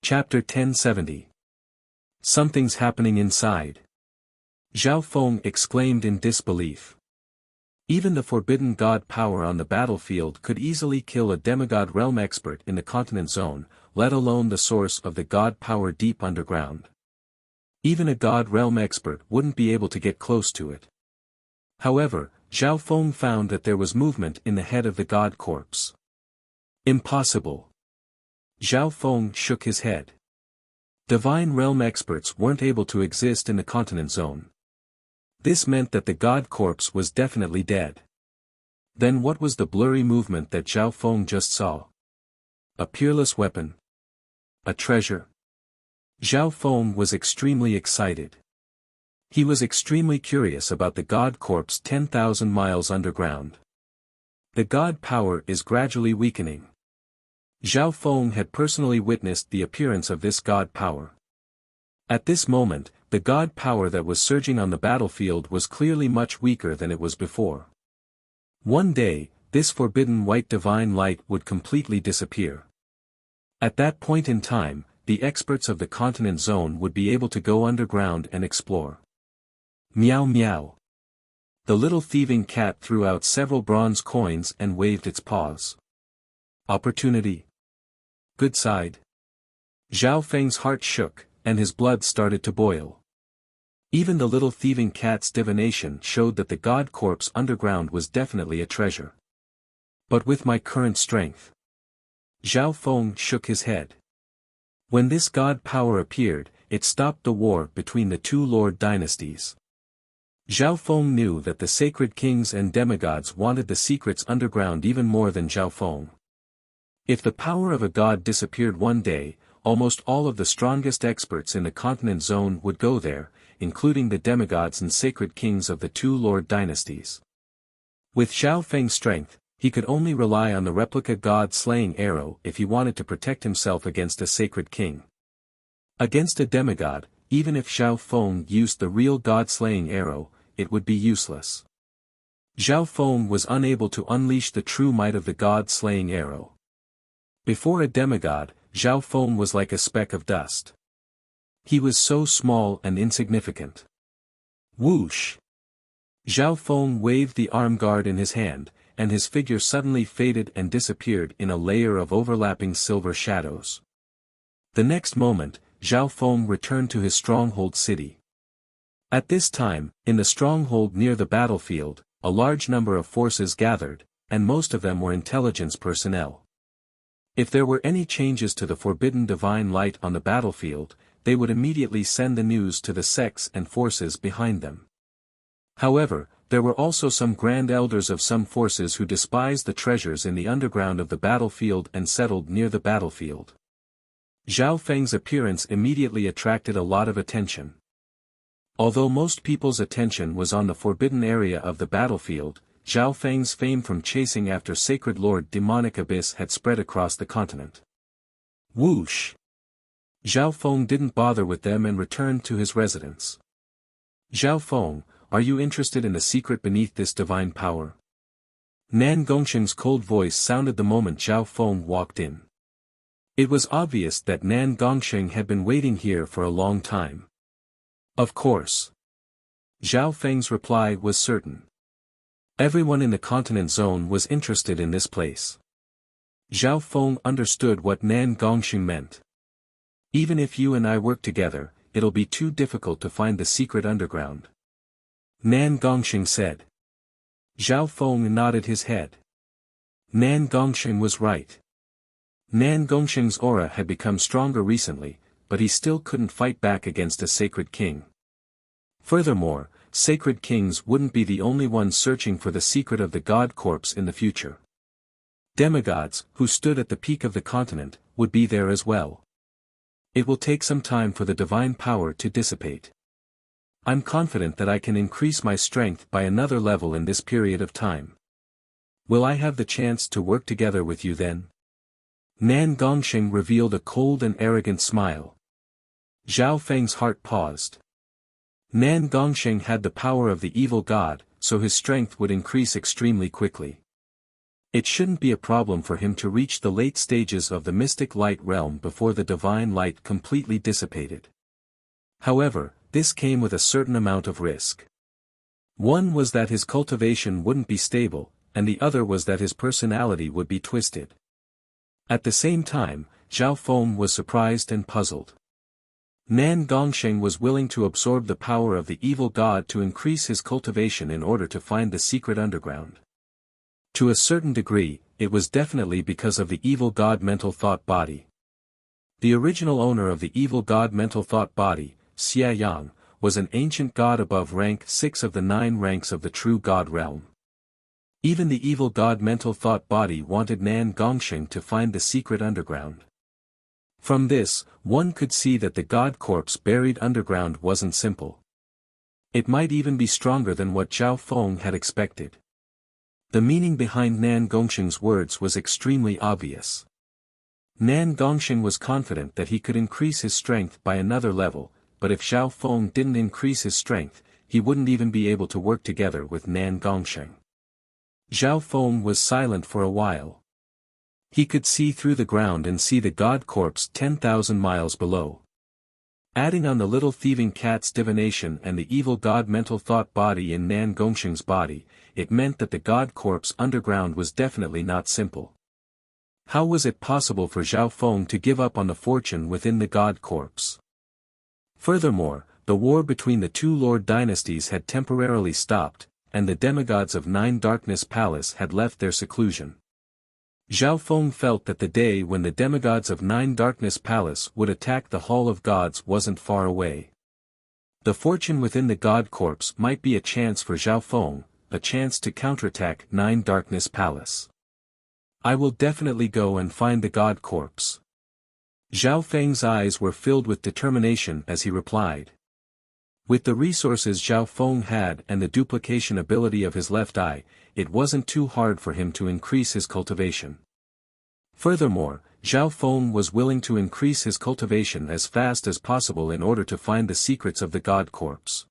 Chapter 1070. Something's happening inside. Zhao Feng exclaimed in disbelief. Even the forbidden god power on the battlefield could easily kill a demigod realm expert in the continent zone, let alone the source of the god power deep underground. Even a god realm expert wouldn't be able to get close to it. However, Zhao Feng found that there was movement in the head of the god corpse. Impossible. Zhao Feng shook his head. Divine realm experts weren't able to exist in the continent zone. This meant that the god corpse was definitely dead. Then what was the blurry movement that Zhao Feng just saw? A peerless weapon? A treasure? Zhao Feng was extremely excited. He was extremely curious about the god corpse 10,000 miles underground. The god power is gradually weakening. Zhao Feng had personally witnessed the appearance of this god power. At this moment, the god power that was surging on the battlefield was clearly much weaker than it was before. One day, this forbidden white divine light would completely disappear. At that point in time, the experts of the continent zone would be able to go underground and explore. Meow meow. The little thieving cat threw out several bronze coins and waved its paws. Opportunity. Good side. Zhao Feng's heart shook, and his blood started to boil. Even the little thieving cat's divination showed that the god corpse underground was definitely a treasure. But with my current strength. Zhao Feng shook his head. When this god power appeared, it stopped the war between the two lord dynasties. Zhao Feng knew that the sacred kings and demigods wanted the secrets underground even more than Zhao Feng. If the power of a god disappeared one day, almost all of the strongest experts in the continent zone would go there, including the demigods and sacred kings of the two lord dynasties. With Zhao Feng's strength, he could only rely on the replica god-slaying arrow if he wanted to protect himself against a sacred king. Against a demigod, even if Zhao Feng used the real god-slaying arrow, it would be useless. Zhao Feng was unable to unleash the true might of the god-slaying arrow. Before a demigod, Zhao Feng was like a speck of dust. He was so small and insignificant. Whoosh! Zhao Feng waved the arm guard in his hand, and his figure suddenly faded and disappeared in a layer of overlapping silver shadows. The next moment, Zhao Feng returned to his stronghold city. At this time, in the stronghold near the battlefield, a large number of forces gathered, and most of them were intelligence personnel. If there were any changes to the forbidden divine light on the battlefield, they would immediately send the news to the sects and forces behind them. However, there were also some grand elders of some forces who despised the treasures in the underground of the battlefield and settled near the battlefield. Zhao Feng's appearance immediately attracted a lot of attention. Although most people's attention was on the forbidden area of the battlefield, Zhao Feng's fame from chasing after Sacred Lord Demonic Abyss had spread across the continent. Whoosh! Zhao Feng didn't bother with them and returned to his residence. Zhao Feng, are you interested in the secret beneath this divine power? Nan Gongsheng's cold voice sounded the moment Zhao Feng walked in. It was obvious that Nan Gongsheng had been waiting here for a long time. Of course. Zhao Feng's reply was certain. Everyone in the continent zone was interested in this place. Zhao Feng understood what Nan Gongsheng meant. Even if you and I work together, it'll be too difficult to find the secret underground. Nan Gongsheng said. Zhao Feng nodded his head. Nan Gongsheng was right. Nan Gongsheng's aura had become stronger recently, but he still couldn't fight back against a sacred king. Furthermore, sacred kings wouldn't be the only ones searching for the secret of the god corpse in the future. Demigods, who stood at the peak of the continent, would be there as well. It will take some time for the divine power to dissipate. I'm confident that I can increase my strength by another level in this period of time. Will I have the chance to work together with you then? Nan Gongsheng revealed a cold and arrogant smile. Zhao Feng's heart paused. Nan Gongsheng had the power of the evil god, so his strength would increase extremely quickly. It shouldn't be a problem for him to reach the late stages of the mystic light realm before the divine light completely dissipated. However, this came with a certain amount of risk. One was that his cultivation wouldn't be stable, and the other was that his personality would be twisted. At the same time, Zhao Feng was surprised and puzzled. Nan Gongsheng was willing to absorb the power of the evil god to increase his cultivation in order to find the secret underground. To a certain degree, it was definitely because of the evil god mental thought body. The original owner of the evil god mental thought body, Xia Yang, was an ancient god above rank 6 of the 9 ranks of the true god realm. Even the evil god mental thought body wanted Nan Gongsheng to find the secret underground. From this, one could see that the god corpse buried underground wasn't simple. It might even be stronger than what Zhao Feng had expected. The meaning behind Nan Gongsheng's words was extremely obvious. Nan Gongsheng was confident that he could increase his strength by another level, but if Zhao Feng didn't increase his strength, he wouldn't even be able to work together with Nan Gongsheng. Zhao Feng was silent for a while. He could see through the ground and see the god corpse 10,000 miles below. Adding on the little thieving cat's divination and the evil god mental thought body in Nan Gongsheng's body, it meant that the god corpse underground was definitely not simple. How was it possible for Zhao Feng to give up on the fortune within the god corpse? Furthermore, the war between the two lord dynasties had temporarily stopped, and the demigods of Nine Darkness Palace had left their seclusion. Zhao Feng felt that the day when the demigods of Nine Darkness Palace would attack the Hall of Gods wasn't far away. The fortune within the god corpse might be a chance for Zhao Feng, a chance to counterattack Nine Darkness Palace. I will definitely go and find the god corpse. Zhao Feng's eyes were filled with determination as he replied. With the resources Zhao Feng had and the duplication ability of his left eye, it wasn't too hard for him to increase his cultivation. Furthermore, Zhao Feng was willing to increase his cultivation as fast as possible in order to find the secrets of the god corpse.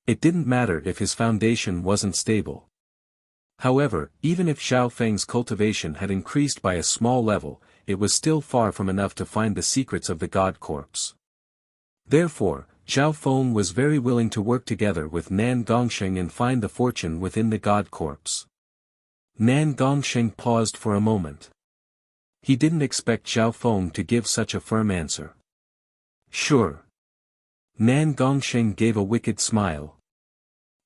It didn't matter if his foundation wasn't stable. However, even if Zhao Feng's cultivation had increased by a small level, it was still far from enough to find the secrets of the god corpse. Therefore, Zhao Feng was very willing to work together with Nan Gongsheng and find the fortune within the god corpse. Nan Gongsheng paused for a moment. He didn't expect Zhao Feng to give such a firm answer. Sure. Nan Gongsheng gave a wicked smile.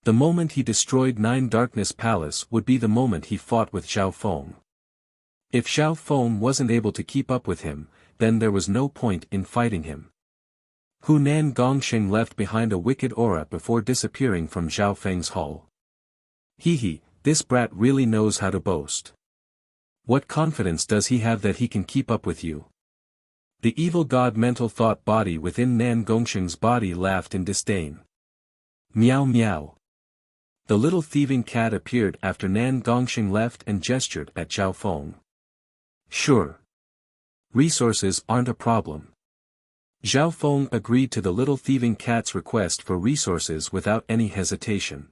The moment he destroyed Nine Darkness Palace would be the moment he fought with Zhao Feng. If Zhao Feng wasn't able to keep up with him, then there was no point in fighting him. Nan Gongsheng left behind a wicked aura before disappearing from Zhao Feng's hall. This brat really knows how to boast. What confidence does he have that he can keep up with you? The evil god mental thought body within Nan Gongsheng's body laughed in disdain. Meow meow. The little thieving cat appeared after Nan Gongsheng left and gestured at Zhao Feng. Sure. Resources aren't a problem. Zhao Feng agreed to the little thieving cat's request for resources without any hesitation.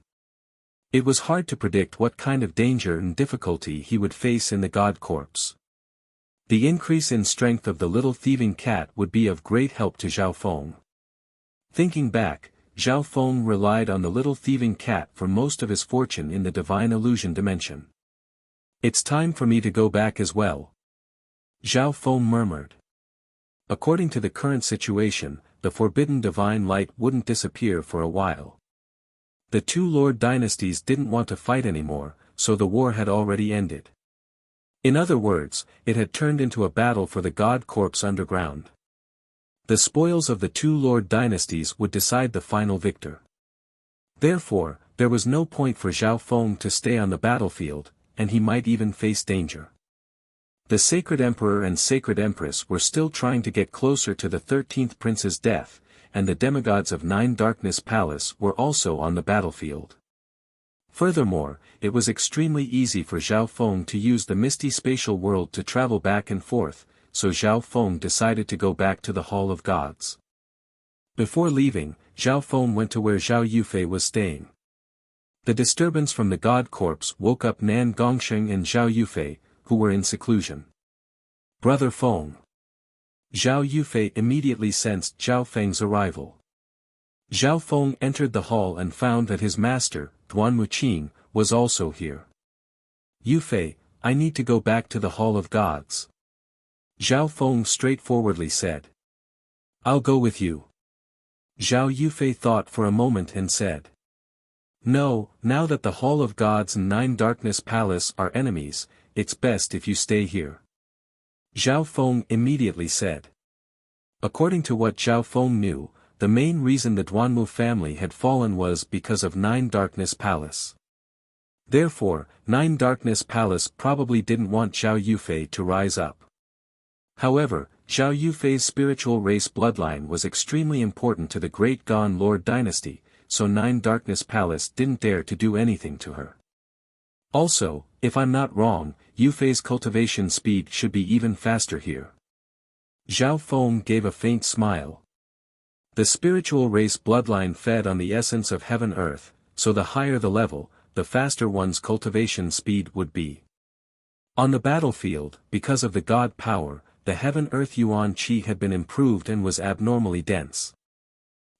It was hard to predict what kind of danger and difficulty he would face in the god corpse. The increase in strength of the little thieving cat would be of great help to Zhao Feng. Thinking back, Zhao Feng relied on the little thieving cat for most of his fortune in the divine illusion dimension. It's time for me to go back as well. Zhao Feng murmured. According to the current situation, the forbidden divine light wouldn't disappear for a while. The two lord dynasties didn't want to fight anymore, so the war had already ended. In other words, it had turned into a battle for the god corpse underground. The spoils of the two lord dynasties would decide the final victor. Therefore, there was no point for Zhao Feng to stay on the battlefield, and he might even face danger. The Sacred Emperor and Sacred Empress were still trying to get closer to the 13th prince's death, and the demigods of Nine Darkness Palace were also on the battlefield. Furthermore, it was extremely easy for Zhao Feng to use the misty spatial world to travel back and forth, so Zhao Feng decided to go back to the Hall of Gods. Before leaving, Zhao Feng went to where Zhao Yufei was staying. The disturbance from the god corpse woke up Nan Gongsheng and Zhao Yufei, who were in seclusion. Brother Feng. Zhao Yufei immediately sensed Zhao Feng's arrival. Zhao Feng entered the hall and found that his master, Duan Muqing, was also here. Yufei, I need to go back to the Hall of Gods. Zhao Feng straightforwardly said. I'll go with you. Zhao Yufei thought for a moment and said. No, now that the Hall of Gods and Nine Darkness Palace are enemies, it's best if you stay here. Zhao Feng immediately said. According to what Zhao Feng knew, the main reason the Duanmu family had fallen was because of Nine Darkness Palace. Therefore, Nine Darkness Palace probably didn't want Zhao Yufei to rise up. However, Zhao Yufei's spiritual race bloodline was extremely important to the Great Gan Lord dynasty, so Nine Darkness Palace didn't dare to do anything to her. Also, if I'm not wrong, Yufei's cultivation speed should be even faster here. Zhao Feng gave a faint smile. The spiritual race bloodline fed on the essence of heaven-earth, so the higher the level, the faster one's cultivation speed would be. On the battlefield, because of the god power, the heaven-earth yuan qi had been improved and was abnormally dense.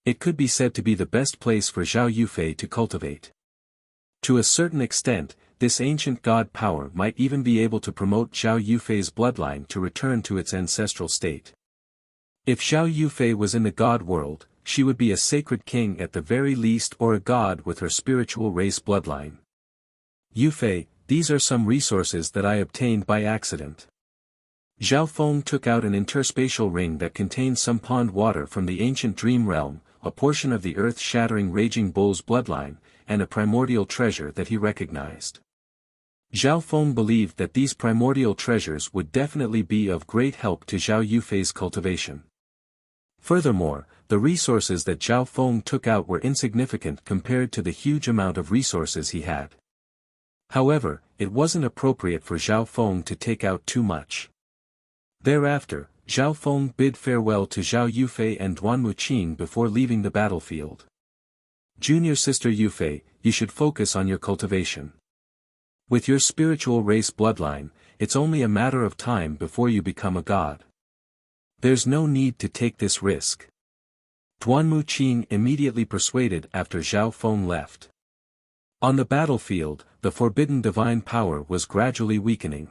It could be said to be the best place for Zhao Yufei to cultivate. To a certain extent, this ancient god power might even be able to promote Zhao Yufei's bloodline to return to its ancestral state. If Zhao Yufei was in the god world, she would be a sacred king at the very least or a god with her spiritual race bloodline. Yufei, these are some resources that I obtained by accident. Zhao Feng took out an interspatial ring that contained some pond water from the ancient dream realm, a portion of the earth-shattering raging bull's bloodline, and a primordial treasure that he recognized. Zhao Feng believed that these primordial treasures would definitely be of great help to Zhao Yufei's cultivation. Furthermore, the resources that Zhao Feng took out were insignificant compared to the huge amount of resources he had. However, it wasn't appropriate for Zhao Feng to take out too much. Thereafter, Zhao Feng bid farewell to Zhao Yufei and Duan Muqing before leaving the battlefield. Junior sister Yufei, you should focus on your cultivation. With your spiritual race bloodline, it's only a matter of time before you become a god. There's no need to take this risk. Duan Muqing immediately persuaded after Zhao Feng left. On the battlefield, the forbidden divine power was gradually weakening.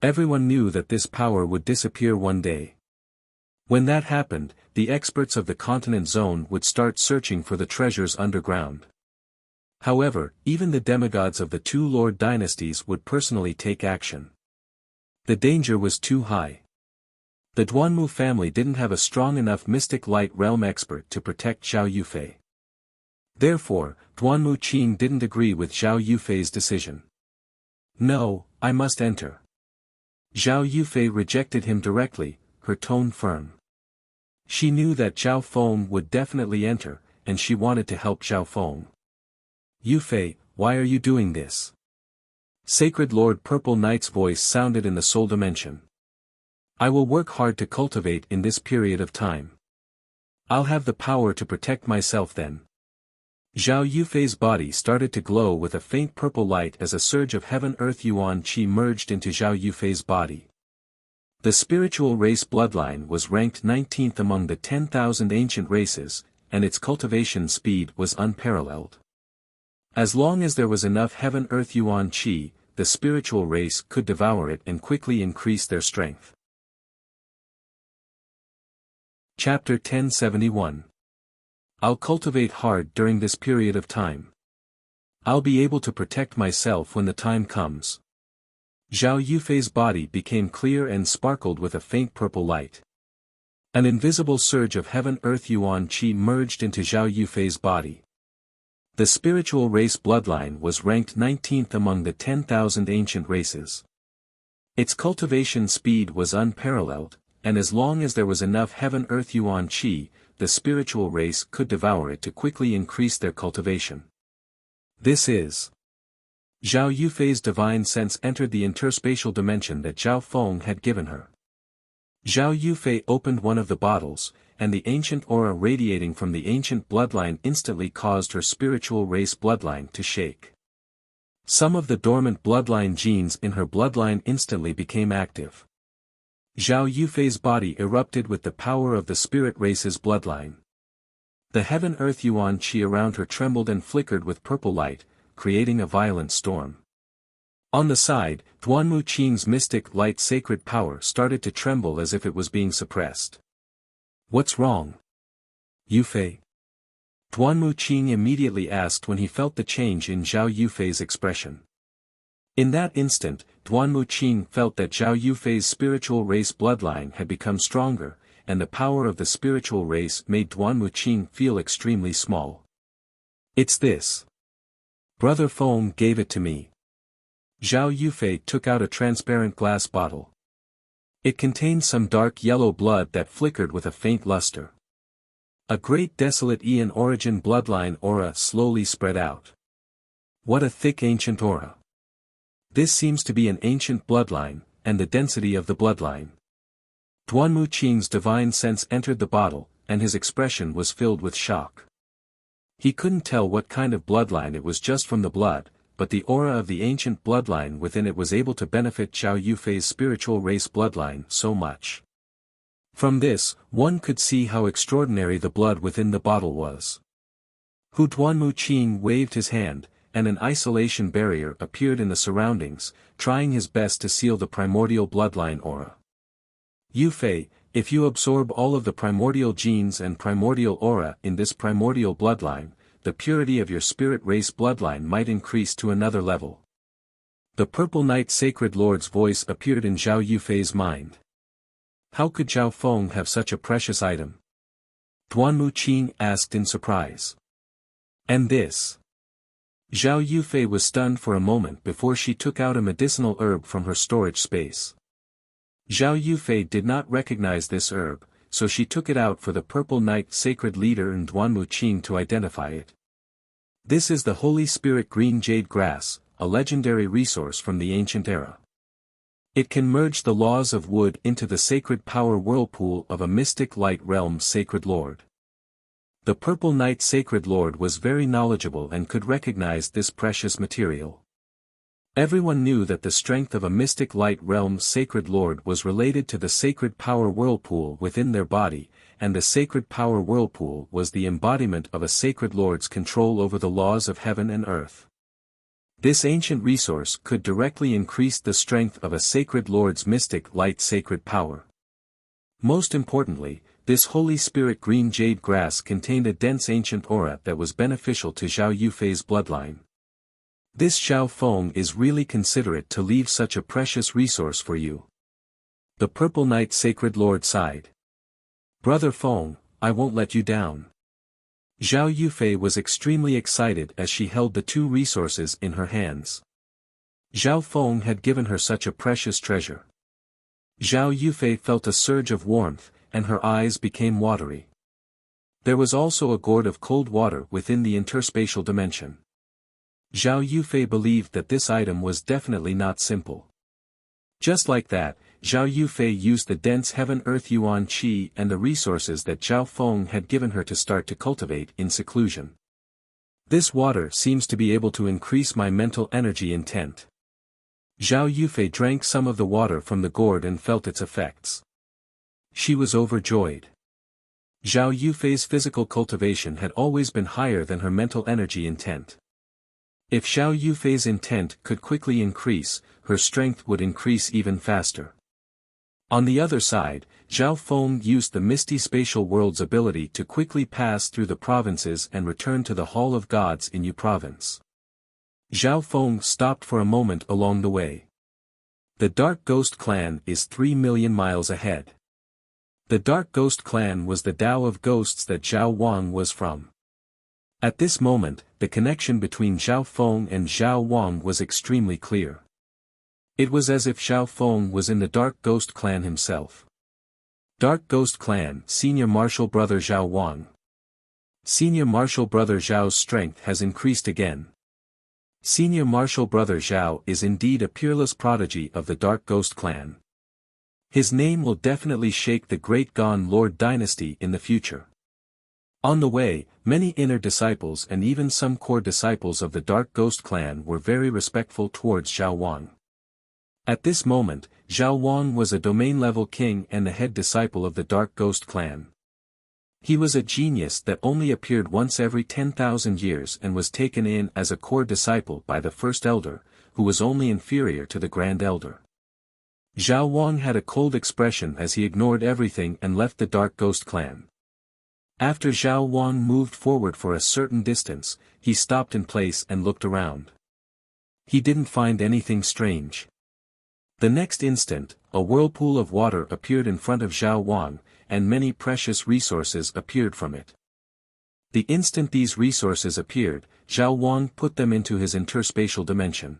Everyone knew that this power would disappear one day. When that happened, the experts of the continent zone would start searching for the treasures underground. However, even the demigods of the two lord dynasties would personally take action. The danger was too high. The Duanmu family didn't have a strong enough mystic light realm expert to protect Zhao Yufei. Therefore, Duan Muqing didn't agree with Zhao Yufei's decision. No, I must enter. Zhao Yufei rejected him directly, her tone firm. She knew that Zhao Feng would definitely enter, and she wanted to help Zhao Feng. Yufei, why are you doing this? Sacred Lord Purple Knight's voice sounded in the soul dimension. I will work hard to cultivate in this period of time. I'll have the power to protect myself then. Zhao Yufei's body started to glow with a faint purple light as a surge of heaven-earth yuan qi merged into Zhao Yufei's body. The spiritual race bloodline was ranked 19th among the 10,000 ancient races, and its cultivation speed was unparalleled. As long as there was enough heaven-earth yuan qi, the spiritual race could devour it and quickly increase their strength. Chapter 1071. I'll cultivate hard during this period of time. I'll be able to protect myself when the time comes. Zhao Yufei's body became clear and sparkled with a faint purple light. An invisible surge of heaven-earth yuan qi merged into Zhao Yufei's body. The spiritual race bloodline was ranked 19th among the 10,000 ancient races. Its cultivation speed was unparalleled, and as long as there was enough heaven-earth yuan qi, the spiritual race could devour it to quickly increase their cultivation. This is. Zhao Yufei's divine sense entered the interspatial dimension that Zhao Feng had given her. Zhao Yufei opened one of the bottles, and the ancient aura radiating from the ancient bloodline instantly caused her spiritual race bloodline to shake. Some of the dormant bloodline genes in her bloodline instantly became active. Zhao Yufei's body erupted with the power of the spirit race's bloodline. The heaven-earth yuan qi around her trembled and flickered with purple light, creating a violent storm. On the side, Duanmu Qing's mystic light sacred power started to tremble as if it was being suppressed. "What's wrong, Yufei?" Duanmu Qing immediately asked when he felt the change in Zhao Yufei's expression. In that instant, Duanmu Qing felt that Zhao Yufei's spiritual race bloodline had become stronger, and the power of the spiritual race made Duanmu Qing feel extremely small. "It's this. Brother Feng gave it to me." Zhao Yufei took out a transparent glass bottle. It contained some dark yellow blood that flickered with a faint luster. A great desolate Aeon origin bloodline aura slowly spread out. What a thick ancient aura. This seems to be an ancient bloodline, and the density of the bloodline. Duanmu Qing's divine sense entered the bottle, and his expression was filled with shock. He couldn't tell what kind of bloodline it was just from the blood, but the aura of the ancient bloodline within it was able to benefit Zhao Yufei's spiritual race bloodline so much. From this, one could see how extraordinary the blood within the bottle was. Duanmu Qing waved his hand, and an isolation barrier appeared in the surroundings, trying his best to seal the primordial bloodline aura. "Yufei, if you absorb all of the primordial genes and primordial aura in this primordial bloodline, the purity of your spirit race bloodline might increase to another level." The Purple Knight Sacred Lord's voice appeared in Zhao Yufei's mind. How could Zhao Feng have such a precious item? Duanmu Qing asked in surprise. "And this?" Zhao Yufei was stunned for a moment before she took out a medicinal herb from her storage space. Zhao Yufei did not recognize this herb, so she took it out for the Purple Knight Sacred Leader and Duanmu Qing to identify it. This is the Holy Spirit Green Jade Grass, a legendary resource from the ancient era. It can merge the laws of wood into the sacred power whirlpool of a mystic light realm's sacred lord. The Purple Knight Sacred Lord was very knowledgeable and could recognize this precious material. Everyone knew that the strength of a mystic light realm's sacred lord was related to the sacred power whirlpool within their body, and the sacred power whirlpool was the embodiment of a sacred lord's control over the laws of heaven and earth. This ancient resource could directly increase the strength of a sacred lord's mystic light sacred power. Most importantly, this Holy Spirit Green Jade Grass contained a dense ancient aura that was beneficial to Zhao Yufei's bloodline. This Zhao Feng is really considerate to leave such a precious resource for you. The Purple Knight Sacred Lord sighed. "Brother Feng, I won't let you down." Zhao Yufei was extremely excited as she held the two resources in her hands. Zhao Feng had given her such a precious treasure. Zhao Yufei felt a surge of warmth, and her eyes became watery. There was also a gourd of cold water within the interspatial dimension. Zhao Yufei believed that this item was definitely not simple. Just like that, Zhao Yufei used the dense heaven-earth yuan qi and the resources that Zhao Feng had given her to start to cultivate in seclusion. "This water seems to be able to increase my mental energy intent." Zhao Yufei drank some of the water from the gourd and felt its effects. She was overjoyed. Zhao Yufei's physical cultivation had always been higher than her mental energy intent. If Zhao Yufei's intent could quickly increase, her strength would increase even faster. On the other side, Zhao Feng used the Misty Spatial World's ability to quickly pass through the provinces and return to the Hall of Gods in Yu Province. Zhao Feng stopped for a moment along the way. The Dark Ghost Clan is 3 million miles ahead. The Dark Ghost Clan was the Tao of ghosts that Zhao Wang was from. At this moment, the connection between Zhao Feng and Zhao Wang was extremely clear. It was as if Zhao Feng was in the Dark Ghost Clan himself. Dark Ghost Clan Senior Martial Brother Zhao Wang. Senior Martial Brother Zhao's strength has increased again. Senior Martial Brother Zhao is indeed a peerless prodigy of the Dark Ghost Clan. His name will definitely shake the Great Gon Lord dynasty in the future. On the way, many inner disciples and even some core disciples of the Dark Ghost clan were very respectful towards Zhao Wang. At this moment, Zhao Wang was a domain-level king and the head disciple of the Dark Ghost clan. He was a genius that only appeared once every 10,000 years and was taken in as a core disciple by the first elder, who was only inferior to the Grand Elder. Zhao Wang had a cold expression as he ignored everything and left the Dark Ghost clan. After Zhao Wang moved forward for a certain distance, he stopped in place and looked around. He didn't find anything strange. The next instant, a whirlpool of water appeared in front of Zhao Wang, and many precious resources appeared from it. The instant these resources appeared, Zhao Wang put them into his interspatial dimension.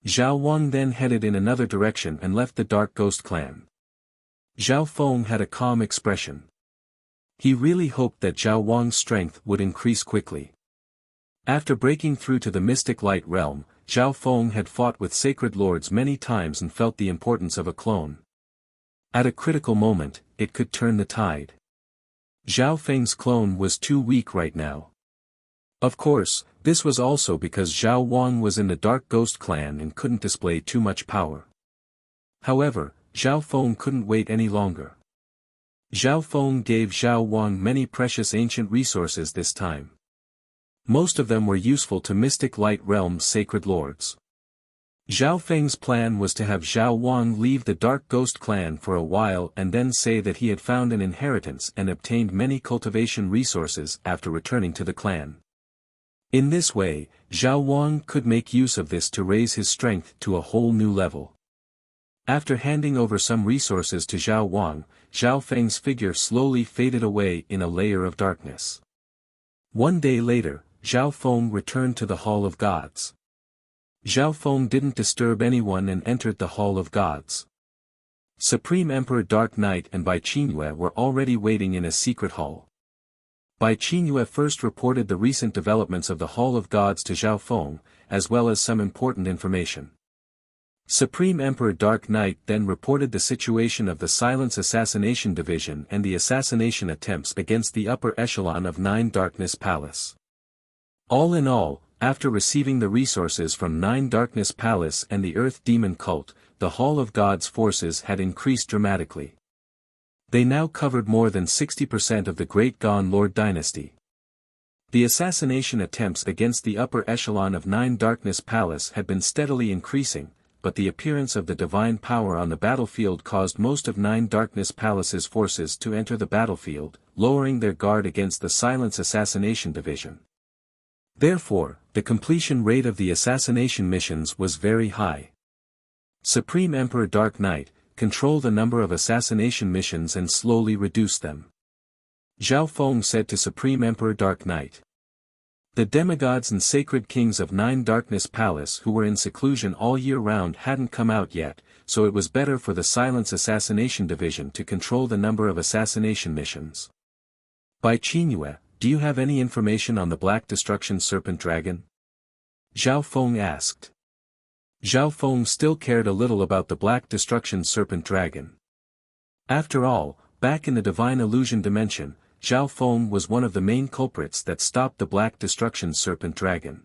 Zhao Wang then headed in another direction and left the Dark Ghost clan. Zhao Feng had a calm expression. He really hoped that Zhao Wang's strength would increase quickly. After breaking through to the mystic light realm, Zhao Feng had fought with sacred lords many times and felt the importance of a clone. At a critical moment, it could turn the tide. Zhao Feng's clone was too weak right now. Of course, this was also because Zhao Wang was in the Dark Ghost clan and couldn't display too much power. However, Zhao Feng couldn't wait any longer. Zhao Feng gave Zhao Wang many precious ancient resources this time. Most of them were useful to Mystic Light Realm's sacred lords. Zhao Feng's plan was to have Zhao Wang leave the Dark Ghost clan for a while and then say that he had found an inheritance and obtained many cultivation resources after returning to the clan. In this way, Zhao Wang could make use of this to raise his strength to a whole new level. After handing over some resources to Zhao Wang, Zhao Feng's figure slowly faded away in a layer of darkness. One day later, Zhao Feng returned to the Hall of Gods. Zhao Feng didn't disturb anyone and entered the Hall of Gods. Supreme Emperor Dark Knight and Bai Qingyue were already waiting in a secret hall. Bai Qingyue first reported the recent developments of the Hall of Gods to Zhao Feng, as well as some important information. Supreme Emperor Dark Knight then reported the situation of the Silence Assassination Division and the assassination attempts against the upper echelon of Nine Darkness Palace. All in all, after receiving the resources from Nine Darkness Palace and the Earth Demon Cult, the Hall of Gods forces had increased dramatically. They now covered more than 60% of the Great Gon Lord dynasty. The assassination attempts against the upper echelon of Nine Darkness Palace had been steadily increasing, but the appearance of the divine power on the battlefield caused most of Nine Darkness Palace's forces to enter the battlefield, lowering their guard against the Silence Assassination Division. Therefore, the completion rate of the assassination missions was very high. Supreme Emperor Dark Knight controlled a number of assassination missions and slowly reduced them. Zhao Feng said to Supreme Emperor Dark Knight. The demigods and sacred kings of Nine Darkness Palace who were in seclusion all year round hadn't come out yet, so it was better for the Silence Assassination Division to control the number of assassination missions. Bai Qingyue, do you have any information on the Black Destruction Serpent Dragon? Zhao Feng asked. Zhao Feng still cared a little about the Black Destruction Serpent Dragon. After all, back in the Divine Illusion dimension, Zhao Feng was one of the main culprits that stopped the Black Destruction Serpent Dragon.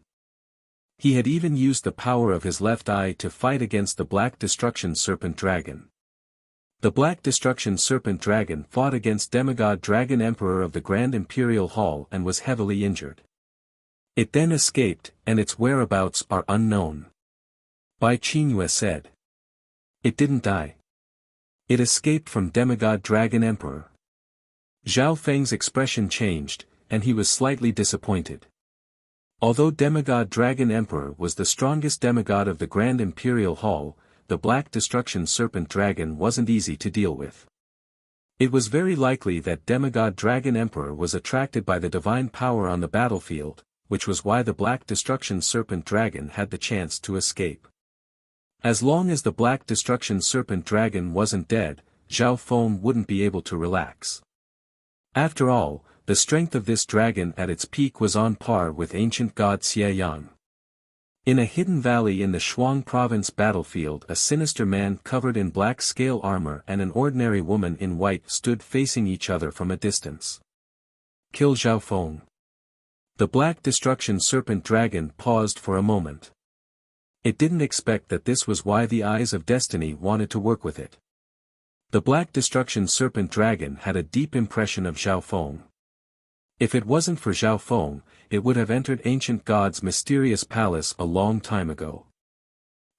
He had even used the power of his left eye to fight against the Black Destruction Serpent Dragon. The Black Destruction Serpent Dragon fought against Demigod Dragon Emperor of the Grand Imperial Hall and was heavily injured. It then escaped, and its whereabouts are unknown. Bai Qingyue said. It didn't die. It escaped from Demigod Dragon Emperor. Zhao Feng's expression changed, and he was slightly disappointed. Although Demigod Dragon Emperor was the strongest demigod of the Grand Imperial Hall, the Black Destruction Serpent Dragon wasn't easy to deal with. It was very likely that Demigod Dragon Emperor was attracted by the divine power on the battlefield, which was why the Black Destruction Serpent Dragon had the chance to escape. As long as the Black Destruction Serpent Dragon wasn't dead, Zhao Feng wouldn't be able to relax. After all, the strength of this dragon at its peak was on par with ancient god Xie Yang. In a hidden valley in the Shuang province battlefield, a sinister man covered in black scale armor and an ordinary woman in white stood facing each other from a distance. Kill Zhao Feng. The Black Destruction Serpent Dragon paused for a moment. It didn't expect that this was why the Eyes of Destiny wanted to work with it. The Black Destruction Serpent Dragon had a deep impression of Zhao Feng. If it wasn't for Zhao Feng, it would have entered Ancient God's mysterious palace a long time ago.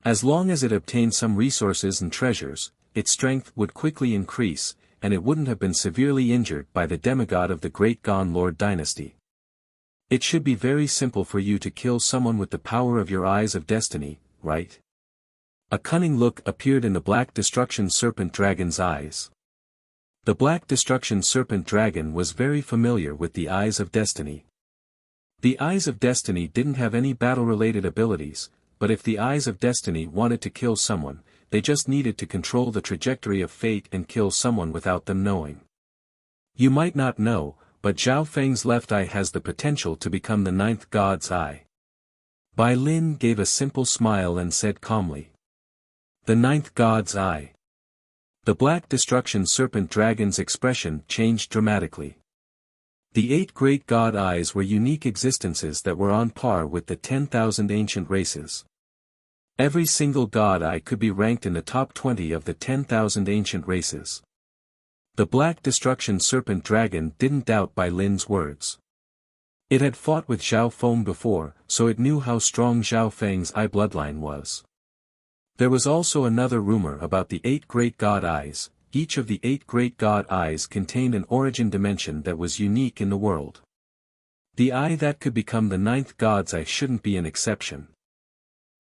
As long as it obtained some resources and treasures, its strength would quickly increase, and it wouldn't have been severely injured by the demigod of the Great Gon Lord dynasty. It should be very simple for you to kill someone with the power of your Eyes of Destiny, right? A cunning look appeared in the Black Destruction Serpent Dragon's eyes. The Black Destruction Serpent Dragon was very familiar with the Eyes of Destiny. The Eyes of Destiny didn't have any battle-related abilities, but if the Eyes of Destiny wanted to kill someone, they just needed to control the trajectory of fate and kill someone without them knowing. You might not know, but Zhao Feng's left eye has the potential to become the 9th God's Eye. Bai Lin gave a simple smile and said calmly. The 9th God's Eye. The Black Destruction Serpent Dragon's expression changed dramatically. The 8 great God Eyes were unique existences that were on par with the 10,000 ancient races. Every single God Eye could be ranked in the top 20 of the 10,000 ancient races. The Black Destruction Serpent Dragon didn't doubt Bai Lin's words. It had fought with Zhao Feng before, so it knew how strong Zhao Feng's eye bloodline was. There was also another rumor about the 8 great God Eyes. Each of the 8 great God Eyes contained an origin dimension that was unique in the world. The eye that could become the 9th God's Eye shouldn't be an exception.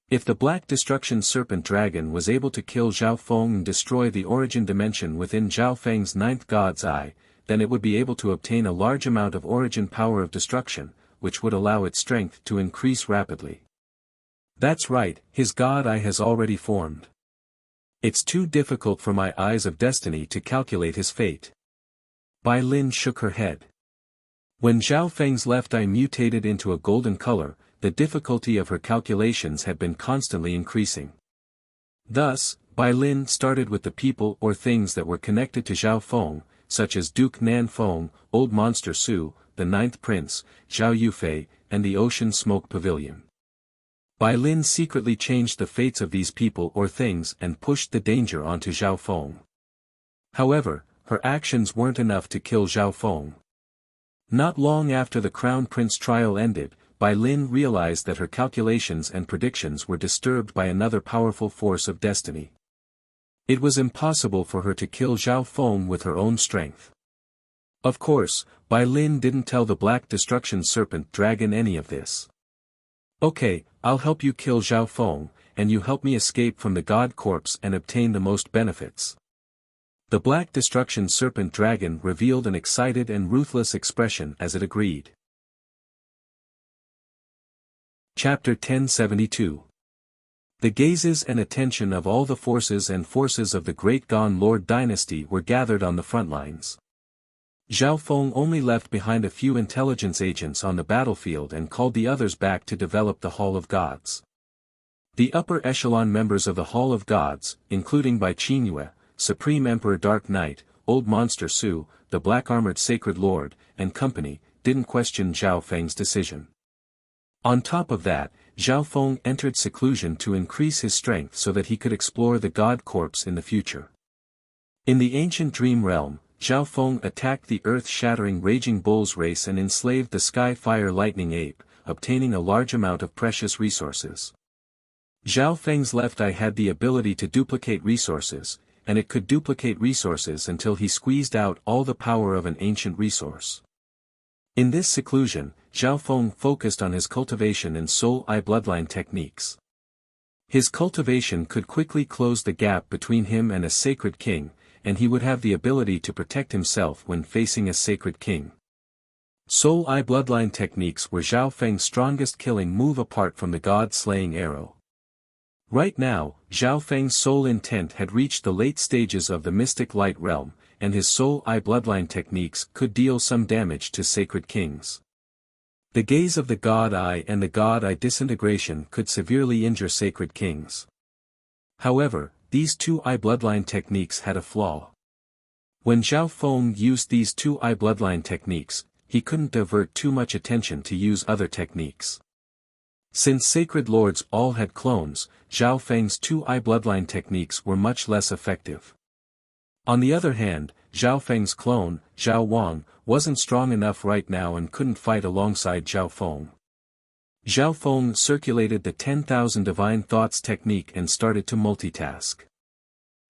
If the Black Destruction Serpent Dragon was able to kill Zhao Feng and destroy the origin dimension within Zhao Feng's 9th God's Eye, then it would be able to obtain a large amount of origin power of destruction, which would allow its strength to increase rapidly. That's right, his God Eye has already formed. It's too difficult for my Eyes of Destiny to calculate his fate. Bai Lin shook her head. When Zhao Feng's left eye mutated into a golden color, the difficulty of her calculations had been constantly increasing. Thus, Bai Lin started with the people or things that were connected to Zhao Feng, such as Duke Nan Feng, Old Monster Su, the 9th Prince, Zhao Yufei, and the Ocean Smoke Pavilion. Bai Lin secretly changed the fates of these people or things and pushed the danger onto Zhao Feng. However, her actions weren't enough to kill Zhao Feng. Not long after the Crown Prince trial ended, Bai Lin realized that her calculations and predictions were disturbed by another powerful force of destiny. It was impossible for her to kill Zhao Feng with her own strength. Of course, Bai Lin didn't tell the Black Destruction Serpent Dragon any of this. Okay, I'll help you kill Zhao Feng, and you help me escape from the God Corpse and obtain the most benefits. The Black Destruction Serpent Dragon revealed an excited and ruthless expression as it agreed. Chapter 1072. The gazes and attention of all the forces of the Great Gon Lord dynasty were gathered on the front lines. Zhao Feng only left behind a few intelligence agents on the battlefield and called the others back to develop the Hall of Gods. The upper echelon members of the Hall of Gods, including Bai Qingyue, Supreme Emperor Dark Knight, Old Monster Su, the Black-Armored Sacred Lord, and company, didn't question Zhao Feng's decision. On top of that, Zhao Feng entered seclusion to increase his strength so that he could explore the God Corpse in the future. In the ancient dream realm, Zhao Feng attacked the earth-shattering Raging Bulls race and enslaved the Sky Fire Lightning Ape, obtaining a large amount of precious resources. Zhao Feng's left eye had the ability to duplicate resources, and it could duplicate resources until he squeezed out all the power of an ancient resource. In this seclusion, Zhao Feng focused on his cultivation and soul eye bloodline techniques. His cultivation could quickly close the gap between him and a sacred king, and he would have the ability to protect himself when facing a sacred king. Soul eye bloodline techniques were Zhao Feng's strongest killing move apart from the god-slaying arrow. Right now, Zhao Feng's soul intent had reached the late stages of the mystic light realm, and his soul eye bloodline techniques could deal some damage to sacred kings. The gaze of the God Eye and the God Eye disintegration could severely injure sacred kings. However, these two-eye bloodline techniques had a flaw. When Zhao Feng used these two-eye bloodline techniques, he couldn't divert too much attention to use other techniques. Since sacred lords all had clones, Zhao Feng's two-eye bloodline techniques were much less effective. On the other hand, Zhao Feng's clone, Zhao Wang, wasn't strong enough right now and couldn't fight alongside Zhao Feng. Zhao Feng circulated the 10,000 divine thoughts technique and started to multitask.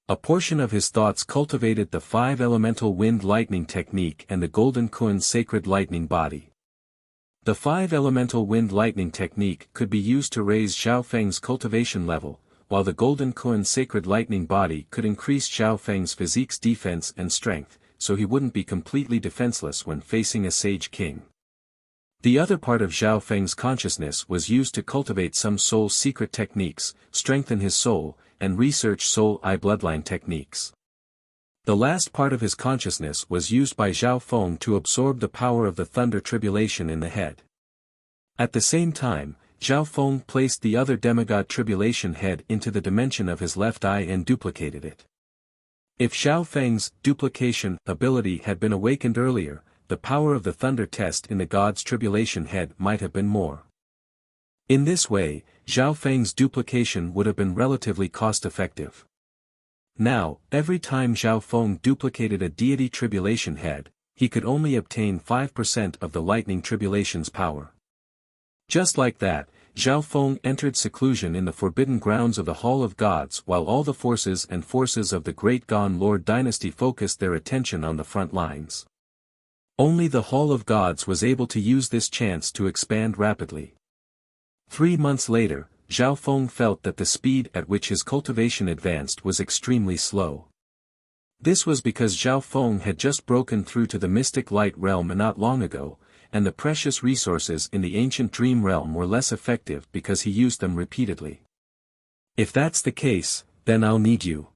A portion of his thoughts cultivated the 5 elemental wind lightning technique and the golden Kun sacred lightning body. The 5 elemental wind lightning technique could be used to raise Zhao Feng's cultivation level, while the golden Kun sacred lightning body could increase Zhao Feng's physique's defense and strength, so he wouldn't be completely defenseless when facing a sage king. The other part of Zhao Feng's consciousness was used to cultivate some soul secret techniques, strengthen his soul, and research soul eye bloodline techniques. The last part of his consciousness was used by Zhao Feng to absorb the power of the thunder tribulation in the head. At the same time, Zhao Feng placed the other demigod tribulation head into the dimension of his left eye and duplicated it. If Zhao Feng's duplication ability had been awakened earlier, the power of the thunder test in the god's tribulation head might have been more. In this way, Zhao Feng's duplication would have been relatively cost-effective. Now, every time Zhao Feng duplicated a deity tribulation head, he could only obtain 5% of the lightning tribulation's power. Just like that, Zhao Feng entered seclusion in the forbidden grounds of the Hall of Gods while all the forces of the Great Gon Lord dynasty focused their attention on the front lines. Only the Hall of Gods was able to use this chance to expand rapidly. 3 months later, Zhao Feng felt that the speed at which his cultivation advanced was extremely slow. This was because Zhao Feng had just broken through to the mystic light realm not long ago, and the precious resources in the ancient dream realm were less effective because he used them repeatedly. If that's the case, then I'll need you.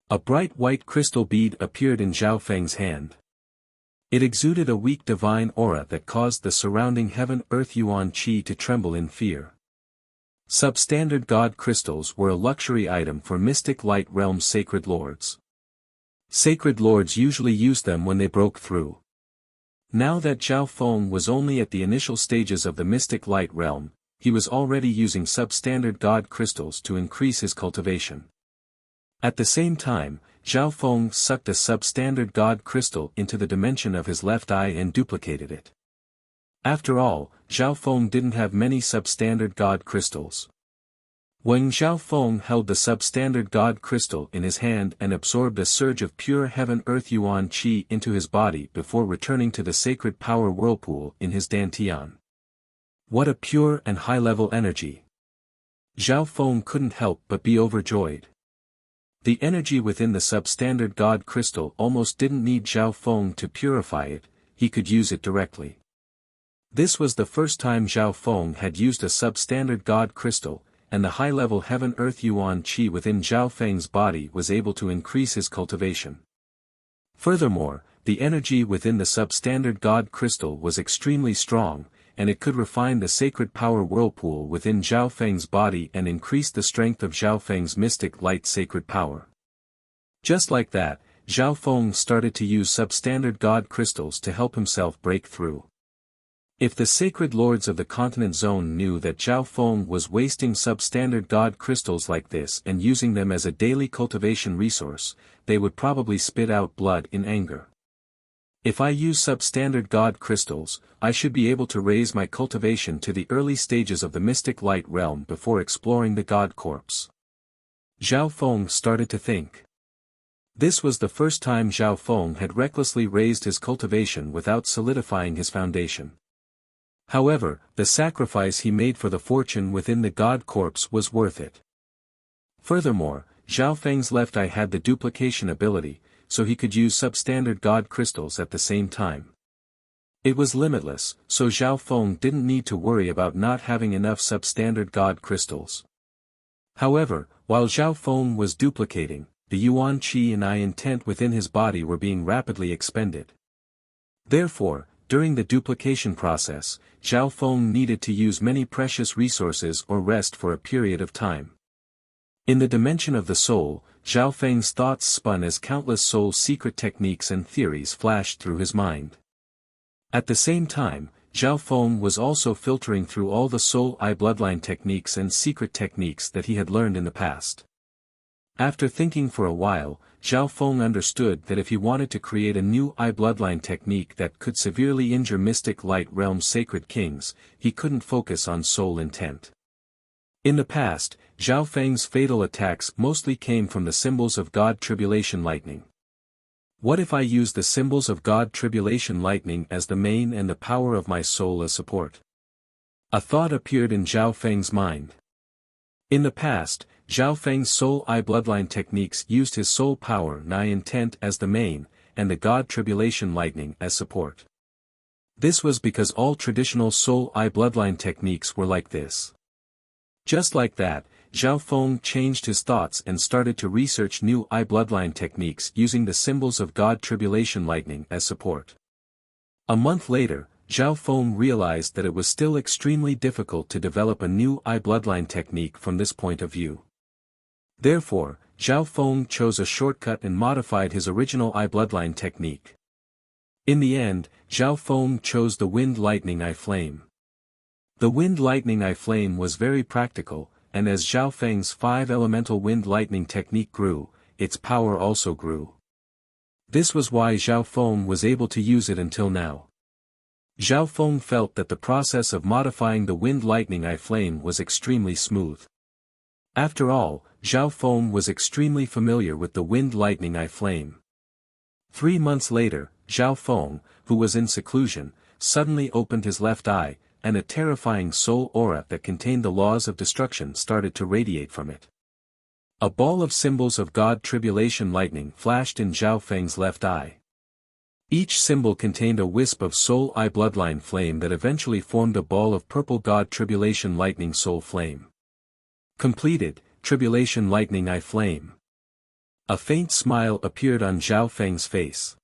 A bright white crystal bead appeared in Zhao Feng's hand. It exuded a weak divine aura that caused the surrounding heaven-earth yuan qi to tremble in fear. Substandard god crystals were a luxury item for mystic light realm sacred lords. Sacred lords usually used them when they broke through. Now that Zhao Feng was only at the initial stages of the mystic light realm, he was already using substandard god crystals to increase his cultivation. At the same time, Zhao Feng sucked a substandard god crystal into the dimension of his left eye and duplicated it. After all, Zhao Feng didn't have many substandard god crystals. When Zhao Feng held the substandard god crystal in his hand and absorbed a surge of pure heaven-earth yuan qi into his body before returning to the sacred power whirlpool in his dantian. What a pure and high-level energy! Zhao Feng couldn't help but be overjoyed. The energy within the substandard god crystal almost didn't need Zhao Feng to purify it, he could use it directly. This was the first time Zhao Feng had used a substandard god crystal, and the high-level heaven-earth yuan qi within Zhao Feng's body was able to increase his cultivation. Furthermore, the energy within the substandard god crystal was extremely strong, and it could refine the sacred power whirlpool within Zhao Feng's body and increase the strength of Zhao Feng's mystic light sacred power. Just like that, Zhao Feng started to use substandard god crystals to help himself break through. If the sacred lords of the continent zone knew that Zhao Feng was wasting substandard god crystals like this and using them as a daily cultivation resource, they would probably spit out blood in anger. If I use substandard god crystals, I should be able to raise my cultivation to the early stages of the mystic light realm before exploring the god corpse. Zhao Feng started to think. This was the first time Zhao Feng had recklessly raised his cultivation without solidifying his foundation. However, the sacrifice he made for the fortune within the god corpse was worth it. Furthermore, Zhao Feng's left eye had the duplication ability, so he could use substandard god crystals at the same time. It was limitless, so Zhao Feng didn't need to worry about not having enough substandard god crystals. However, while Zhao Feng was duplicating, the yuan qi and I intent within his body were being rapidly expended. Therefore, during the duplication process, Zhao Feng needed to use many precious resources or rest for a period of time. In the dimension of the soul, Zhao Feng's thoughts spun as countless soul secret techniques and theories flashed through his mind. At the same time, Zhao Feng was also filtering through all the soul eye bloodline techniques and secret techniques that he had learned in the past. After thinking for a while, Zhao Feng understood that if he wanted to create a new eye bloodline technique that could severely injure mystic light realm sacred kings, he couldn't focus on soul intent. In the past, Zhao Feng's fatal attacks mostly came from the symbols of God Tribulation Lightning. What if I use the symbols of God Tribulation Lightning as the main and the power of my soul as support? A thought appeared in Zhao Feng's mind. In the past, Zhao Feng's soul eye bloodline techniques used his soul power nigh intent as the main, and the God Tribulation Lightning as support. This was because all traditional soul eye bloodline techniques were like this. Just like that, Zhao Feng changed his thoughts and started to research new eye bloodline techniques using the symbols of God Tribulation Lightning as support. A month later, Zhao Feng realized that it was still extremely difficult to develop a new eye bloodline technique from this point of view. Therefore, Zhao Feng chose a shortcut and modified his original eye bloodline technique. In the end, Zhao Feng chose the Wind Lightning Eye Flame. The Wind Lightning Eye Flame was very practical, and as Zhao Feng's 5-elemental wind lightning technique grew, its power also grew. This was why Zhao Feng was able to use it until now. Zhao Feng felt that the process of modifying the Wind Lightning Eye Flame was extremely smooth. After all, Zhao Feng was extremely familiar with the Wind Lightning Eye Flame. 3 months later, Zhao Feng, who was in seclusion, suddenly opened his left eye, and a terrifying soul aura that contained the laws of destruction started to radiate from it. A ball of symbols of God Tribulation Lightning flashed in Zhao Feng's left eye. Each symbol contained a wisp of soul eye bloodline flame that eventually formed a ball of purple God Tribulation Lightning Soul Flame. Completed, Tribulation Lightning Eye Flame. A faint smile appeared on Zhao Feng's face.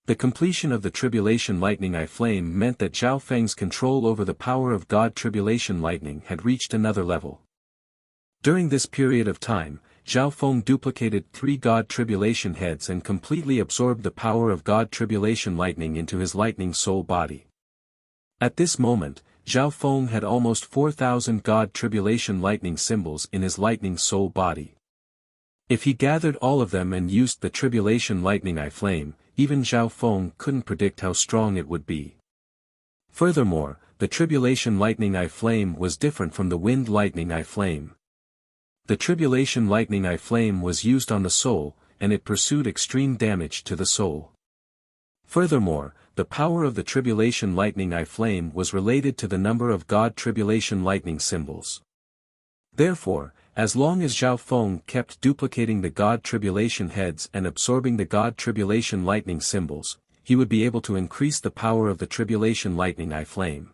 The completion of the Tribulation Lightning Eye Flame meant that Zhao Feng's control over the power of God Tribulation Lightning had reached another level. During this period of time, Zhao Feng duplicated 3 God Tribulation heads and completely absorbed the power of God Tribulation Lightning into his lightning soul body. At this moment, Zhao Feng had almost 4,000 God Tribulation Lightning symbols in his lightning soul body. If he gathered all of them and used the Tribulation Lightning Eye Flame, even Zhao Feng couldn't predict how strong it would be. Furthermore, the Tribulation Lightning Eye Flame was different from the Wind Lightning Eye Flame. The Tribulation Lightning Eye Flame was used on the soul, and it pursued extreme damage to the soul. Furthermore, the power of the Tribulation Lightning Eye Flame was related to the number of God Tribulation Lightning symbols. Therefore, as long as Zhao Feng kept duplicating the God Tribulation heads and absorbing the God Tribulation Lightning symbols, he would be able to increase the power of the Tribulation Lightning Eye Flame.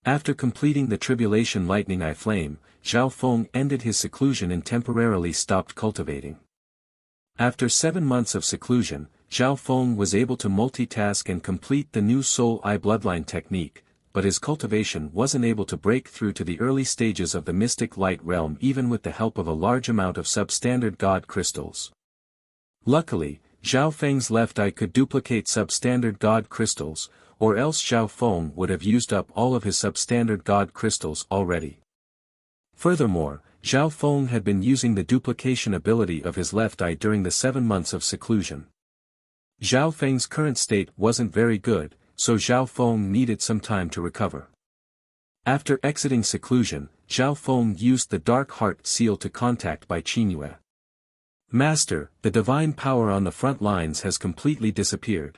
After completing the Tribulation Lightning Eye Flame, Zhao Feng ended his seclusion and temporarily stopped cultivating. After 7 months of seclusion, Zhao Feng was able to multitask and complete the new Soul Eye Bloodline technique, but his cultivation wasn't able to break through to the early stages of the mystic light realm even with the help of a large amount of substandard God crystals. Luckily, Zhao Feng's left eye could duplicate substandard God crystals, or else Zhao Feng would have used up all of his substandard God crystals already. Furthermore, Zhao Feng had been using the duplication ability of his left eye during the 7 months of seclusion. Zhao Feng's current state wasn't very good, so Zhao Feng needed some time to recover. After exiting seclusion, Zhao Feng used the Dark Heart seal to contact Bai Qingyue. Master, the divine power on the front lines has completely disappeared.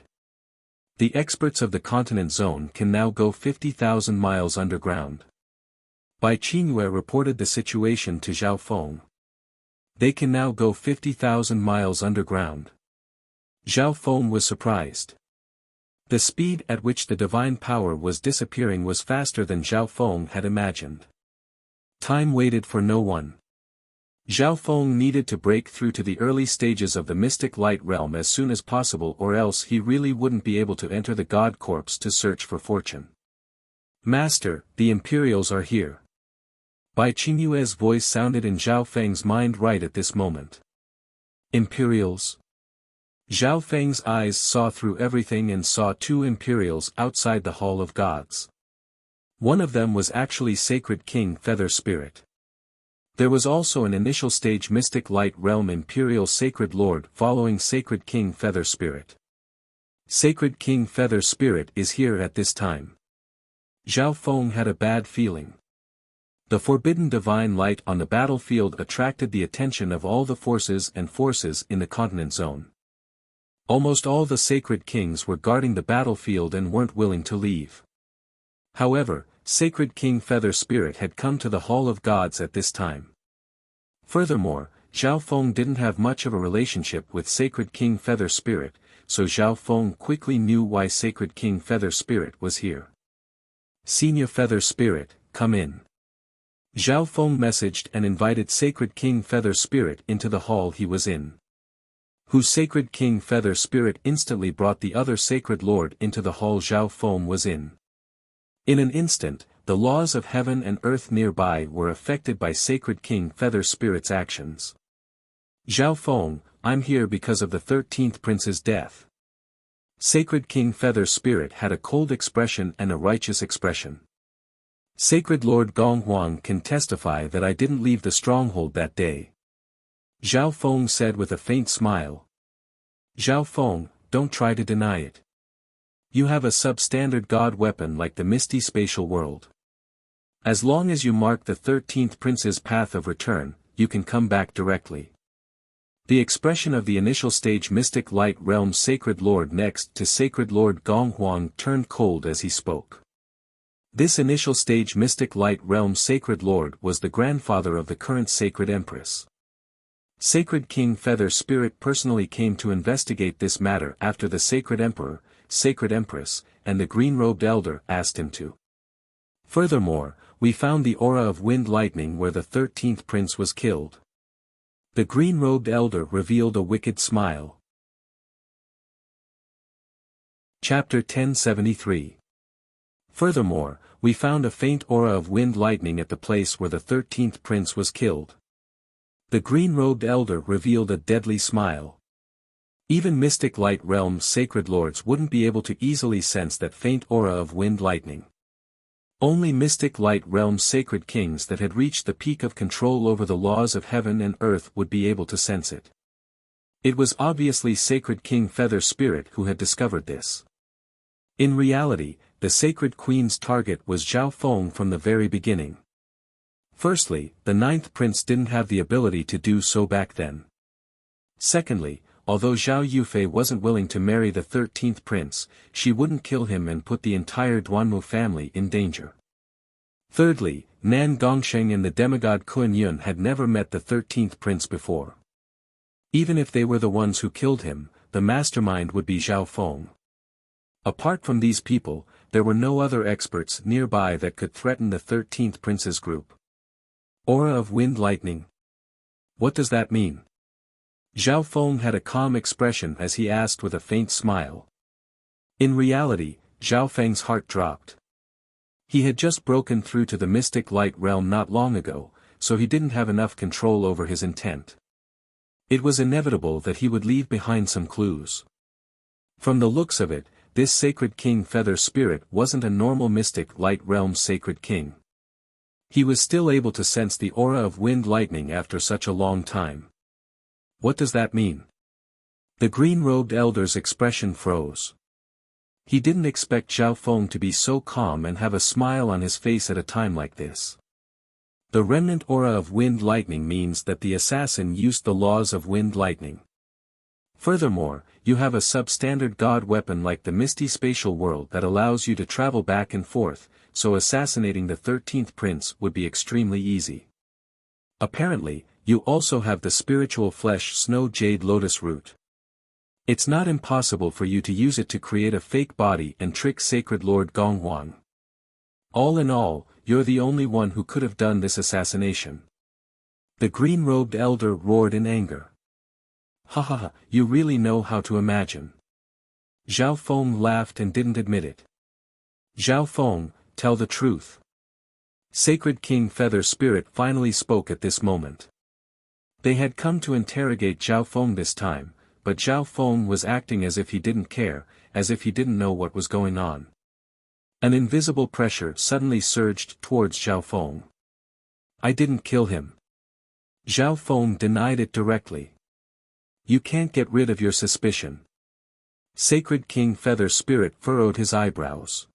The experts of the continent zone can now go 50,000 miles underground. Bai Qingyue reported the situation to Zhao Feng. They can now go 50,000 miles underground. Zhao Feng was surprised. The speed at which the divine power was disappearing was faster than Zhao Feng had imagined. Time waited for no one. Zhao Feng needed to break through to the early stages of the mystic light realm as soon as possible, or else he really wouldn't be able to enter the God Corps to search for fortune. Master, the Imperials are here. Bai Qingyue's voice sounded in Zhao Feng's mind right at this moment. Imperials? Zhao Feng's eyes saw through everything and saw two Imperials outside the Hall of Gods. One of them was actually Sacred King Feather Spirit. There was also an initial stage Mystic Light Realm Imperial Sacred Lord following Sacred King Feather Spirit. Sacred King Feather Spirit is here at this time. Zhao Feng had a bad feeling. The forbidden divine light on the battlefield attracted the attention of all the forces in the continent zone. Almost all the sacred kings were guarding the battlefield and weren't willing to leave. However, Sacred King Feather Spirit had come to the Hall of Gods at this time. Furthermore, Zhao Feng didn't have much of a relationship with Sacred King Feather Spirit, so Zhao Feng quickly knew why Sacred King Feather Spirit was here. Senior Feather Spirit, come in. Zhao Feng messaged and invited Sacred King Feather Spirit into the hall he was in. Whose Sacred King Feather Spirit instantly brought the other Sacred Lord into the hall Zhao Feng was in. In an instant, the laws of heaven and earth nearby were affected by Sacred King Feather Spirit's actions. Zhao Feng, I'm here because of the 13th prince's death. Sacred King Feather Spirit had a cold expression and a righteous expression. Sacred Lord Gonghuang can testify that I didn't leave the stronghold that day. Zhao Feng said with a faint smile. Zhao Feng, don't try to deny it. You have a substandard god weapon like the misty spatial world. As long as you mark the 13th prince's path of return, you can come back directly. The expression of the initial stage Mystic Light Realm Sacred Lord next to Sacred Lord Gonghuang turned cold as he spoke. This initial stage Mystic Light Realm Sacred Lord was the grandfather of the current Sacred Empress. Sacred King Feather Spirit personally came to investigate this matter after the Sacred Emperor, Sacred Empress, and the green-robed elder asked him to. Furthermore, we found the aura of wind lightning where the 13th prince was killed. The green-robed elder revealed a wicked smile. Chapter 1073. Furthermore, we found a faint aura of wind lightning at the place where the 13th prince was killed. The green-robed elder revealed a deadly smile. Even Mystic Light Realm Sacred Lords wouldn't be able to easily sense that faint aura of wind lightning. Only Mystic Light Realm Sacred Kings that had reached the peak of control over the laws of heaven and earth would be able to sense it. It was obviously Sacred King Feather Spirit who had discovered this. In reality, the Sacred Queen's target was Zhao Feng from the very beginning. Firstly, the 9th prince didn't have the ability to do so back then. Secondly, although Zhao Yufei wasn't willing to marry the 13th prince, she wouldn't kill him and put the entire Duanmu family in danger. Thirdly, Nan Gongsheng and the demigod Kun Yun had never met the 13th prince before. Even if they were the ones who killed him, the mastermind would be Zhao Feng. Apart from these people, there were no other experts nearby that could threaten the 13th prince's group. Aura of wind lightning. What does that mean? Zhao Feng had a calm expression as he asked with a faint smile. In reality, Zhao Feng's heart dropped. He had just broken through to the Mystic Light Realm not long ago, so he didn't have enough control over his intent. It was inevitable that he would leave behind some clues. From the looks of it, this Sacred King Feather Spirit wasn't a normal Mystic Light Realm Sacred King. He was still able to sense the aura of wind lightning after such a long time. What does that mean? The green-robed elder's expression froze. He didn't expect Zhao Feng to be so calm and have a smile on his face at a time like this. The remnant aura of wind lightning means that the assassin used the laws of wind lightning. Furthermore, you have a substandard god weapon like the misty spatial world that allows you to travel back and forth, so assassinating the 13th prince would be extremely easy. Apparently, you also have the spiritual flesh snow jade lotus root. It's not impossible for you to use it to create a fake body and trick Sacred Lord Gonghuang. All in all, you're the only one who could have done this assassination. The green-robed elder roared in anger. Ha ha ha, you really know how to imagine. Zhao Feng laughed and didn't admit it. Zhao Feng, tell the truth. Sacred King Feather Spirit finally spoke at this moment. They had come to interrogate Zhao Feng this time, but Zhao Feng was acting as if he didn't care, as if he didn't know what was going on. An invisible pressure suddenly surged towards Zhao Feng. I didn't kill him. Zhao Feng denied it directly. You can't get rid of your suspicion. Sacred King Feather Spirit furrowed his eyebrows.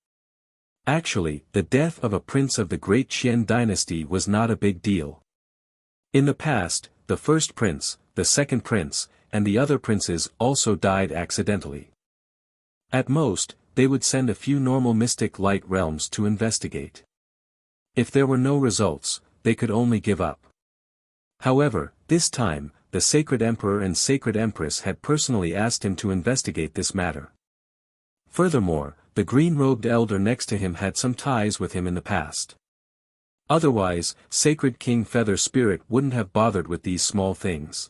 Actually, the death of a prince of the Great Qian dynasty was not a big deal. In the past, the first prince, the second prince, and the other princes also died accidentally. At most, they would send a few normal mystic light realms to investigate. If there were no results, they could only give up. However, this time, the Sacred Emperor and Sacred Empress had personally asked him to investigate this matter. Furthermore, the green-robed elder next to him had some ties with him in the past. Otherwise, Sacred King Feather Spirit wouldn't have bothered with these small things.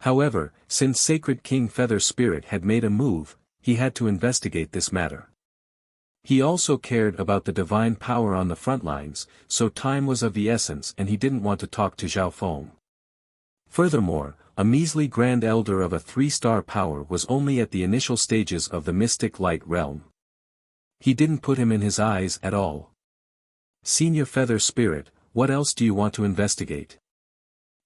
However, since Sacred King Feather Spirit had made a move, he had to investigate this matter. He also cared about the divine power on the front lines, so time was of the essence and he didn't want to talk to Zhao Feng. Furthermore, a measly Grand Elder of a 3-star power was only at the initial stages of the mystic light realm. He didn't put him in his eyes at all. Senior Feather Spirit, what else do you want to investigate?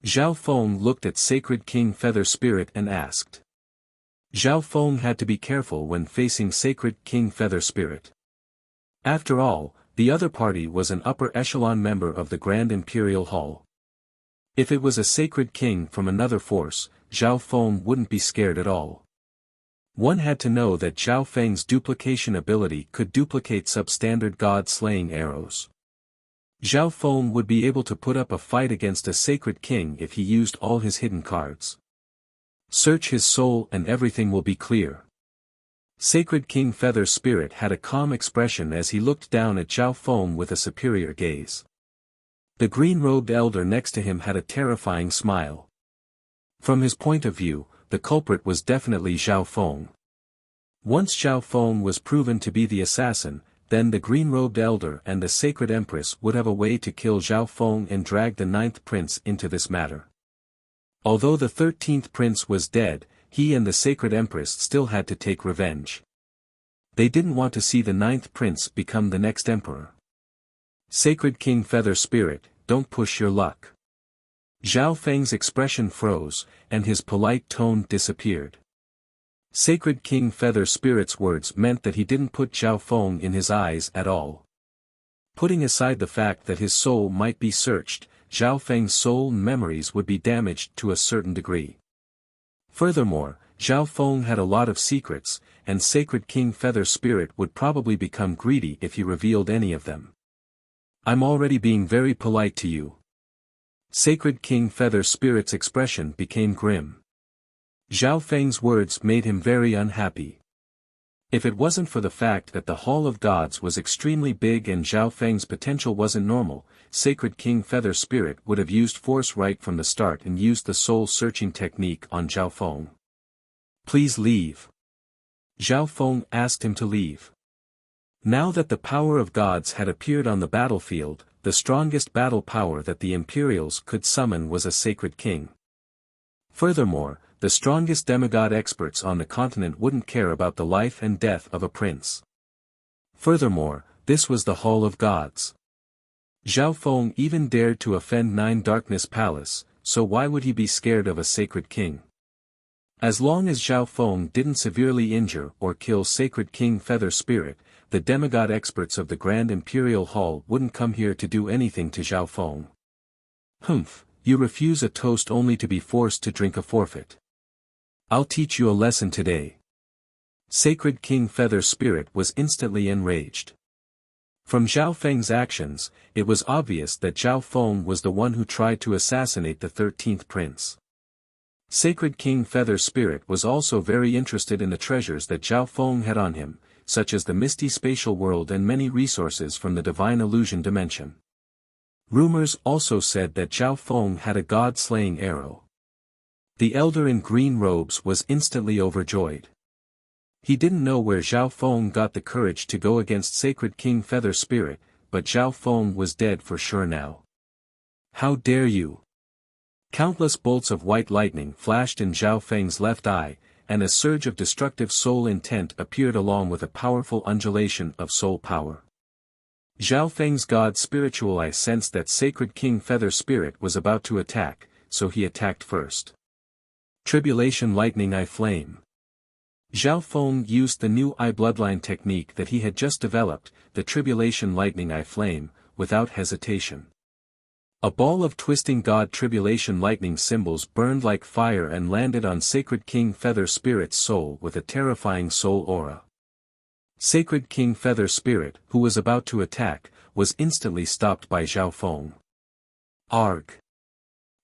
Zhao Feng looked at Sacred King Feather Spirit and asked. Zhao Feng had to be careful when facing Sacred King Feather Spirit. After all, the other party was an upper echelon member of the Grand Imperial Hall. If it was a Sacred King from another force, Zhao Feng wouldn't be scared at all. One had to know that Zhao Feng's duplication ability could duplicate substandard god-slaying arrows. Zhao Feng would be able to put up a fight against a Sacred King if he used all his hidden cards. Search his soul and everything will be clear. Sacred King Feather Spirit had a calm expression as he looked down at Zhao Feng with a superior gaze. The green-robed elder next to him had a terrifying smile. From his point of view, the culprit was definitely Zhao Feng. Once Zhao Feng was proven to be the assassin, then the green-robed elder and the Sacred Empress would have a way to kill Zhao Feng and drag the 9th prince into this matter. Although the 13th prince was dead, he and the Sacred Empress still had to take revenge. They didn't want to see the 9th prince become the next emperor. Sacred King Feather Spirit, don't push your luck. Zhao Feng's expression froze, and his polite tone disappeared. Sacred King Feather Spirit's words meant that he didn't put Zhao Feng in his eyes at all. Putting aside the fact that his soul might be searched, Zhao Feng's soul and memories would be damaged to a certain degree. Furthermore, Zhao Feng had a lot of secrets, and Sacred King Feather Spirit would probably become greedy if he revealed any of them. I'm already being very polite to you. Sacred King Feather Spirit's expression became grim. Zhao Feng's words made him very unhappy. If it wasn't for the fact that the Hall of Gods was extremely big and Zhao Feng's potential wasn't normal, Sacred King Feather Spirit would have used force right from the start and used the soul-searching technique on Zhao Feng. Please leave. Zhao Feng asked him to leave. Now that the power of gods had appeared on the battlefield, the strongest battle power that the Imperials could summon was a Sacred King. Furthermore, the strongest demigod experts on the continent wouldn't care about the life and death of a prince. Furthermore, this was the Hall of Gods. Zhao Feng even dared to offend 9 Darkness Palace, so why would he be scared of a Sacred King? As long as Zhao Feng didn't severely injure or kill Sacred King Feather Spirit, the demigod experts of the Grand Imperial Hall wouldn't come here to do anything to Zhao Feng. Humph, you refuse a toast only to be forced to drink a forfeit. I'll teach you a lesson today. Sacred King Feather Spirit was instantly enraged. From Zhao Feng's actions, it was obvious that Zhao Feng was the one who tried to assassinate the 13th prince. Sacred King Feather Spirit was also very interested in the treasures that Zhao Feng had on him, such as the misty spatial world and many resources from the divine illusion dimension. Rumors also said that Zhao Feng had a god-slaying arrow. The elder in green robes was instantly overjoyed. He didn't know where Zhao Feng got the courage to go against Sacred King Feather Spirit, but Zhao Feng was dead for sure now. How dare you! Countless bolts of white lightning flashed in Zhao Feng's left eye, and a surge of destructive soul intent appeared along with a powerful undulation of soul power. Zhao Feng's god spiritual eye sensed that Sacred King Feather Spirit was about to attack, so he attacked first. Tribulation Lightning Eye Flame. Zhao Feng used the new eye bloodline technique that he had just developed, the Tribulation Lightning Eye Flame, without hesitation. A ball of twisting god Tribulation Lightning symbols burned like fire and landed on Sacred King Feather Spirit's soul with a terrifying soul aura. Sacred King Feather Spirit, who was about to attack, was instantly stopped by Zhao Feng. Arg!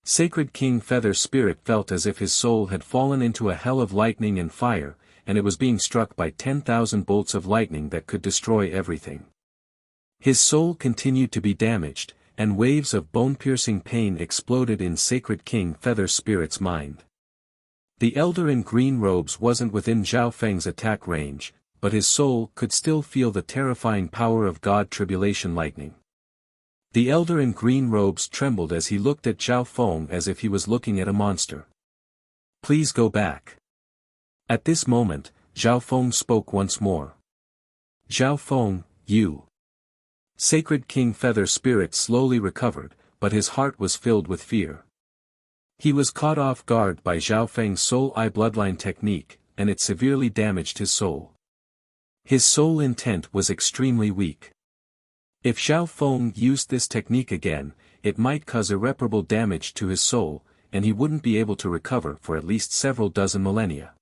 Sacred King Feather Spirit felt as if his soul had fallen into a hell of lightning and fire, and it was being struck by 10,000 bolts of lightning that could destroy everything. His soul continued to be damaged, and waves of bone-piercing pain exploded in Sacred King Feather Spirit's mind. The elder in green robes wasn't within Zhao Feng's attack range, but his soul could still feel the terrifying power of God Tribulation Lightning. The elder in green robes trembled as he looked at Zhao Feng as if he was looking at a monster. Please go back. At this moment, Zhao Feng spoke once more. Zhao Feng, you. Sacred King Feather Spirit slowly recovered, but his heart was filled with fear. He was caught off guard by Zhao Feng's soul eye bloodline technique, and it severely damaged his soul. His soul intent was extremely weak. If Zhao Feng used this technique again, it might cause irreparable damage to his soul, and he wouldn't be able to recover for at least several dozen millennia.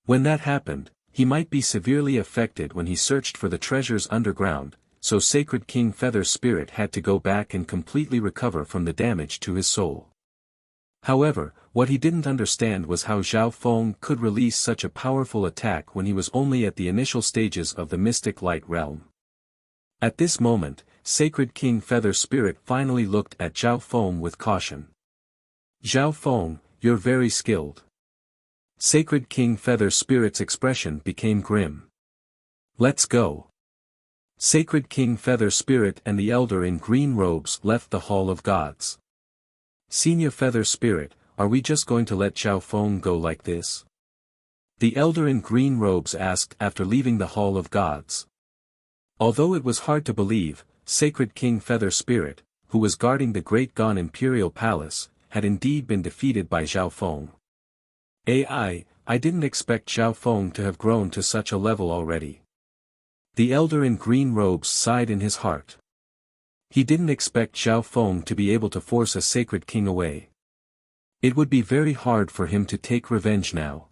When that happened, he might be severely affected when he searched for the treasures underground, so Sacred King Feather Spirit had to go back and completely recover from the damage to his soul. However, what he didn't understand was how Zhao Feng could release such a powerful attack when he was only at the initial stages of the mystic light realm. At this moment, Sacred King Feather Spirit finally looked at Zhao Feng with caution. Zhao Feng, you're very skilled. Sacred King Feather Spirit's expression became grim. Let's go. Sacred King Feather Spirit and the elder in green robes left the Hall of Gods. Senior Feather Spirit, are we just going to let Zhao Feng go like this? The elder in green robes asked after leaving the Hall of Gods. Although it was hard to believe, Sacred King Feather Spirit, who was guarding the Great Gone Imperial Palace, had indeed been defeated by Zhao Feng. I didn't expect Zhao Feng to have grown to such a level already. The elder in green robes sighed in his heart. He didn't expect Zhao Feng to be able to force a sacred king away. It would be very hard for him to take revenge now.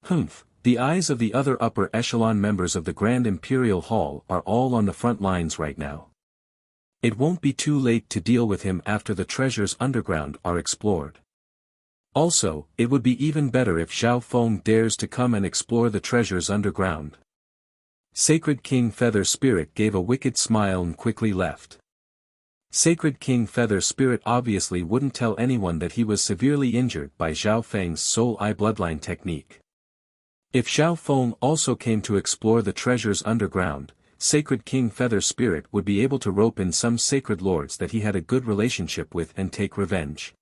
Humph, the eyes of the other upper echelon members of the Grand Imperial Hall are all on the front lines right now. It won't be too late to deal with him after the treasures underground are explored. Also, it would be even better if Zhao Feng dares to come and explore the treasures underground. Sacred King Feather Spirit gave a wicked smile and quickly left. Sacred King Feather Spirit obviously wouldn't tell anyone that he was severely injured by Zhao Feng's soul eye bloodline technique. If Zhao Feng also came to explore the treasures underground, Sacred King Feather Spirit would be able to rope in some sacred lords that he had a good relationship with and take revenge.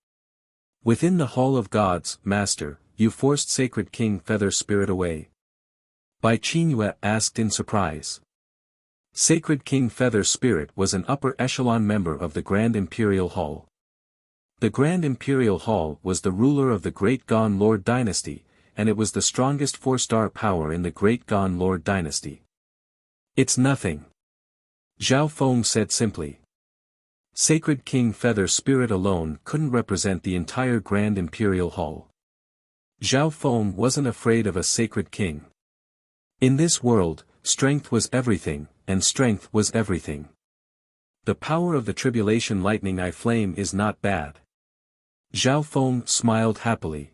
Within the Hall of Gods, Master, you forced Sacred King Feather Spirit away? Bai Qinyue asked in surprise. Sacred King Feather Spirit was an upper echelon member of the Grand Imperial Hall. The Grand Imperial Hall was the ruler of the Great Gone Lord Dynasty, and it was the strongest 4-star power in the Great Gone Lord Dynasty. It's nothing. Zhao Feng said simply. Sacred King Feather Spirit alone couldn't represent the entire Grand Imperial Hall. Zhao Feng wasn't afraid of a sacred king. In this world, strength was everything, and strength was everything. The power of the Tribulation Lightning Eye Flame is not bad. Zhao Feng smiled happily.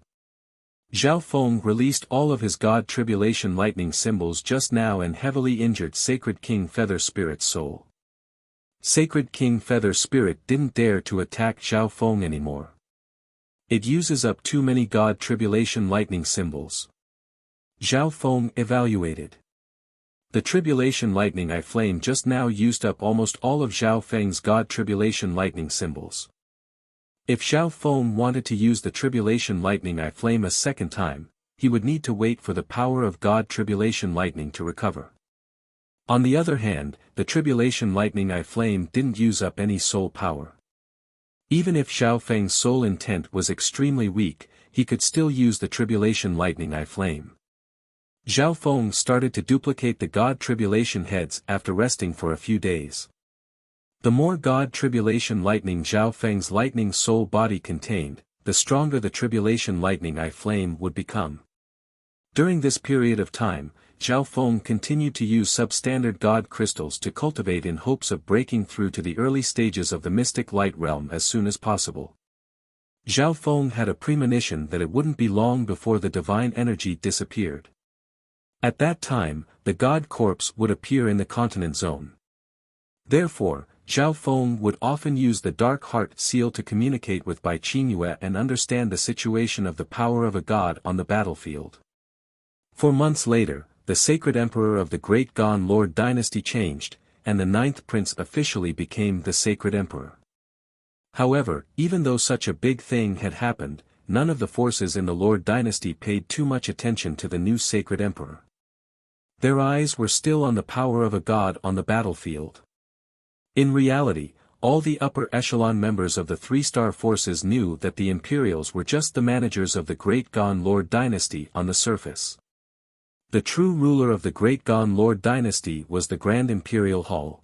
Zhao Feng released all of his God Tribulation Lightning symbols just now and heavily injured Sacred King Feather Spirit's soul. Sacred King Feather Spirit didn't dare to attack Zhao Feng anymore. It uses up too many God Tribulation Lightning symbols. Zhao Feng evaluated. The Tribulation Lightning I Flame just now used up almost all of Zhao Feng's God Tribulation Lightning symbols. If Zhao Feng wanted to use the Tribulation Lightning I Flame a second time, he would need to wait for the power of God Tribulation Lightning to recover. On the other hand, the Tribulation Lightning I Flame didn't use up any soul power. Even if Zhao Feng's soul intent was extremely weak, he could still use the Tribulation Lightning I Flame. Zhao Feng started to duplicate the God Tribulation heads after resting for a few days. The more God Tribulation Lightning Zhao Feng's lightning soul body contained, the stronger the Tribulation Lightning I Flame would become. During this period of time, Zhao Feng continued to use substandard God crystals to cultivate in hopes of breaking through to the early stages of the mystic light realm as soon as possible. Zhao Feng had a premonition that it wouldn't be long before the divine energy disappeared. At that time, the God corpse would appear in the continent zone. Therefore, Zhao Feng would often use the Dark Heart seal to communicate with Bai Qingyue and understand the situation of the power of a god on the battlefield. 4 months later, the sacred emperor of the Great Gan Lord dynasty changed, and the 9th prince officially became the sacred emperor. However, even though such a big thing had happened, none of the forces in the Lord dynasty paid too much attention to the new sacred emperor. Their eyes were still on the power of a god on the battlefield. In reality, all the upper echelon members of the 3-star forces knew that the Imperials were just the managers of the Great Gan Lord dynasty on the surface. The true ruler of the Great Gan Lord dynasty was the Grand Imperial Hall.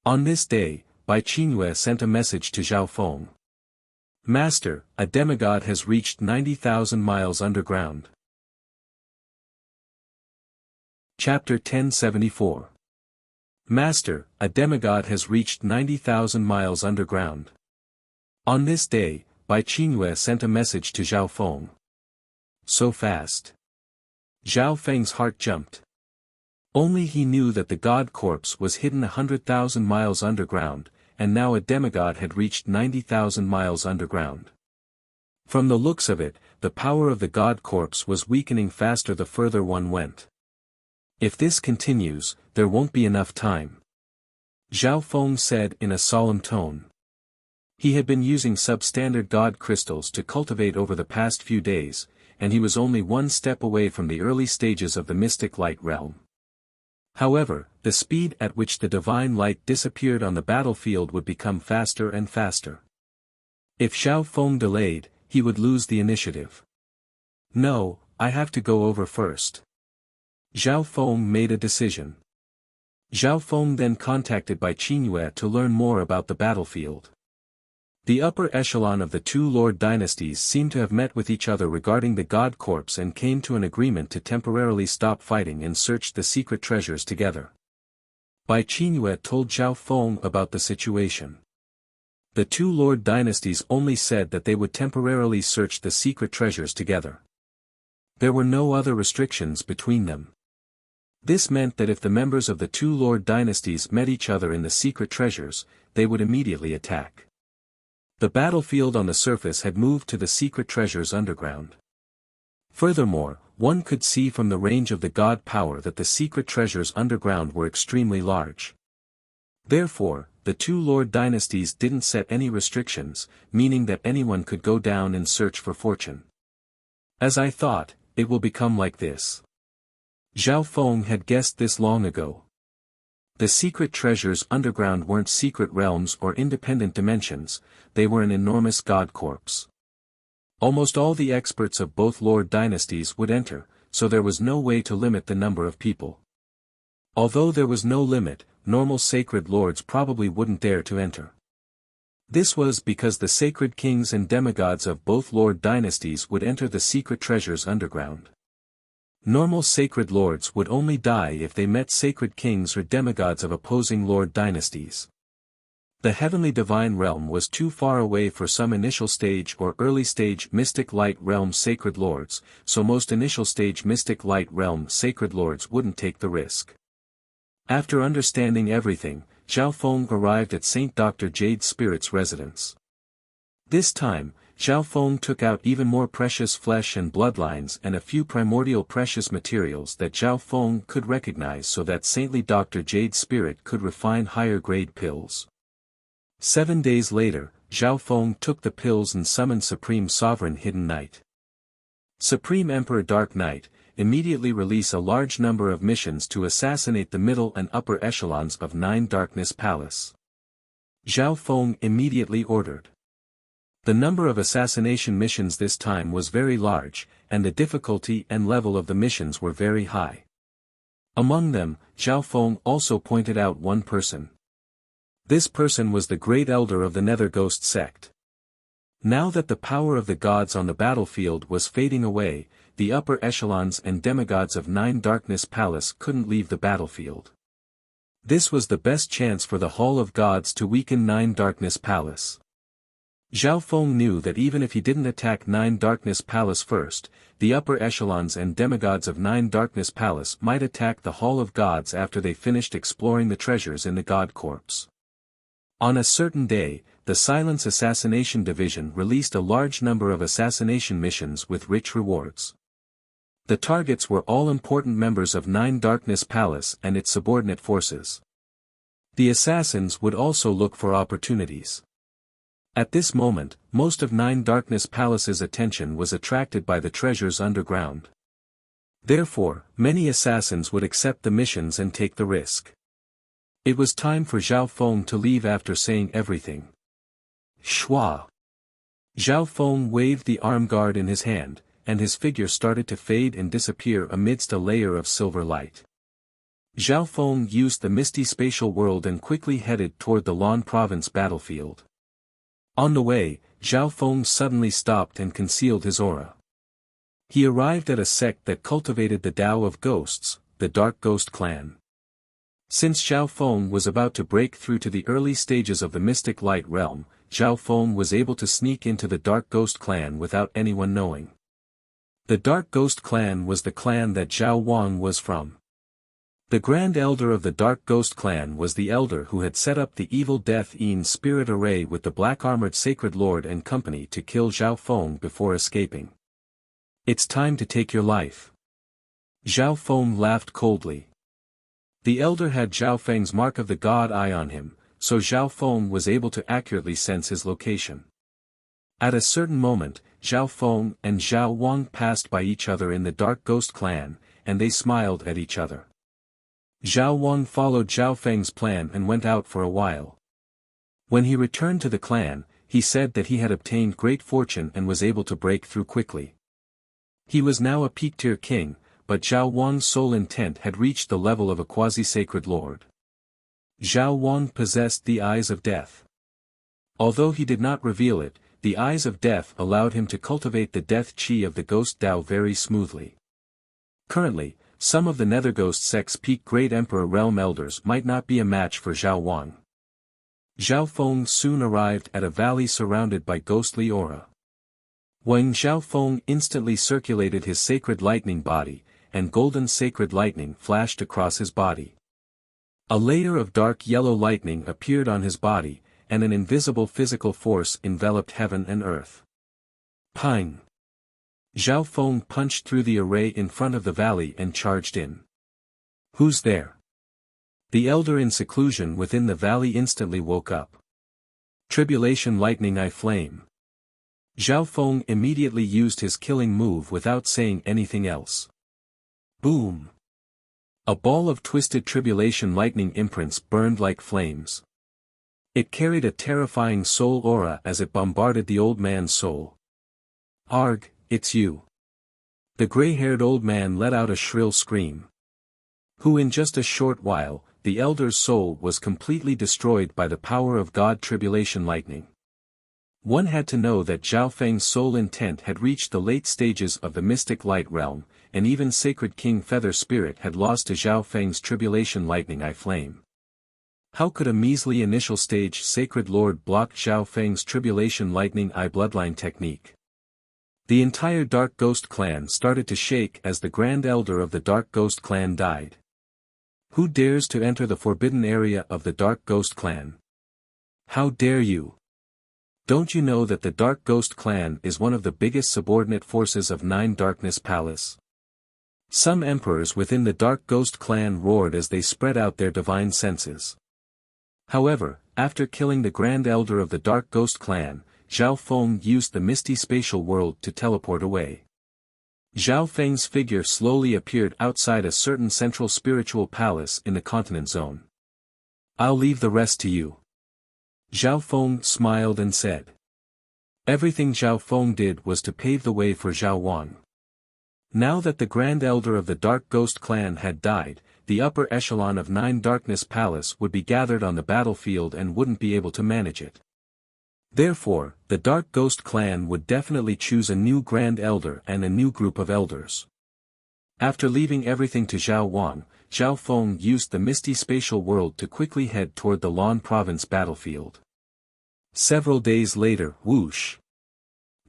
On this day, Bai Qingyue sent a message to Zhao Feng. Master, a demigod has reached 90,000 miles underground. Chapter 1074. Master, a demigod has reached 90,000 miles underground. On this day, Bai Qingyue sent a message to Zhao Feng. So fast. Zhao Feng's heart jumped. Only he knew that the god corpse was hidden 100,000 miles underground, and now a demigod had reached 90,000 miles underground. From the looks of it, the power of the god corpse was weakening faster the further one went. If this continues, there won't be enough time. Zhao Feng said in a solemn tone. He had been using substandard god crystals to cultivate over the past few days, and he was only one step away from the early stages of the mystic light realm. However, the speed at which the divine light disappeared on the battlefield would become faster and faster. If Zhao Feng delayed, he would lose the initiative. No, I have to go over first. Zhao Feng made a decision. Zhao Feng then contacted Bai Qingyue to learn more about the battlefield. The upper echelon of the 2 Lord dynasties seemed to have met with each other regarding the god corpse and came to an agreement to temporarily stop fighting and search the secret treasures together. Bai Qingyue told Zhao Feng about the situation. The 2 Lord dynasties only said that they would temporarily search the secret treasures together. There were no other restrictions between them. This meant that if the members of the 2 Lord dynasties met each other in the secret treasures, they would immediately attack. The battlefield on the surface had moved to the secret treasures underground. Furthermore, one could see from the range of the god power that the secret treasures underground were extremely large. Therefore, the 2 Lord dynasties didn't set any restrictions, meaning that anyone could go down and search for fortune. As I thought, it will become like this. Zhao Feng had guessed this long ago. The secret treasures underground weren't secret realms or independent dimensions, they were an enormous god corpse. Almost all the experts of both Lord dynasties would enter, so there was no way to limit the number of people. Although there was no limit, normal sacred lords probably wouldn't dare to enter. This was because the sacred kings and demigods of both Lord dynasties would enter the secret treasures underground. Normal sacred lords would only die if they met sacred kings or demigods of opposing Lord dynasties. The heavenly divine realm was too far away for some initial stage or early stage mystic light realm sacred lords, so most initial stage mystic light realm sacred lords wouldn't take the risk. After understanding everything, Zhao Feng arrived at Saint Dr. Jade Spirit's residence. This time, Zhao Feng took out even more precious flesh and bloodlines and a few primordial precious materials that Zhao Feng could recognize so that saintly Dr. Jade Spirit could refine higher-grade pills. 7 days later, Zhao Feng took the pills and summoned Supreme Sovereign Hidden Knight. Supreme Emperor Dark Knight, immediately release a large number of missions to assassinate the middle and upper echelons of 9 Darkness Palace. Zhao Feng immediately ordered. The number of assassination missions this time was very large, and the difficulty and level of the missions were very high. Among them, Zhao Feng also pointed out one person. This person was the great elder of the Nether Ghost sect. Now that the power of the gods on the battlefield was fading away, the upper echelons and demigods of 9 Darkness Palace couldn't leave the battlefield. This was the best chance for the Hall of Gods to weaken 9 Darkness Palace. Zhao Feng knew that even if he didn't attack 9 Darkness Palace first, the upper echelons and demigods of 9 Darkness Palace might attack the Hall of Gods after they finished exploring the treasures in the God Corpse. On a certain day, the Silence Assassination Division released a large number of assassination missions with rich rewards. The targets were all important members of 9 Darkness Palace and its subordinate forces. The assassins would also look for opportunities. At this moment, most of 9 Darkness Palace's attention was attracted by the treasures underground. Therefore, many assassins would accept the missions and take the risk. It was time for Zhao Feng to leave after saying everything. Shua! Zhao Feng waved the arm guard in his hand, and his figure started to fade and disappear amidst a layer of silver light. Zhao Feng used the misty spatial world and quickly headed toward the Lan Province battlefield. On the way, Zhao Feng suddenly stopped and concealed his aura. He arrived at a sect that cultivated the Tao of Ghosts, the Dark Ghost Clan. Since Zhao Feng was about to break through to the early stages of the Mystic Light Realm, Zhao Feng was able to sneak into the Dark Ghost Clan without anyone knowing. The Dark Ghost Clan was the clan that Zhao Wang was from. The Grand Elder of the Dark Ghost Clan was the elder who had set up the evil Death-Een spirit array with the black-armored Sacred Lord and company to kill Zhao Feng before escaping. It's time to take your life. Zhao Feng laughed coldly. The elder had Zhao Feng's mark of the God Eye on him, so Zhao Feng was able to accurately sense his location. At a certain moment, Zhao Feng and Zhao Wang passed by each other in the Dark Ghost Clan, and they smiled at each other. Zhao Wang followed Zhao Feng's plan and went out for a while. When he returned to the clan, he said that he had obtained great fortune and was able to break through quickly. He was now a peak-tier king, but Zhao Wang's soul intent had reached the level of a quasi-sacred lord. Zhao Wang possessed the Eyes of Death. Although he did not reveal it, the Eyes of Death allowed him to cultivate the death chi of the Ghost Tao very smoothly. Currently, some of the Nether Ghost sect's peak Great Emperor Realm Elders might not be a match for Zhao Wang. Zhao Feng soon arrived at a valley surrounded by ghostly aura. When Zhao Feng instantly circulated his sacred lightning body, and golden sacred lightning flashed across his body. A layer of dark yellow lightning appeared on his body, and an invisible physical force enveloped heaven and earth. Ping! Zhao Feng punched through the array in front of the valley and charged in. Who's there? The elder in seclusion within the valley instantly woke up. Tribulation Lightning Eye Flame. Zhao Feng immediately used his killing move without saying anything else. Boom! A ball of twisted tribulation lightning imprints burned like flames. It carried a terrifying soul aura as it bombarded the old man's soul. Arg, it's you. The gray-haired old man let out a shrill scream. Who in just a short while, the elder's soul was completely destroyed by the power of God Tribulation Lightning. One had to know that Zhao Feng's soul intent had reached the late stages of the Mystic Light Realm, and even Sacred King Feather Spirit had lost to Zhao Feng's Tribulation Lightning Eye Flame. How could a measly initial stage Sacred Lord block Zhao Feng's Tribulation Lightning Eye Bloodline technique? The entire Dark Ghost Clan started to shake as the Grand Elder of the Dark Ghost Clan died. Who dares to enter the forbidden area of the Dark Ghost Clan? How dare you? Don't you know that the Dark Ghost Clan is one of the biggest subordinate forces of Nine Darkness Palace? Some emperors within the Dark Ghost Clan roared as they spread out their divine senses. However, after killing the Grand Elder of the Dark Ghost Clan, Zhao Feng used the misty spatial world to teleport away. Zhao Feng's figure slowly appeared outside a certain central spiritual palace in the continent zone. I'll leave the rest to you. Zhao Feng smiled and said. Everything Zhao Feng did was to pave the way for Zhao Wang. Now that the Grand Elder of the Dark Ghost Clan had died, the upper echelon of Nine Darkness Palace would be gathered on the battlefield and wouldn't be able to manage it. Therefore, the Dark Ghost Clan would definitely choose a new Grand Elder and a new group of elders. After leaving everything to Zhao Wang, Zhao Feng used the misty spatial world to quickly head toward the Lan Province battlefield. Several days later, whoosh!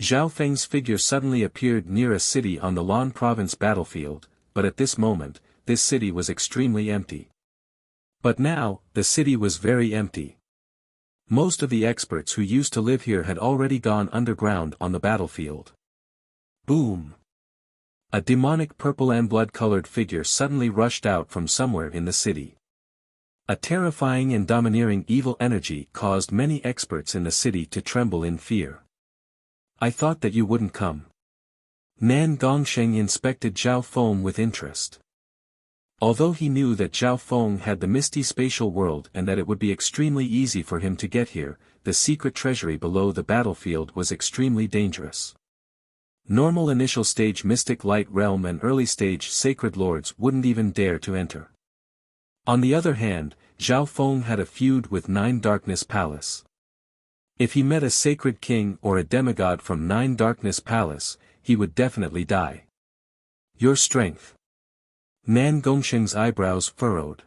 Zhao Feng's figure suddenly appeared near a city on the Lan Province battlefield, but at this moment, this city was extremely empty. But now, the city was very empty. Most of the experts who used to live here had already gone underground on the battlefield. Boom! A demonic purple and blood-colored figure suddenly rushed out from somewhere in the city. A terrifying and domineering evil energy caused many experts in the city to tremble in fear. I thought that you wouldn't come. Nan Gongsheng inspected Zhao Feng with interest. Although he knew that Zhao Feng had the misty spatial world and that it would be extremely easy for him to get here, the secret treasury below the battlefield was extremely dangerous. Normal initial stage mystic light realm and early stage sacred lords wouldn't even dare to enter. On the other hand, Zhao Feng had a feud with Nine Darkness Palace. If he met a sacred king or a demigod from Nine Darkness Palace, he would definitely die. Your strength. Nan Gongsheng's eyebrows furrowed.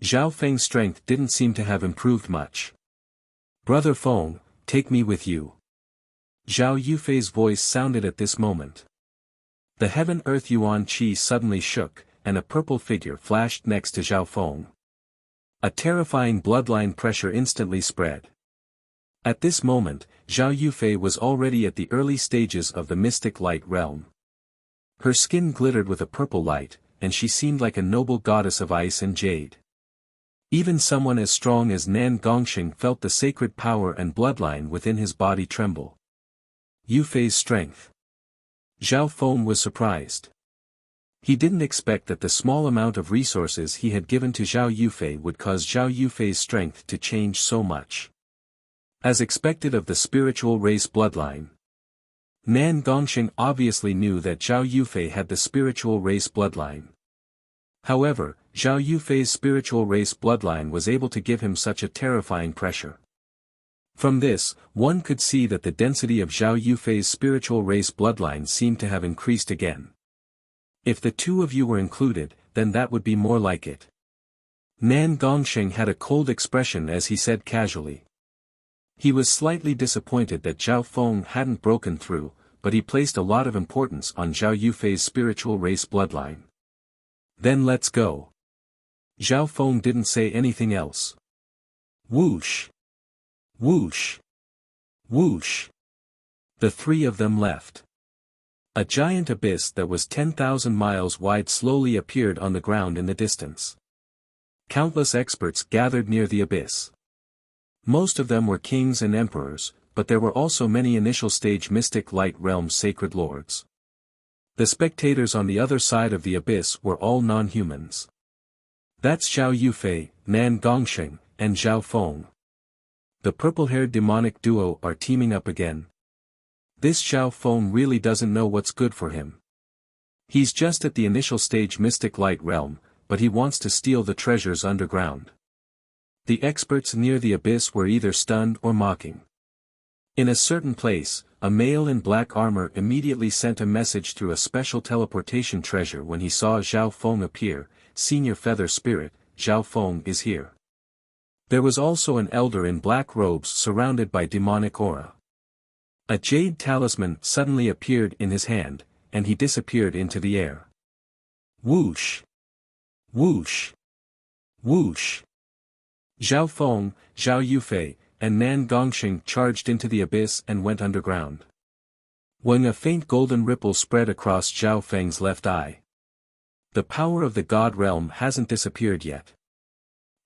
Zhao Feng's strength didn't seem to have improved much. Brother Feng, take me with you. Zhao Yufei's voice sounded at this moment. The heaven-earth Yuan Qi suddenly shook, and a purple figure flashed next to Zhao Feng. A terrifying bloodline pressure instantly spread. At this moment, Zhao Yufei was already at the early stages of the mystic light realm. Her skin glittered with a purple light, and she seemed like a noble goddess of ice and jade. Even someone as strong as Nan Gongsheng felt the sacred power and bloodline within his body tremble. Yufei's strength. Zhao Feng was surprised. He didn't expect that the small amount of resources he had given to Zhao Yufei would cause Zhao Yufei's strength to change so much. As expected of the spiritual race bloodline. Nan Gongsheng obviously knew that Zhao Yufei had the spiritual race bloodline. However, Zhao Yufei's spiritual race bloodline was able to give him such a terrifying pressure. From this, one could see that the density of Zhao Yufei's spiritual race bloodline seemed to have increased again. If the two of you were included, then that would be more like it. Nan Gongsheng had a cold expression as he said casually. He was slightly disappointed that Zhao Feng hadn't broken through, but he placed a lot of importance on Zhao Yufei's spiritual race bloodline. Then let's go. Zhao Feng didn't say anything else. Whoosh! Whoosh! Whoosh! The three of them left. A giant abyss that was 10,000 miles wide slowly appeared on the ground in the distance. Countless experts gathered near the abyss. Most of them were kings and emperors, but there were also many initial stage mystic light realm sacred lords. The spectators on the other side of the abyss were all non-humans. That's Zhao Yufei, Nan Gongsheng, and Zhao Feng. The purple-haired demonic duo are teaming up again. This Zhao Feng really doesn't know what's good for him. He's just at the initial stage mystic light realm, but he wants to steal the treasures underground. The experts near the abyss were either stunned or mocking. In a certain place, a male in black armor immediately sent a message through a special teleportation treasure when he saw Zhao Feng appear. Senior Feather Spirit, Zhao Feng is here. There was also an elder in black robes surrounded by demonic aura. A jade talisman suddenly appeared in his hand, and he disappeared into the air. Whoosh! Whoosh! Whoosh! Zhao Feng, Zhao Yufei, and Nan Gongxing charged into the abyss and went underground. When a faint golden ripple spread across Zhao Feng's left eye. The power of the God realm hasn't disappeared yet.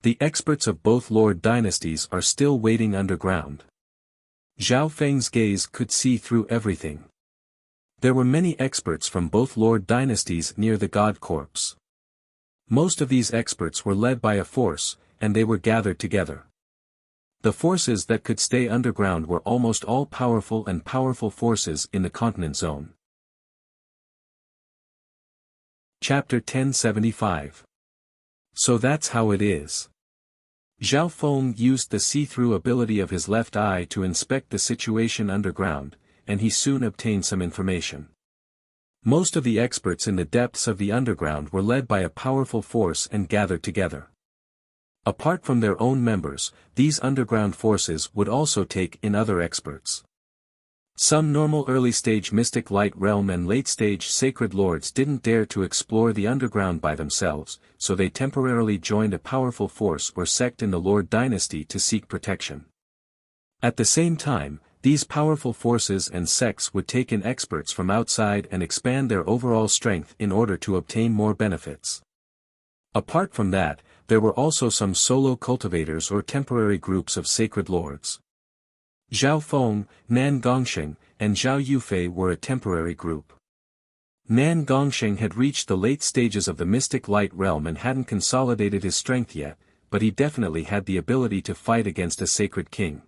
The experts of both Lord dynasties are still waiting underground. Zhao Feng's gaze could see through everything. There were many experts from both Lord dynasties near the God corpse. Most of these experts were led by a force, and they were gathered together. The forces that could stay underground were almost all powerful forces in the continent zone. Chapter 1075. So that's how it is. Zhao Feng used the see-through ability of his left eye to inspect the situation underground, and he soon obtained some information. Most of the experts in the depths of the underground were led by a powerful force and gathered together. Apart from their own members, these underground forces would also take in other experts. Some normal early-stage mystic light realm and late-stage sacred lords didn't dare to explore the underground by themselves, so they temporarily joined a powerful force or sect in the Lord dynasty to seek protection. At the same time, these powerful forces and sects would take in experts from outside and expand their overall strength in order to obtain more benefits. Apart from that, there were also some solo cultivators or temporary groups of sacred lords. Zhao Feng, Nan Gongxing, and Zhao Yufei were a temporary group. Nan Gongxing had reached the late stages of the mystic light realm and hadn't consolidated his strength yet, but he definitely had the ability to fight against a sacred king.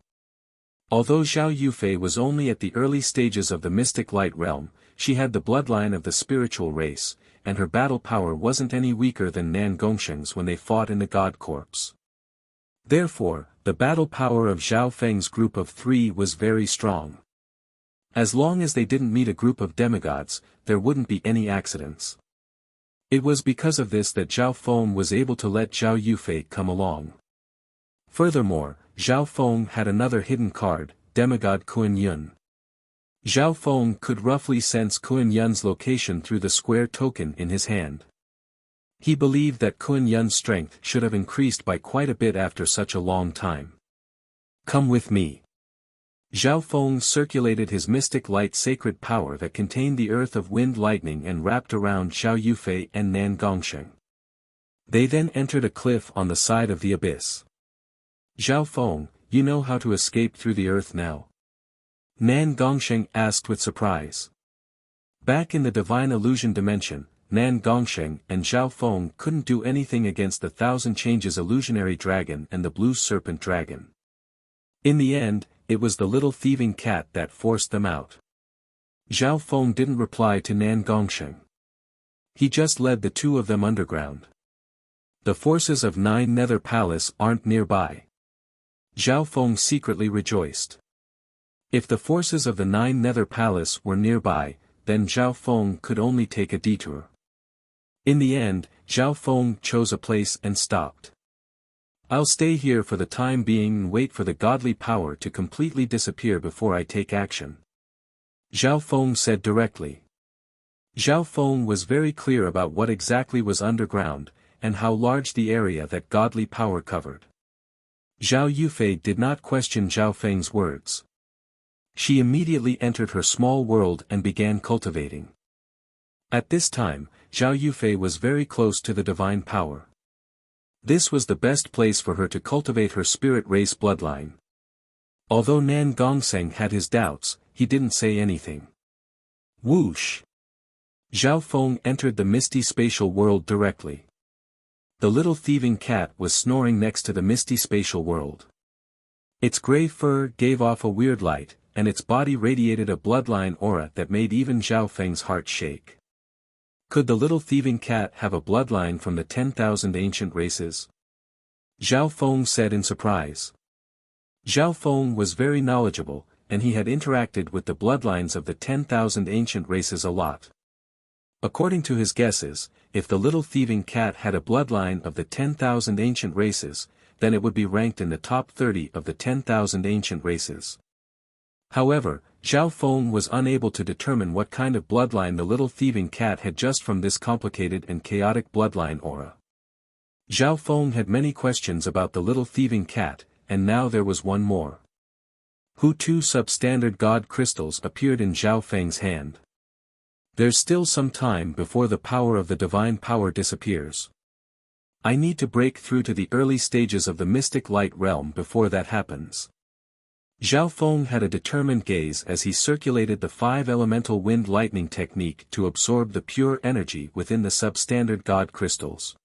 Although Zhao Yufei was only at the early stages of the mystic light realm, she had the bloodline of the spiritual race, and her battle power wasn't any weaker than Nan Gongxing's when they fought in the God Corps. Therefore, the battle power of Zhao Feng's group of three was very strong. As long as they didn't meet a group of demigods, there wouldn't be any accidents. It was because of this that Zhao Feng was able to let Zhao Yufei come along. Furthermore, Zhao Feng had another hidden card, demigod Kuan Yun. Zhao Feng could roughly sense Kuan Yun's location through the square token in his hand. He believed that Kuan Yun's strength should have increased by quite a bit after such a long time. Come with me. Zhao Feng circulated his mystic light sacred power that contained the earth of wind lightning and wrapped around Zhao Yufei and Nan Gongxing. They then entered a cliff on the side of the abyss. Zhao Feng, you know how to escape through the earth now? Nan Gongxing asked with surprise. Back in the divine illusion dimension, Nan Gongxing and Zhao Feng couldn't do anything against the Thousand Changes illusionary dragon and the blue serpent dragon. In the end, it was the little thieving cat that forced them out. Zhao Feng didn't reply to Nan Gongxing. He just led the two of them underground. The forces of Nine Nether Palace aren't nearby. Zhao Feng secretly rejoiced. If the forces of the Nine Nether Palace were nearby, then Zhao Feng could only take a detour. In the end, Zhao Feng chose a place and stopped. I'll stay here for the time being and wait for the godly power to completely disappear before I take action. Zhao Feng said directly. Zhao Feng was very clear about what exactly was underground, and how large the area that godly power covered. Zhao Yufei did not question Zhao Feng's words. She immediately entered her small world and began cultivating. At this time, Zhao Yufei was very close to the divine power. This was the best place for her to cultivate her spirit race bloodline. Although Nan Gongxing had his doubts, he didn't say anything. Whoosh! Zhao Feng entered the misty spatial world directly. The little thieving cat was snoring next to the misty spatial world. Its gray fur gave off a weird light, and its body radiated a bloodline aura that made even Zhao Feng's heart shake. Could the little thieving cat have a bloodline from the 10,000 ancient races? Zhao Feng said in surprise. Zhao Feng was very knowledgeable, and he had interacted with the bloodlines of the 10,000 ancient races a lot. According to his guesses, if the little thieving cat had a bloodline of the 10,000 ancient races, then it would be ranked in the top 30 of the 10,000 ancient races. However, Zhao Feng was unable to determine what kind of bloodline the little thieving cat had just from this complicated and chaotic bloodline aura. Zhao Feng had many questions about the little thieving cat, and now there was one more. Two substandard god crystals appeared in Zhao Feng's hand. There's still some time before the power of the divine power disappears. I need to break through to the early stages of the mystic light realm before that happens. Zhao Feng had a determined gaze as he circulated the 5-elemental wind lightning technique to absorb the pure energy within the substandard god crystals.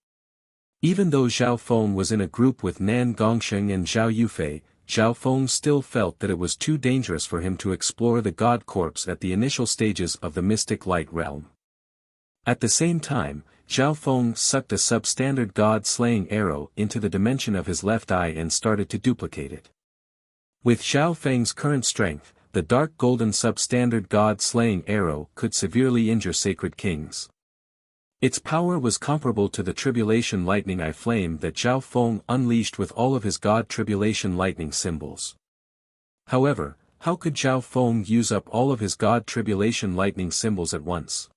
Even though Zhao Feng was in a group with Nan Gongsheng and Zhao Yufei, Zhao Feng still felt that it was too dangerous for him to explore the god corpse at the initial stages of the mystic light realm. At the same time, Zhao Feng sucked a substandard god-slaying arrow into the dimension of his left eye and started to duplicate it. With Zhao Feng's current strength, the dark golden substandard god-slaying arrow could severely injure sacred kings. Its power was comparable to the tribulation lightning eye flame that Zhao Feng unleashed with all of his god tribulation lightning symbols. However, how could Zhao Feng use up all of his god tribulation lightning symbols at once?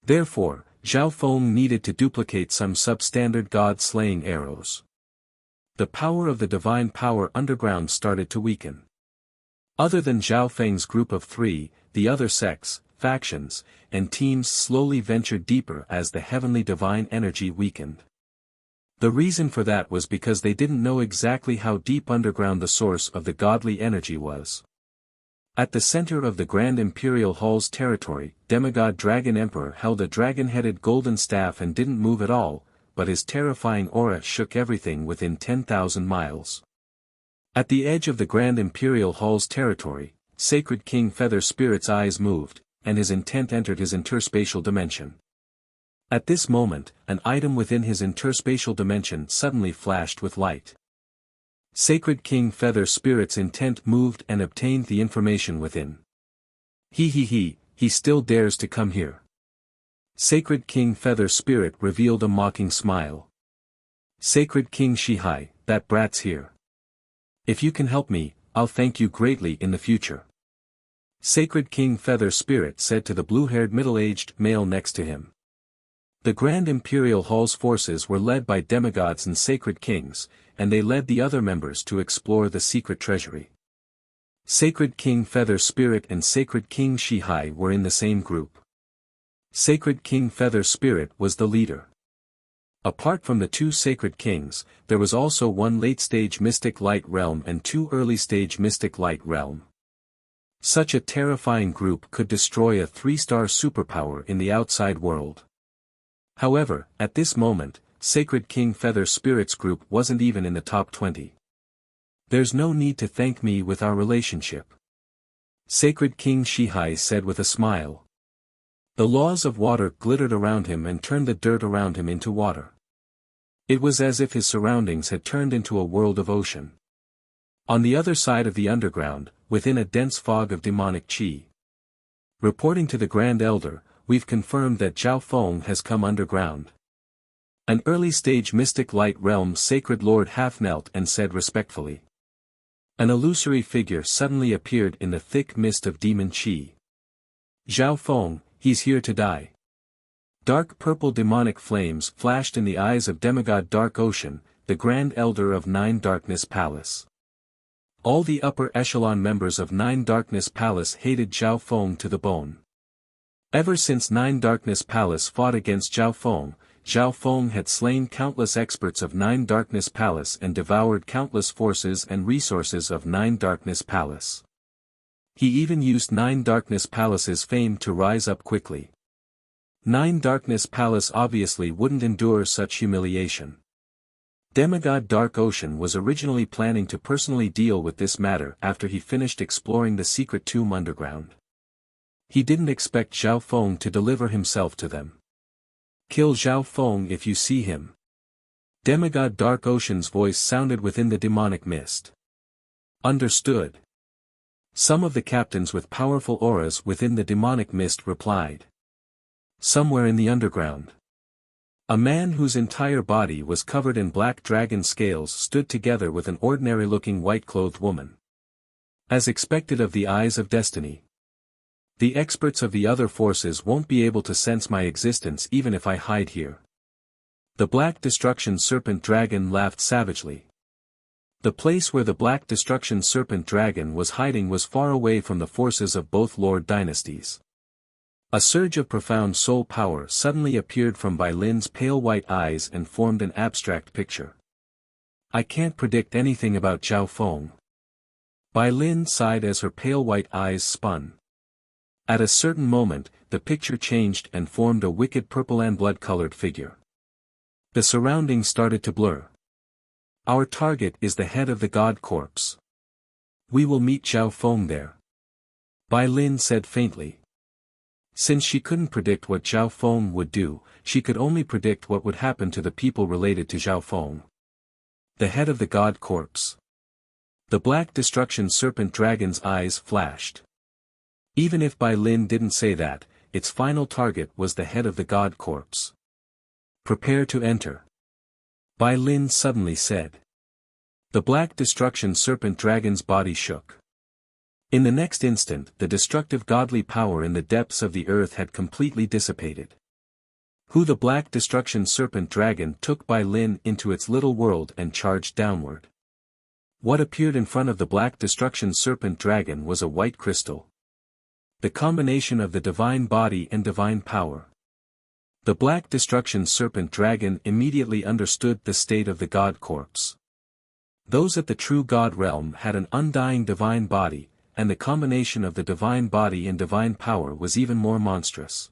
Therefore, Zhao Feng needed to duplicate some substandard god-slaying arrows. The power of the divine power underground started to weaken. Other than Zhao Feng's group of 3, the other sects, factions, and teams slowly ventured deeper as the heavenly divine energy weakened. The reason for that was because they didn't know exactly how deep underground the source of the godly energy was. At the center of the Grand Imperial Hall's territory, Demigod Dragon Emperor held a dragon-headed golden staff and didn't move at all, but his terrifying aura shook everything within 10,000 miles. At the edge of the Grand Imperial Hall's territory, Sacred King Feather Spirit's eyes moved, and his intent entered his interspatial dimension. At this moment, an item within his interspatial dimension suddenly flashed with light. Sacred King Feather Spirit's intent moved and obtained the information within. He still dares to come here. Sacred King Feather Spirit revealed a mocking smile. Sacred King Shihai, that brat's here. If you can help me, I'll thank you greatly in the future. Sacred King Feather Spirit said to the blue-haired middle-aged male next to him. The Grand Imperial Hall's forces were led by demigods and sacred kings, and they led the other members to explore the secret treasury. Sacred King Feather Spirit and Sacred King Shihai were in the same group. Sacred King Feather Spirit was the leader. Apart from the 2 sacred kings, there was also 1 late-stage mystic light realm and 2 early-stage mystic light realm. Such a terrifying group could destroy a 3-star superpower in the outside world. However, at this moment, Sacred King Feather Spirit's group wasn't even in the top 20. There's no need to thank me with our relationship. Sacred King Shihai said with a smile. The laws of water glittered around him and turned the dirt around him into water. It was as if his surroundings had turned into a world of ocean. On the other side of the underground, within a dense fog of demonic chi. Reporting to the Grand Elder, we've confirmed that Zhao Feng has come underground. An early-stage mystic light realm sacred lord half-knelt and said respectfully. An illusory figure suddenly appeared in the thick mist of demon chi. Zhao Feng, he's here to die. Dark purple demonic flames flashed in the eyes of Demigod Dark Ocean, the Grand Elder of 9 Darkness Palace. All the upper echelon members of 9 Darkness Palace hated Zhao Feng to the bone. Ever since 9 Darkness Palace fought against Zhao Feng had slain countless experts of 9 Darkness Palace and devoured countless forces and resources of 9 Darkness Palace. He even used 9 Darkness Palace's fame to rise up quickly. 9 Darkness Palace obviously wouldn't endure such humiliation. Demigod Dark Ocean was originally planning to personally deal with this matter after he finished exploring the secret tomb underground. He didn't expect Zhao Feng to deliver himself to them. Kill Zhao Feng if you see him. Demigod Dark Ocean's voice sounded within the demonic mist. Understood. Some of the captains with powerful auras within the demonic mist replied. Somewhere in the underground. A man whose entire body was covered in black dragon scales stood together with an ordinary-looking white-clothed woman. As expected of the eyes of destiny. The experts of the other forces won't be able to sense my existence even if I hide here. The Black Destruction Serpent Dragon laughed savagely. The place where the Black Destruction Serpent Dragon was hiding was far away from the forces of both Lord dynasties. A surge of profound soul power suddenly appeared from Bai Lin's pale white eyes and formed an abstract picture. I can't predict anything about Zhao Feng. Bai Lin sighed as her pale white eyes spun. At a certain moment, the picture changed and formed a wicked purple and blood-colored figure. The surroundings started to blur. Our target is the head of the god corpse. We will meet Zhao Feng there. Bai Lin said faintly. Since she couldn't predict what Zhao Feng would do, she could only predict what would happen to the people related to Zhao Feng. The head of the god corpse. The Black Destruction Serpent Dragon's eyes flashed. Even if Bai Lin didn't say that, its final target was the head of the god corpse. Prepare to enter. Bai Lin suddenly said. The Black Destruction Serpent Dragon's body shook. In the next instant the destructive godly power in the depths of the earth had completely dissipated. The Black Destruction Serpent Dragon took Bai Lin into its little world and charged downward. What appeared in front of the Black Destruction Serpent Dragon was a white crystal. The combination of the divine body and divine power. The Black Destruction Serpent Dragon immediately understood the state of the god corpse. Those at the true god realm had an undying divine body, and the combination of the divine body and divine power was even more monstrous.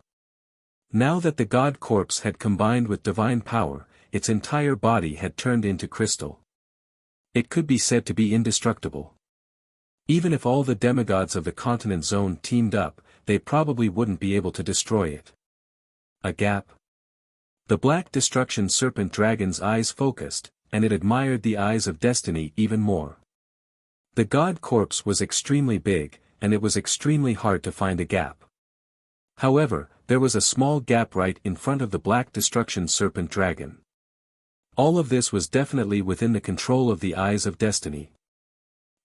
Now that the god corpse had combined with divine power, its entire body had turned into crystal. It could be said to be indestructible. Even if all the demigods of the continent zone teamed up, they probably wouldn't be able to destroy it. A gap. The Black Destruction Serpent Dragon's eyes focused, and it admired the eyes of destiny even more. The god corpse was extremely big, and it was extremely hard to find a gap. However, there was a small gap right in front of the Black Destruction Serpent Dragon. All of this was definitely within the control of the eyes of destiny.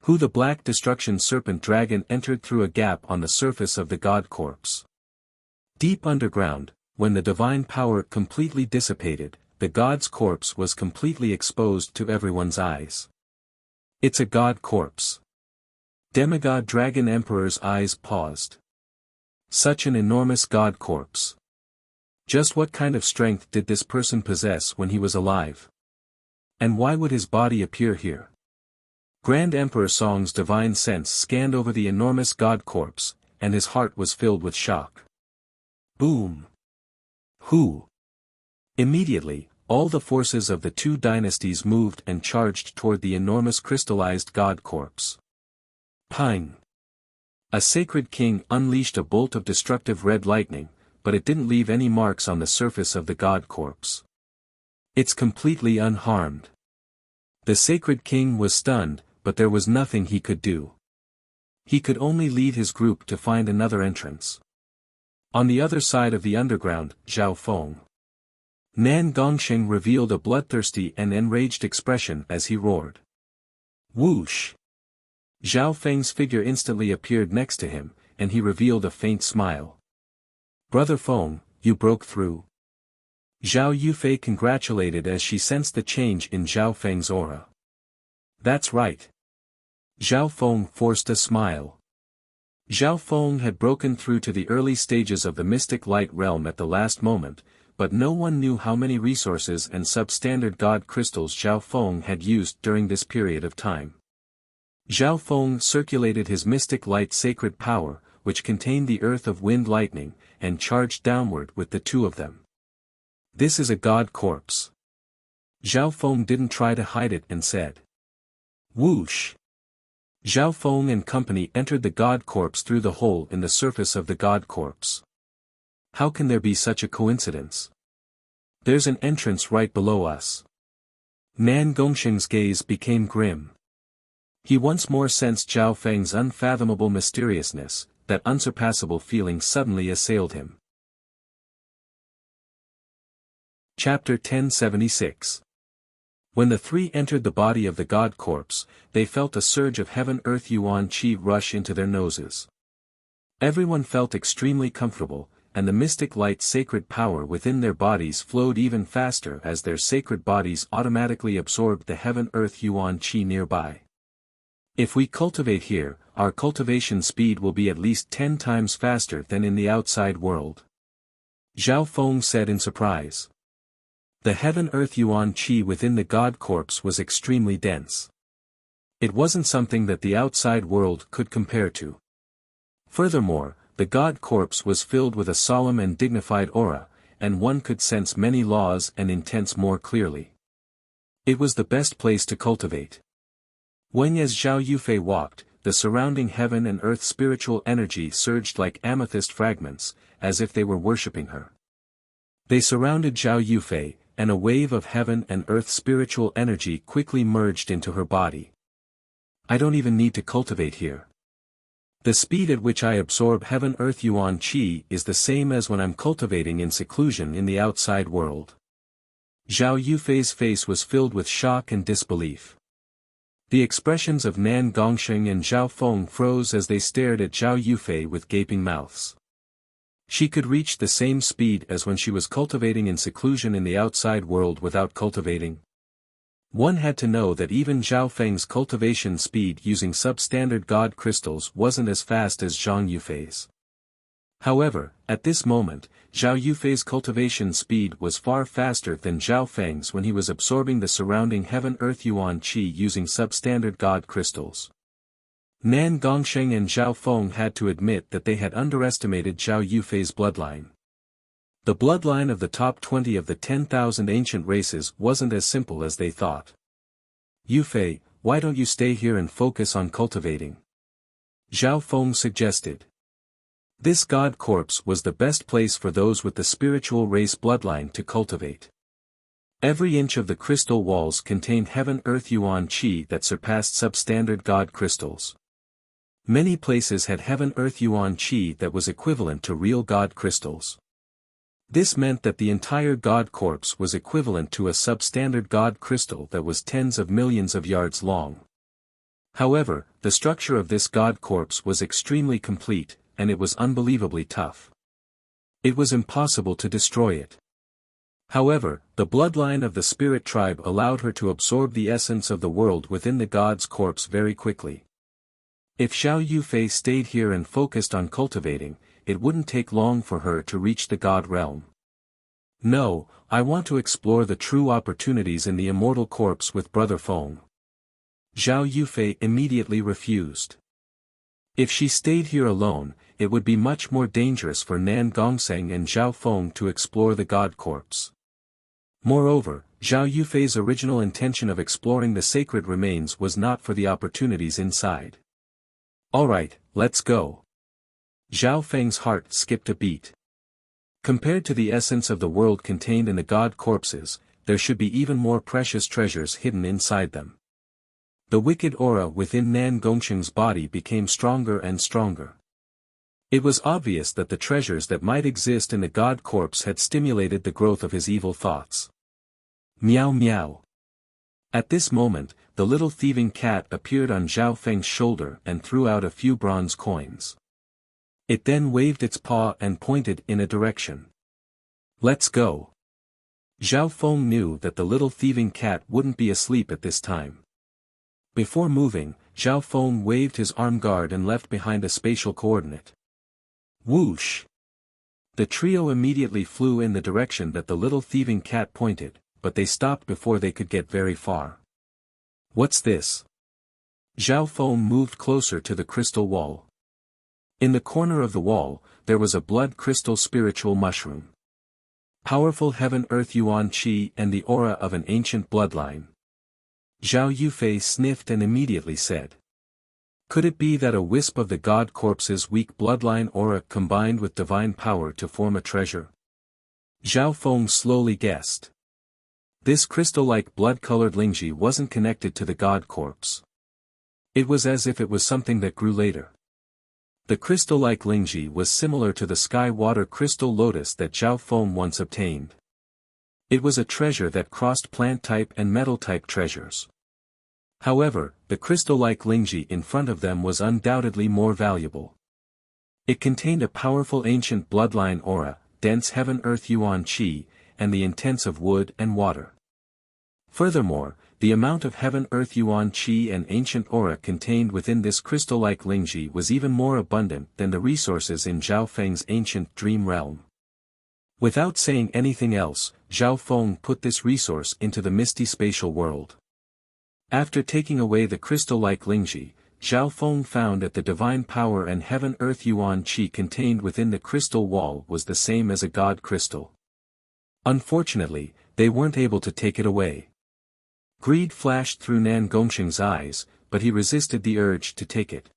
The Black Destruction Serpent Dragon entered through a gap on the surface of the god corpse. Deep underground, when the divine power completely dissipated, the god's corpse was completely exposed to everyone's eyes. It's a god corpse. Demigod Dragon Emperor's eyes paused. Such an enormous god corpse. Just what kind of strength did this person possess when he was alive? And why would his body appear here? Grand Emperor Song's divine sense scanned over the enormous god corpse, and his heart was filled with shock. Boom! Immediately, all the forces of the two dynasties moved and charged toward the enormous crystallized god corpse. Ping! A sacred king unleashed a bolt of destructive red lightning, but it didn't leave any marks on the surface of the god corpse. It's completely unharmed. The sacred king was stunned, but there was nothing he could do. He could only lead his group to find another entrance. On the other side of the underground, Zhao Feng. Nan Gongsheng revealed a bloodthirsty and enraged expression as he roared. Whoosh! Zhao Feng's figure instantly appeared next to him, and he revealed a faint smile. Brother Feng, you broke through. Zhao Yufei congratulated as she sensed the change in Zhao Feng's aura. That's right. Zhao Feng forced a smile. Zhao Feng had broken through to the early stages of the mystic light realm at the last moment, but no one knew how many resources and substandard god crystals Zhao Feng had used during this period of time. Zhao Feng circulated his mystic light sacred power, which contained the earth of wind lightning, and charged downward with the two of them. This is a god corpse. Zhao Feng didn't try to hide it and said. Whoosh! Zhao Feng and company entered the god corpse through the hole in the surface of the god corpse. How can there be such a coincidence? There's an entrance right below us. Nan Gongsheng's gaze became grim. He once more sensed Zhao Feng's unfathomable mysteriousness, that unsurpassable feeling suddenly assailed him. Chapter 1076. When the three entered the body of the god corpse, they felt a surge of heaven-earth yuan qi rush into their noses. Everyone felt extremely comfortable, and the mystic light sacred power within their bodies flowed even faster as their sacred bodies automatically absorbed the heaven-earth yuan qi nearby. If we cultivate here, our cultivation speed will be at least 10 times faster than in the outside world. Zhao Feng said in surprise. The heaven-earth yuan qi within the god corpse was extremely dense. It wasn't something that the outside world could compare to. Furthermore, the god corpse was filled with a solemn and dignified aura, and one could sense many laws and intents more clearly. It was the best place to cultivate. When as Zhao Yufei walked, the surrounding heaven and earth spiritual energy surged like amethyst fragments, as if they were worshipping her. They surrounded Zhao Yufei, and a wave of heaven and earth spiritual energy quickly merged into her body. I don't even need to cultivate here. The speed at which I absorb heaven-earth yuan qi is the same as when I'm cultivating in seclusion in the outside world. Zhao Yufei's face was filled with shock and disbelief. The expressions of Nan Gongsheng and Zhao Feng froze as they stared at Zhao Yufei with gaping mouths. She could reach the same speed as when she was cultivating in seclusion in the outside world without cultivating. One had to know that even Zhao Feng's cultivation speed using substandard god crystals wasn't as fast as Zhang Yufei's. However, at this moment, Zhao Yufei's cultivation speed was far faster than Zhao Feng's when he was absorbing the surrounding heaven-earth yuan qi using substandard god crystals. Nan Gongsheng and Zhao Feng had to admit that they had underestimated Zhao Yufei's bloodline. The bloodline of the top 20 of the 10,000 ancient races wasn't as simple as they thought. Yufei, why don't you stay here and focus on cultivating? Zhao Feng suggested. This god corpse was the best place for those with the spiritual race bloodline to cultivate. Every inch of the crystal walls contained heaven-earth yuan qi that surpassed substandard god crystals. Many places had heaven-earth yuan qi that was equivalent to real god crystals. This meant that the entire god corpse was equivalent to a substandard god crystal that was tens of millions of yards long. However, the structure of this god corpse was extremely complete, and it was unbelievably tough. It was impossible to destroy it. However, the bloodline of the spirit tribe allowed her to absorb the essence of the world within the god's corpse very quickly. If Zhao Yufei stayed here and focused on cultivating, it wouldn't take long for her to reach the god realm. No, I want to explore the true opportunities in the immortal corpse with Brother Feng. Zhao Yufei immediately refused. If she stayed here alone, it would be much more dangerous for Nan Gongsheng and Zhao Feng to explore the god corpse. Moreover, Zhao Yufei's original intention of exploring the sacred remains was not for the opportunities inside. Alright, let's go. Zhao Feng's heart skipped a beat. Compared to the essence of the world contained in the god corpses, there should be even more precious treasures hidden inside them. The wicked aura within Nan Gongsheng's body became stronger and stronger. It was obvious that the treasures that might exist in the god corpse had stimulated the growth of his evil thoughts. Meow meow. At this moment, the little thieving cat appeared on Zhao Feng's shoulder and threw out a few bronze coins. It then waved its paw and pointed in a direction. Let's go. Zhao Feng knew that the little thieving cat wouldn't be asleep at this time. Before moving, Zhao Feng waved his arm guard and left behind a spatial coordinate. Whoosh! The trio immediately flew in the direction that the little thieving cat pointed, but they stopped before they could get very far. What's this? Zhao Feng moved closer to the crystal wall. In the corner of the wall, there was a blood crystal spiritual mushroom. Powerful heaven-earth yuan qi and the aura of an ancient bloodline. Zhao Yufei sniffed and immediately said. Could it be that a wisp of the god corpse's weak bloodline aura combined with divine power to form a treasure? Zhao Feng slowly guessed. This crystal-like blood-colored lingji wasn't connected to the god corpse. It was as if it was something that grew later. The crystal-like lingji was similar to the sky-water crystal lotus that Zhao Feng once obtained. It was a treasure that crossed plant-type and metal-type treasures. However, the crystal-like lingji in front of them was undoubtedly more valuable. It contained a powerful ancient bloodline aura, dense heaven-earth yuan qi, and the intents of wood and water. Furthermore, the amount of heaven-earth yuan qi and ancient aura contained within this crystal-like lingji was even more abundant than the resources in Zhao Feng's ancient dream realm. Without saying anything else, Zhao Feng put this resource into the misty spatial world. After taking away the crystal-like lingji, Zhao Feng found that the divine power and heaven-earth yuan qi contained within the crystal wall was the same as a god crystal. Unfortunately, they weren't able to take it away. Greed flashed through Nan Gongsheng's eyes, but he resisted the urge to take it.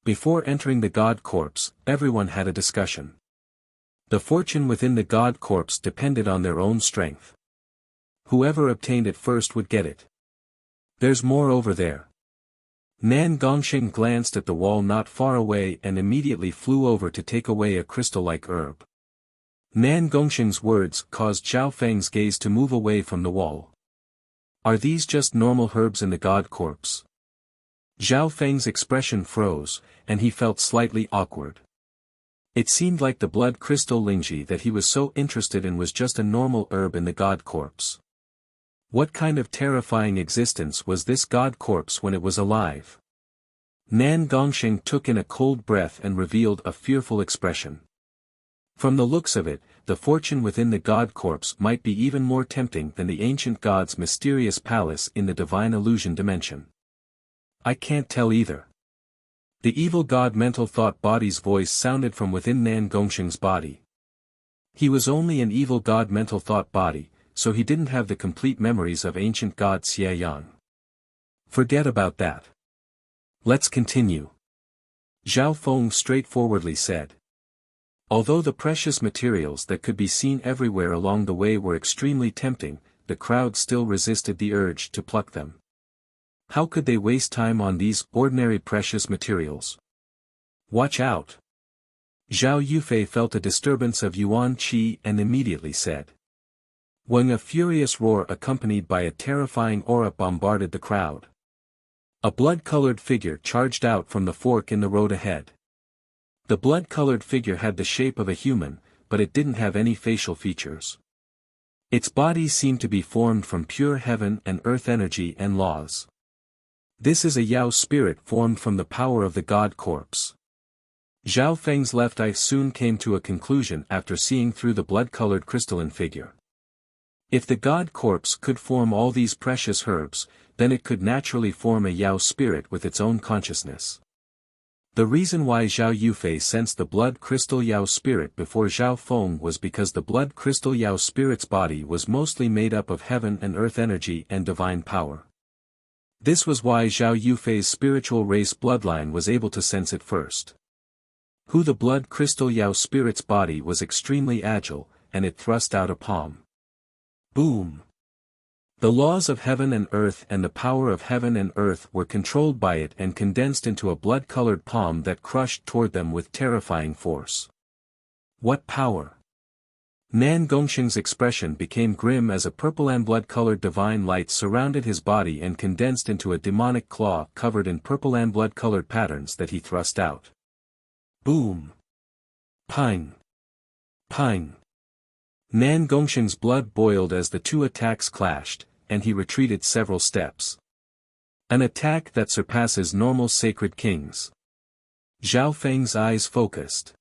Before entering the god corpse, everyone had a discussion. The fortune within the god corpse depended on their own strength. Whoever obtained it first would get it. There's more over there. Nan Gongsheng glanced at the wall not far away and immediately flew over to take away a crystal-like herb. Nan Gongsheng's words caused Zhao Feng's gaze to move away from the wall. Are these just normal herbs in the god corpse? Zhao Feng's expression froze, and he felt slightly awkward. It seemed like the blood crystal lingji that he was so interested in was just a normal herb in the god corpse. What kind of terrifying existence was this god corpse when it was alive? Nan Gongsheng took in a cold breath and revealed a fearful expression. From the looks of it, the fortune within the god corpse might be even more tempting than the ancient god's mysterious palace in the divine illusion dimension. I can't tell either. The evil god mental thought body's voice sounded from within Nan Gongsheng's body. He was only an evil god mental thought body, so he didn't have the complete memories of ancient god Xie Yang. Forget about that. Let's continue. Zhao Feng straightforwardly said. Although the precious materials that could be seen everywhere along the way were extremely tempting, the crowd still resisted the urge to pluck them. How could they waste time on these ordinary precious materials? Watch out! Zhao Yufei felt a disturbance of yuan qi and immediately said. When a furious roar accompanied by a terrifying aura bombarded the crowd. A blood-colored figure charged out from the fork in the road ahead. The blood-colored figure had the shape of a human, but it didn't have any facial features. Its body seemed to be formed from pure heaven and earth energy and laws. This is a Yao spirit formed from the power of the god corpse. Zhao Feng's left eye soon came to a conclusion after seeing through the blood-colored crystalline figure. If the god corpse could form all these precious herbs, then it could naturally form a Yao spirit with its own consciousness. The reason why Zhao Yufei sensed the blood crystal Yao spirit before Zhao Feng was because the blood crystal Yao spirit's body was mostly made up of heaven and earth energy and divine power. This was why Zhao Yufei's spiritual race bloodline was able to sense it first. The blood crystal Yao spirit's body was extremely agile, and it thrust out a palm. Boom! The laws of heaven and earth and the power of heaven and earth were controlled by it and condensed into a blood-colored palm that crushed toward them with terrifying force. What power! Nan Gongsheng's expression became grim as a purple and blood-colored divine light surrounded his body and condensed into a demonic claw covered in purple and blood-colored patterns that he thrust out. Boom! Pang! Pang! Nan Gongsheng's blood boiled as the two attacks clashed, and he retreated several steps. An attack that surpasses normal sacred kings. Zhao Feng's eyes focused.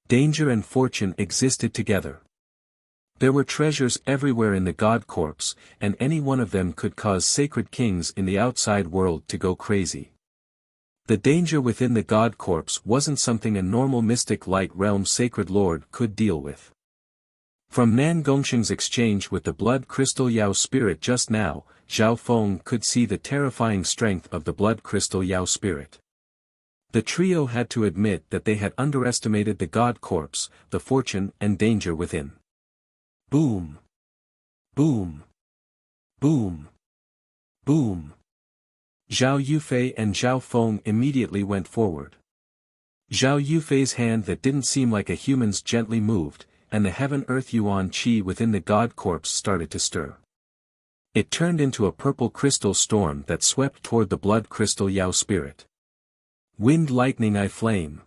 Danger and fortune existed together. There were treasures everywhere in the god corpse, and any one of them could cause sacred kings in the outside world to go crazy. The danger within the god corpse wasn't something a normal mystic light realm sacred lord could deal with. From Nan Gongsheng's exchange with the blood crystal Yao spirit just now, Zhao Feng could see the terrifying strength of the blood crystal Yao spirit. The trio had to admit that they had underestimated the god corpse, the fortune and danger within. Boom! Boom! Boom! Boom! Zhao Yufei and Zhao Feng immediately went forward. Zhao Yufei's hand that didn't seem like a human's gently moved, and the heaven-earth yuan qi within the god corpse started to stir. It turned into a purple crystal storm that swept toward the blood crystal Yao spirit. Wind lightning eye flame.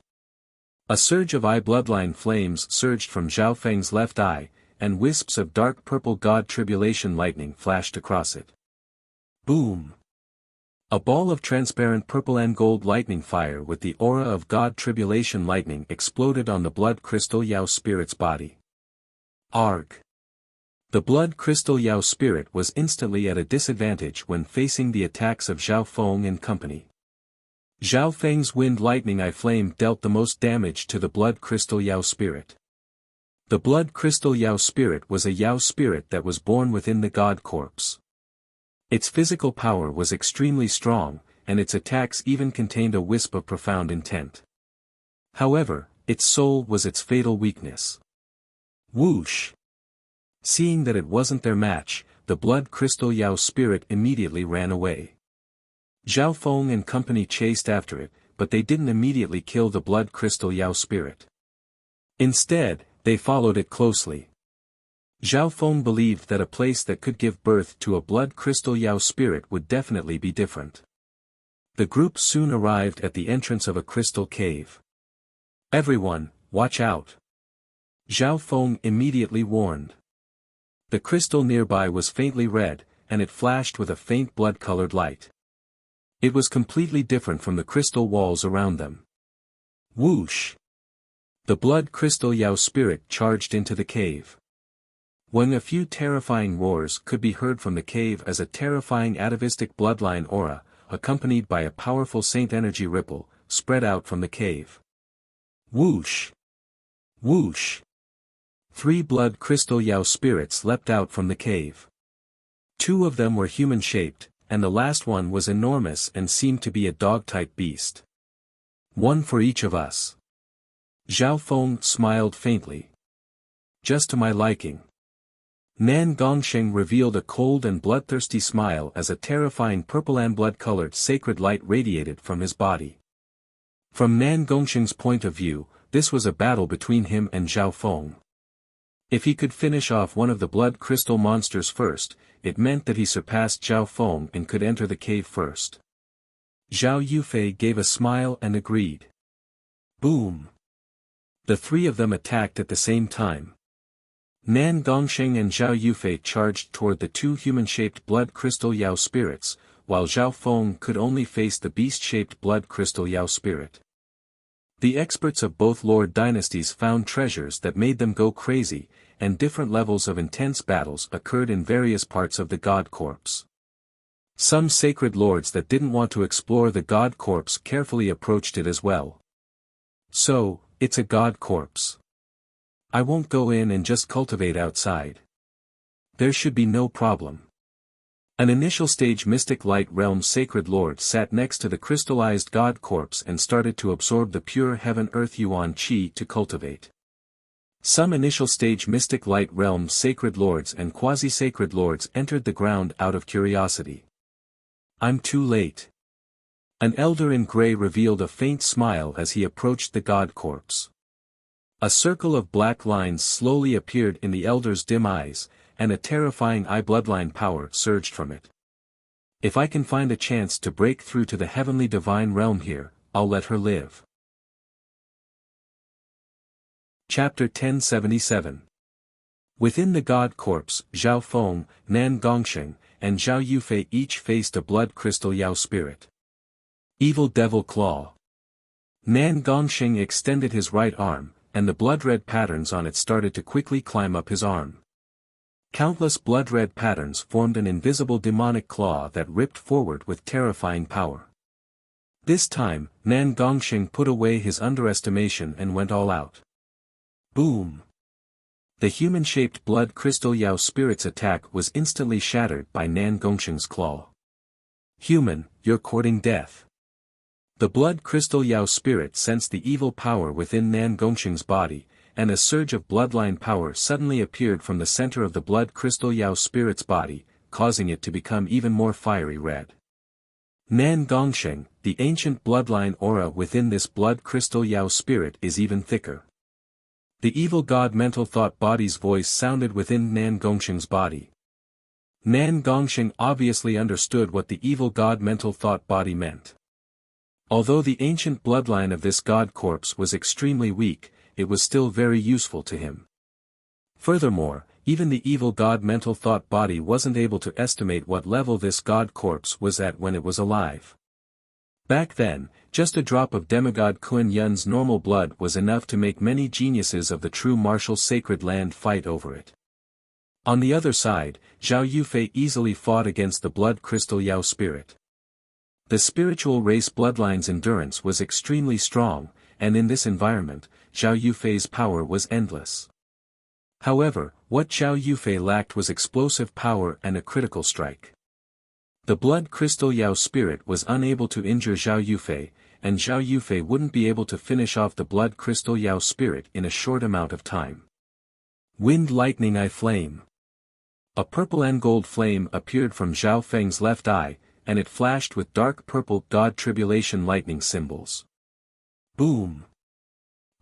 A surge of eye bloodline flames surged from Zhao Feng's left eye, and wisps of dark purple god tribulation lightning flashed across it. Boom! A ball of transparent purple and gold lightning fire with the aura of god tribulation lightning exploded on the blood crystal Yao spirit's body. Arg! The blood crystal Yao spirit was instantly at a disadvantage when facing the attacks of Zhao Feng and company. Zhao Feng's wind lightning eye flame dealt the most damage to the blood crystal Yao spirit. The blood crystal Yao spirit was a Yao spirit that was born within the god corpse. Its physical power was extremely strong, and its attacks even contained a wisp of profound intent. However, its soul was its fatal weakness. Whoosh! Seeing that it wasn't their match, the blood crystal Yao spirit immediately ran away. Zhao Feng and company chased after it, but they didn't immediately kill the blood crystal Yao spirit. Instead, they followed it closely. Zhao Feng believed that a place that could give birth to a blood crystal Yao spirit would definitely be different. The group soon arrived at the entrance of a crystal cave. "Everyone, watch out!" Zhao Feng immediately warned. The crystal nearby was faintly red, and it flashed with a faint blood-colored light. It was completely different from the crystal walls around them. Whoosh! The blood crystal Yao spirit charged into the cave. When a few terrifying roars could be heard from the cave as a terrifying atavistic bloodline aura, accompanied by a powerful saint energy ripple, spread out from the cave. Whoosh! Whoosh! 3 blood crystal Yao spirits leapt out from the cave. 2 of them were human-shaped, and the last one was enormous and seemed to be a dog-type beast. "One for each of us." Zhao Feng smiled faintly. "Just to my liking." Nan Gongsheng revealed a cold and bloodthirsty smile as a terrifying purple and blood-colored sacred light radiated from his body. From Nan Gongsheng's point of view, this was a battle between him and Zhao Feng. If he could finish off one of the blood crystal monsters first, it meant that he surpassed Zhao Feng and could enter the cave first. Zhao Yufei gave a smile and agreed. Boom! The 3 of them attacked at the same time. Nan Gongsheng and Zhao Yufei charged toward the 2 human-shaped blood crystal Yao spirits, while Zhao Feng could only face the beast-shaped blood crystal Yao spirit. The experts of both Lord dynasties found treasures that made them go crazy, and different levels of intense battles occurred in various parts of the God Corpse. Some sacred lords that didn't want to explore the God Corpse carefully approached it as well. "So, it's a God Corpse. I won't go in and just cultivate outside. There should be no problem." An initial stage Mystic Light Realm Sacred Lord sat next to the crystallized God Corpse and started to absorb the pure Heaven-Earth Yuan Qi to cultivate. Some initial stage Mystic Light Realm Sacred Lords and Quasi-Sacred Lords entered the ground out of curiosity. "I'm too late." An elder in gray revealed a faint smile as he approached the God Corpse. A circle of black lines slowly appeared in the elder's dim eyes, and a terrifying eye bloodline power surged from it. "If I can find a chance to break through to the heavenly divine realm here, I'll let her live." Chapter 1077. Within the God Corpse, Zhao Feng, Nan Gongsheng, and Zhao Yufei each faced a blood crystal Yao spirit. Evil Devil Claw. Nan Gongsheng extended his right arm, and the blood-red patterns on it started to quickly climb up his arm. Countless blood-red patterns formed an invisible demonic claw that ripped forward with terrifying power. This time, Nan Gongsheng put away his underestimation and went all out. Boom! The human-shaped blood crystal Yao spirit's attack was instantly shattered by Nan Gongsheng's claw. "Human, you're courting death." The blood crystal Yao spirit sensed the evil power within Nan Gongsheng's body, and a surge of bloodline power suddenly appeared from the center of the blood crystal Yao spirit's body, causing it to become even more fiery red. Nan Gongsheng, the ancient bloodline aura within this blood crystal Yao spirit is even thicker. The evil god mental thought body's voice sounded within Nan Gongsheng's body. Nan Gongsheng obviously understood what the evil god mental thought body meant. Although the ancient bloodline of this god corpse was extremely weak, it was still very useful to him. Furthermore, even the evil god mental thought body wasn't able to estimate what level this god corpse was at when it was alive. Back then, just a drop of demigod Kun Yun's normal blood was enough to make many geniuses of the true martial sacred land fight over it. On the other side, Zhao Yufei easily fought against the blood crystal Yao spirit. The spiritual race bloodline's endurance was extremely strong, and in this environment, Zhao Yufei's power was endless. However, what Zhao Yufei lacked was explosive power and a critical strike. The blood crystal Yao spirit was unable to injure Zhao Yufei, and Zhao Yufei wouldn't be able to finish off the blood crystal Yao spirit in a short amount of time. Wind lightning eye flame. A purple and gold flame appeared from Zhao Feng's left eye, and it flashed with dark purple God tribulation lightning symbols. Boom!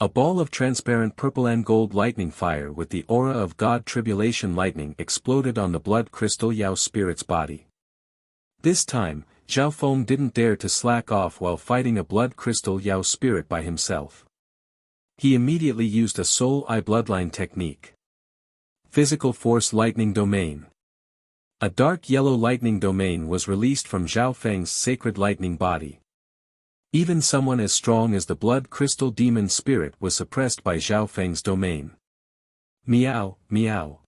A ball of transparent purple and gold lightning fire with the aura of God tribulation lightning exploded on the blood crystal Yao spirit's body. This time, Zhao Feng didn't dare to slack off while fighting a blood crystal Yao spirit by himself. He immediately used a soul eye bloodline technique. Physical force lightning domain. A dark yellow lightning domain was released from Zhao Feng's sacred lightning body. Even someone as strong as the blood crystal demon spirit was suppressed by Zhao Feng's domain. Meow, meow.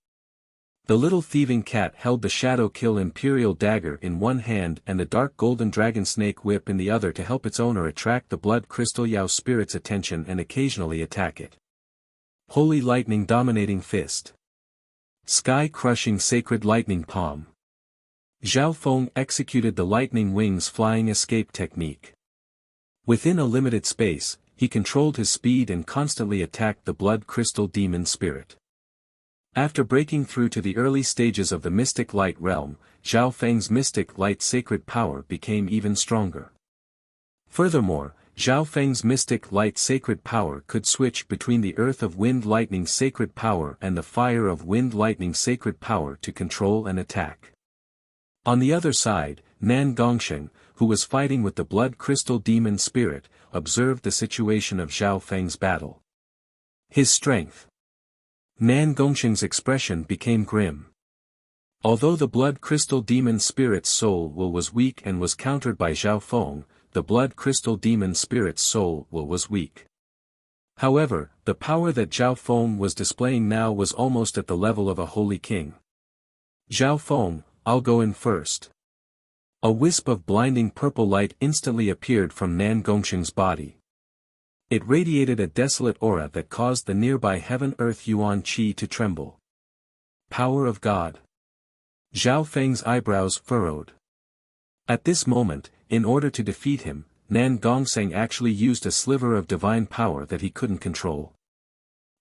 The little thieving cat held the shadow kill imperial dagger in one hand and the dark golden dragon snake whip in the other to help its owner attract the blood crystal Yao spirit's attention and occasionally attack it. Holy lightning dominating fist. Sky crushing sacred lightning palm. Zhao Feng executed the lightning wings flying escape technique. Within a limited space, he controlled his speed and constantly attacked the blood crystal demon spirit. After breaking through to the early stages of the mystic light realm, Zhao Feng's mystic light sacred power became even stronger. Furthermore, Zhao Feng's mystic light sacred power could switch between the earth of wind lightning sacred power and the fire of wind lightning sacred power to control and attack. On the other side, Nan Gongsheng, who was fighting with the blood crystal demon spirit, observed the situation of Zhao Feng's battle. His strength. Nan Gongsheng's expression became grim. Although the blood crystal demon spirit's soul will was weak and was countered by Zhao Feng, the blood crystal demon spirit's soul will was weak. However, the power that Zhao Feng was displaying now was almost at the level of a holy king. Zhao Feng, I'll go in first. A wisp of blinding purple light instantly appeared from Nan Gongsheng's body. It radiated a desolate aura that caused the nearby heaven-earth yuan qi to tremble. Power of God. Zhao Feng's eyebrows furrowed. At this moment, in order to defeat him, Nan Gongsheng actually used a sliver of divine power that he couldn't control.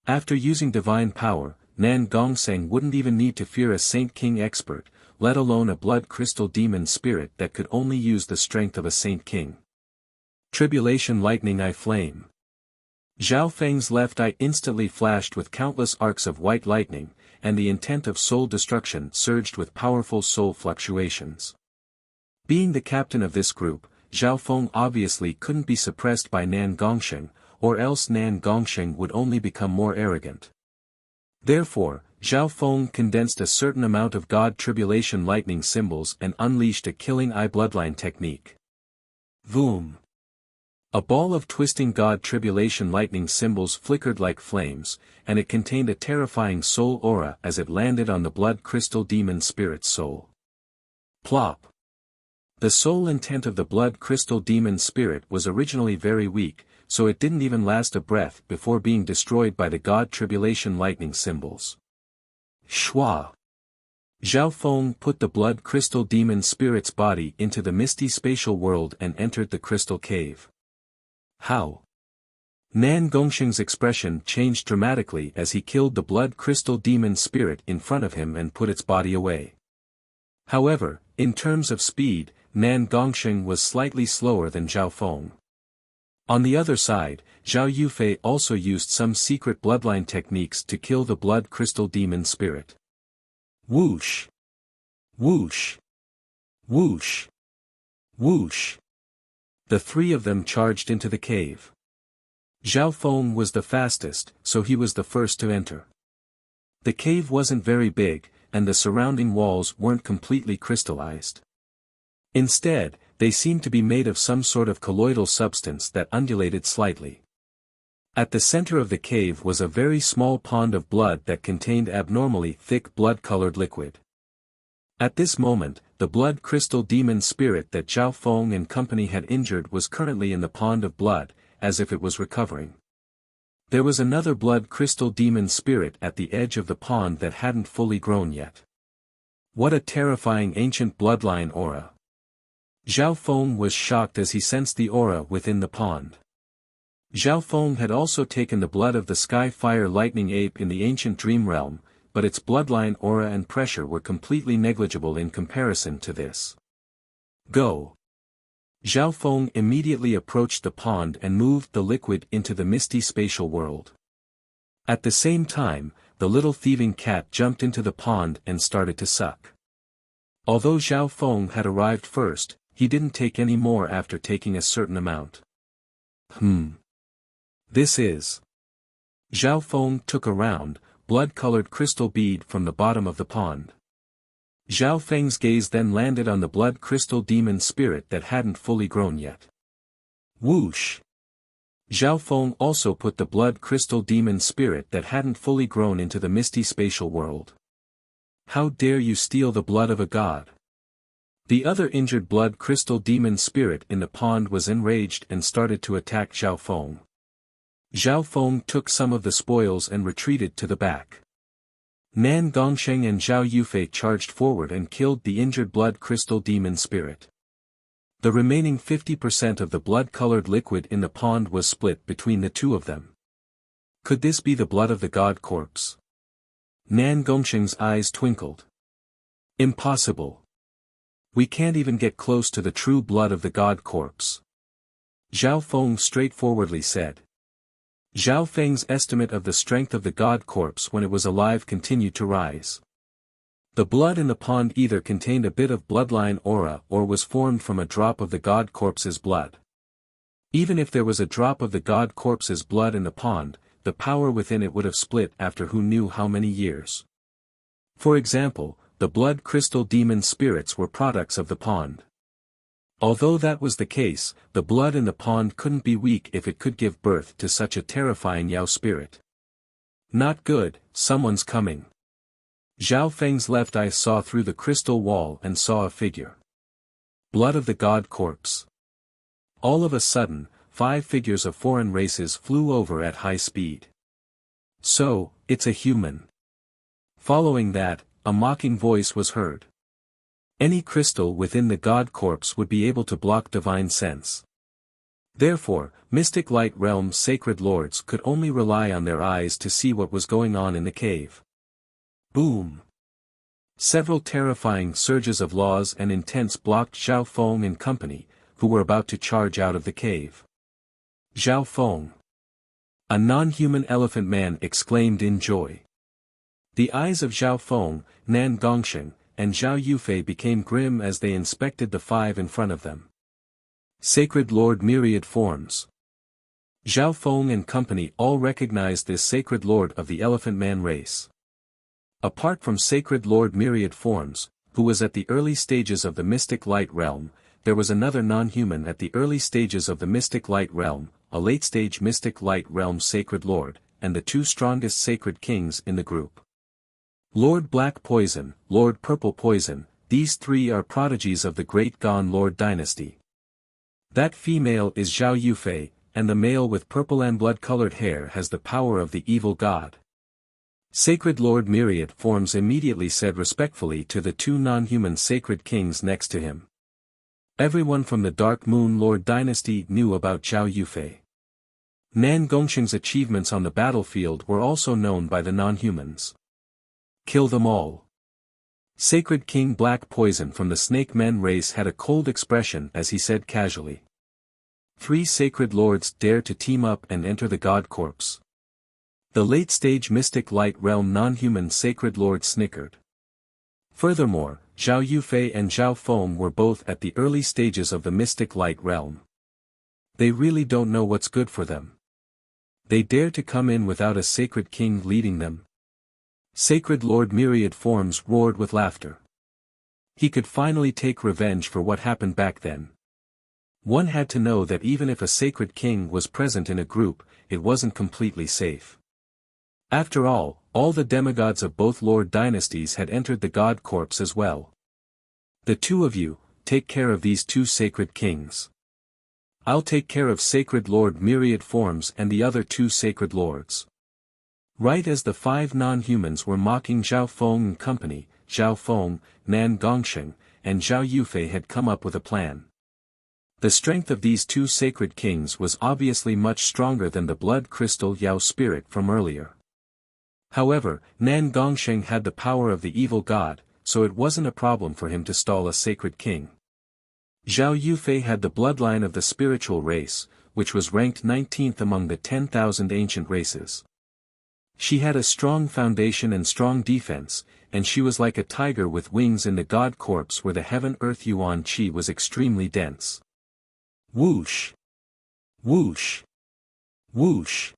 After using divine power, Nan Gongsheng wouldn't even need to fear a Saint King expert, let alone a blood crystal demon spirit that could only use the strength of a Saint King. Tribulation lightning eye flame. Zhao Feng's left eye instantly flashed with countless arcs of white lightning, and the intent of soul destruction surged with powerful soul fluctuations. Being the captain of this group, Zhao Feng obviously couldn't be suppressed by Nan Gongsheng, or else Nan Gongsheng would only become more arrogant. Therefore, Zhao Feng condensed a certain amount of God tribulation lightning symbols and unleashed a killing eye bloodline technique. Voom! A ball of twisting God tribulation lightning symbols flickered like flames, and it contained a terrifying soul aura as it landed on the blood crystal demon spirit's soul. Plop! The soul intent of the blood crystal demon spirit was originally very weak, so it didn't even last a breath before being destroyed by the God tribulation lightning symbols. Shwa! Zhao Feng put the blood crystal demon spirit's body into the misty spatial world and entered the crystal cave. How? Nan Gongsheng's expression changed dramatically as he killed the blood crystal demon spirit in front of him and put its body away. However, in terms of speed, Nan Gongsheng was slightly slower than Zhao Feng. On the other side, Zhao Yufei also used some secret bloodline techniques to kill the blood crystal demon spirit. Whoosh! Whoosh! Whoosh! Whoosh! The three of them charged into the cave. Zhao Feng was the fastest, so he was the first to enter. The cave wasn't very big, and the surrounding walls weren't completely crystallized. Instead, they seemed to be made of some sort of colloidal substance that undulated slightly. At the center of the cave was a very small pond of blood that contained abnormally thick blood-colored liquid. At this moment, the blood crystal demon spirit that Zhao Feng and company had injured was currently in the pond of blood, as if it was recovering. There was another blood crystal demon spirit at the edge of the pond that hadn't fully grown yet. What a terrifying ancient bloodline aura! Zhao Feng was shocked as he sensed the aura within the pond. Zhao Feng had also taken the blood of the sky fire lightning ape in the ancient dream realm, but its bloodline aura and pressure were completely negligible in comparison to this. Go! Zhao Feng immediately approached the pond and moved the liquid into the misty spatial world. At the same time, the little thieving cat jumped into the pond and started to suck. Although Zhao Feng had arrived first, he didn't take any more after taking a certain amount. This is. Zhao Feng took a round, blood-colored crystal bead from the bottom of the pond. Zhao Feng's gaze then landed on the blood crystal demon spirit that hadn't fully grown yet. Whoosh! Zhao Feng also put the blood crystal demon spirit that hadn't fully grown into the misty spatial world. How dare you steal the blood of a god? The other injured blood crystal demon spirit in the pond was enraged and started to attack Zhao Feng. Zhao Feng took some of the spoils and retreated to the back. Nan Gongsheng and Zhao Yufei charged forward and killed the injured blood crystal demon spirit. The remaining 50% of the blood-colored liquid in the pond was split between the two of them. Could this be the blood of the god corpse? Nan Gongsheng's eyes twinkled. Impossible. We can't even get close to the true blood of the god corpse. Zhao Feng straightforwardly said. Zhao Feng's estimate of the strength of the god corpse when it was alive continued to rise. The blood in the pond either contained a bit of bloodline aura or was formed from a drop of the god corpse's blood. Even if there was a drop of the god corpse's blood in the pond, the power within it would have split after who knew how many years. For example, the blood crystal demon spirits were products of the pond. Although that was the case, the blood in the pond couldn't be weak if it could give birth to such a terrifying Yao spirit. Not good, someone's coming. Zhao Feng's left eye saw through the crystal wall and saw a figure. Blood of the god corpse. All of a sudden, 5 figures of foreign races flew over at high speed. So, it's a human. Following that, a mocking voice was heard. Any crystal within the god corpse would be able to block divine sense. Therefore, mystic light realm's sacred lords could only rely on their eyes to see what was going on in the cave. Boom! Several terrifying surges of laws and intents blocked Zhao Feng and company, who were about to charge out of the cave. Zhao Feng! A non-human elephant man exclaimed in joy. The eyes of Zhao Feng, Nan Gongsheng, and Zhao Yufei became grim as they inspected the 5 in front of them. Sacred Lord Myriad Forms. Zhao Feng and company all recognized this Sacred Lord of the Elephant Man race. Apart from Sacred Lord Myriad Forms, who was at the early stages of the Mystic Light Realm, there was another non-human at the early stages of the Mystic Light Realm, a late-stage Mystic Light Realm Sacred Lord, and the 2 strongest Sacred Kings in the group. Lord Black Poison, Lord Purple Poison, these 3 are prodigies of the Great Gon Lord dynasty. That female is Zhao Yufei, and the male with purple and blood-colored hair has the power of the evil god. Sacred Lord Myriad Forms immediately said respectfully to the 2 non-human Sacred Kings next to him. Everyone from the Dark Moon Lord dynasty knew about Zhao Yufei. Nan Gongsheng's achievements on the battlefield were also known by the non-humans. Kill them all. Sacred King Black Poison from the Snake Men race had a cold expression as he said casually. 3 Sacred Lords dare to team up and enter the God Corpse. The late-stage Mystic Light Realm non-human Sacred Lord snickered. Furthermore, Zhao Yufei and Zhao Feng were both at the early stages of the Mystic Light Realm. They really don't know what's good for them. They dare to come in without a sacred king leading them. Sacred Lord Myriad Forms roared with laughter. He could finally take revenge for what happened back then. One had to know that even if a sacred king was present in a group, it wasn't completely safe. After all the demigods of both lord dynasties had entered the god corps as well. The two of you, take care of these two sacred kings. I'll take care of Sacred Lord Myriad Forms and the other two sacred lords. Right as the 5 non-humans were mocking Zhao Feng and company, Zhao Feng, Nan Gongsheng, and Zhao Yufei had come up with a plan. The strength of these two sacred kings was obviously much stronger than the blood crystal Yao spirit from earlier. However, Nan Gongsheng had the power of the evil god, so it wasn't a problem for him to stall a sacred king. Zhao Yufei had the bloodline of the spiritual race, which was ranked 19th among the 10,000 ancient races. She had a strong foundation and strong defense, and she was like a tiger with wings in the god corpse where the heaven-earth yuan qi was extremely dense. Whoosh! Whoosh! Whoosh!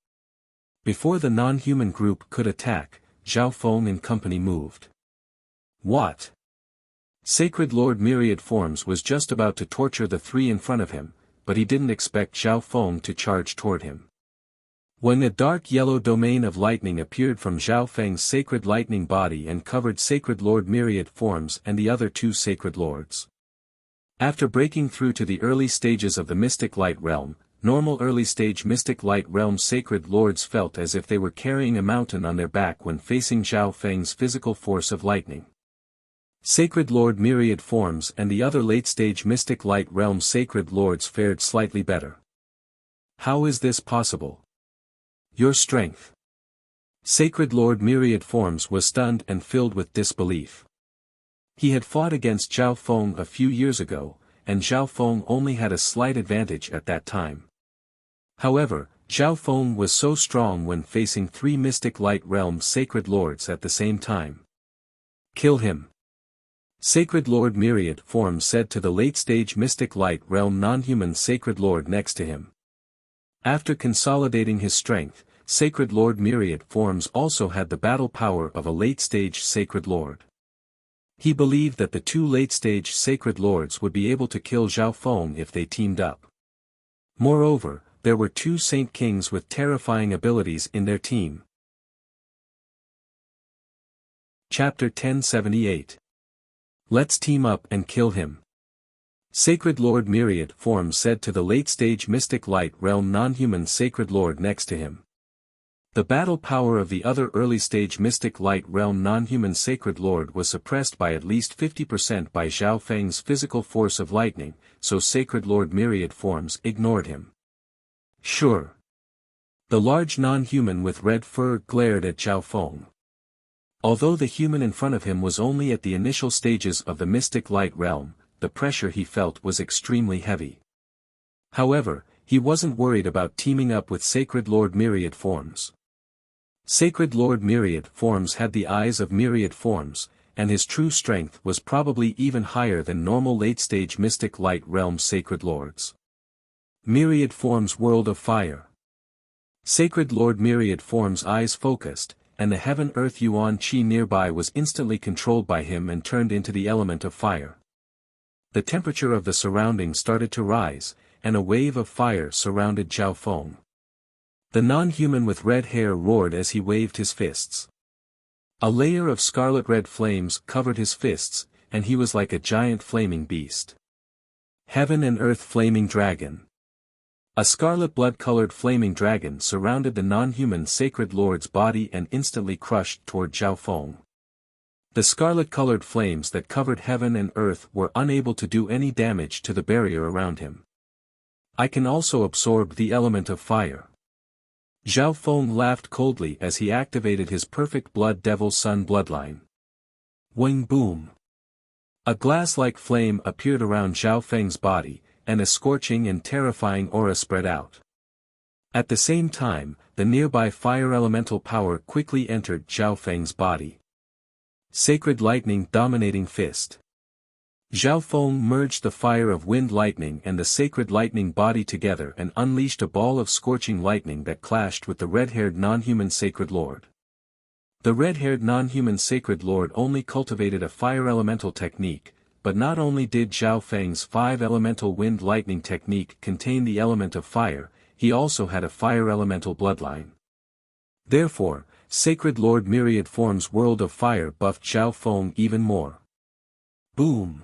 Before the non-human group could attack, Zhao Feng and company moved. What? Sacred Lord Myriad Forms was just about to torture the three in front of him, but he didn't expect Zhao Feng to charge toward him. When a dark yellow domain of lightning appeared from Zhao Feng's sacred lightning body and covered Sacred Lord Myriad Forms and the other two sacred lords. After breaking through to the early stages of the Mystic Light Realm, normal early-stage Mystic Light Realm sacred lords felt as if they were carrying a mountain on their back when facing Zhao Feng's physical force of lightning. Sacred Lord Myriad Forms and the other late-stage Mystic Light Realm sacred lords fared slightly better. How is this possible? Your strength. Sacred Lord Myriad Forms was stunned and filled with disbelief. He had fought against Zhao Feng a few years ago, and Zhao Feng only had a slight advantage at that time. However, Zhao Feng was so strong when facing 3 Mystic Light Realm sacred lords at the same time. Kill him. Sacred Lord Myriad Forms said to the late-stage Mystic Light Realm non-human sacred lord next to him. After consolidating his strength, Sacred Lord Myriad Forms also had the battle power of a late-stage sacred lord. He believed that the 2 late-stage sacred lords would be able to kill Zhao Feng if they teamed up. Moreover, there were 2 saint kings with terrifying abilities in their team. Chapter 1078. Let's team up and kill him. Sacred Lord Myriad Forms said to the late-stage Mystic Light Realm non-human sacred lord next to him. The battle power of the other early-stage Mystic Light Realm non-human sacred lord was suppressed by at least 50% by Zhao Feng's physical force of lightning, so Sacred Lord Myriad Forms ignored him. Sure. The large non-human with red fur glared at Zhao Feng. Although the human in front of him was only at the initial stages of the Mystic Light Realm, the pressure he felt was extremely heavy. However, he wasn't worried about teaming up with Sacred Lord Myriad Forms. Sacred Lord Myriad Forms had the eyes of Myriad Forms, and his true strength was probably even higher than normal late-stage Mystic Light Realm sacred lords. Myriad Forms World of Fire. Sacred Lord Myriad Forms' eyes focused, and the heaven-earth yuan qi nearby was instantly controlled by him and turned into the element of fire. The temperature of the surroundings started to rise, and a wave of fire surrounded Zhao Feng. The non-human with red hair roared as he waved his fists. A layer of scarlet-red flames covered his fists, and he was like a giant flaming beast. Heaven and Earth Flaming Dragon. A scarlet blood-colored flaming dragon surrounded the non-human sacred lord's body and instantly crushed toward Zhao Feng. The scarlet-colored flames that covered heaven and earth were unable to do any damage to the barrier around him. I can also absorb the element of fire. Zhao Feng laughed coldly as he activated his perfect blood devil sun bloodline. Wing boom! A glass-like flame appeared around Zhao Feng's body, and a scorching and terrifying aura spread out. At the same time, the nearby fire elemental power quickly entered Zhao Feng's body. Sacred Lightning Dominating Fist. Zhao Feng merged the fire of wind lightning and the sacred lightning body together and unleashed a ball of scorching lightning that clashed with the red-haired non-human sacred lord. The red-haired non-human sacred lord only cultivated a fire elemental technique, but not only did Zhao Feng's 5 elemental wind lightning technique contain the element of fire, he also had a fire elemental bloodline. Therefore, Sacred Lord Myriad Form's world of fire buffed Zhao Feng even more. Boom!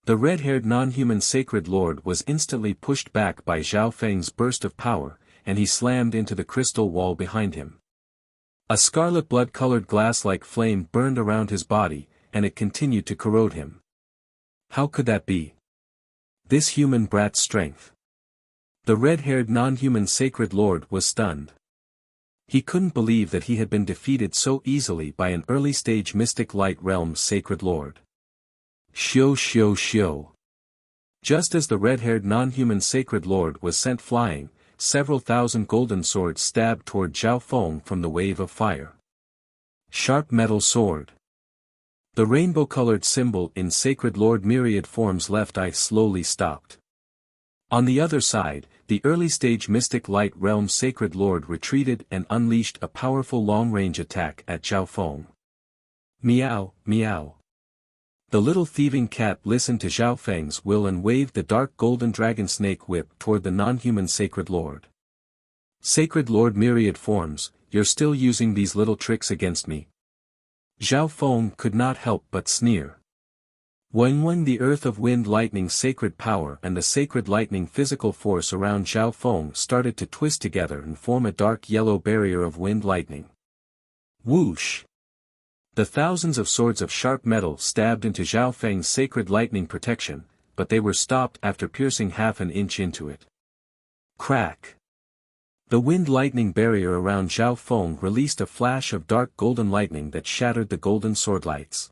The red-haired non-human sacred lord was instantly pushed back by Zhao Feng's burst of power, and he slammed into the crystal wall behind him. A scarlet blood-colored glass-like flame burned around his body, and it continued to corrode him. How could that be? This human brat's strength. The red-haired non-human sacred lord was stunned. He couldn't believe that he had been defeated so easily by an early-stage mystic light realm sacred lord. Shio shio shio. Just as the red-haired non-human sacred lord was sent flying, several thousand golden swords stabbed toward Zhao Feng from the wave of fire. Sharp metal sword. The rainbow-colored symbol in Sacred Lord Myriad Form's left eye slowly stopped. On the other side, the early-stage mystic light realm sacred lord retreated and unleashed a powerful long-range attack at Zhao Feng. Meow, meow. The little thieving cat listened to Zhao Feng's will and waved the dark golden dragon snake whip toward the non-human sacred lord. Sacred Lord Myriad Forms, you're still using these little tricks against me. Zhao Feng could not help but sneer. When the earth of wind lightning sacred power and the sacred lightning physical force around Zhao Feng started to twist together and form a dark yellow barrier of wind lightning. Whoosh! The thousands of swords of sharp metal stabbed into Zhao Feng's sacred lightning protection, but they were stopped after piercing half an inch into it. Crack! The wind lightning barrier around Zhao Feng released a flash of dark golden lightning that shattered the golden sword lights.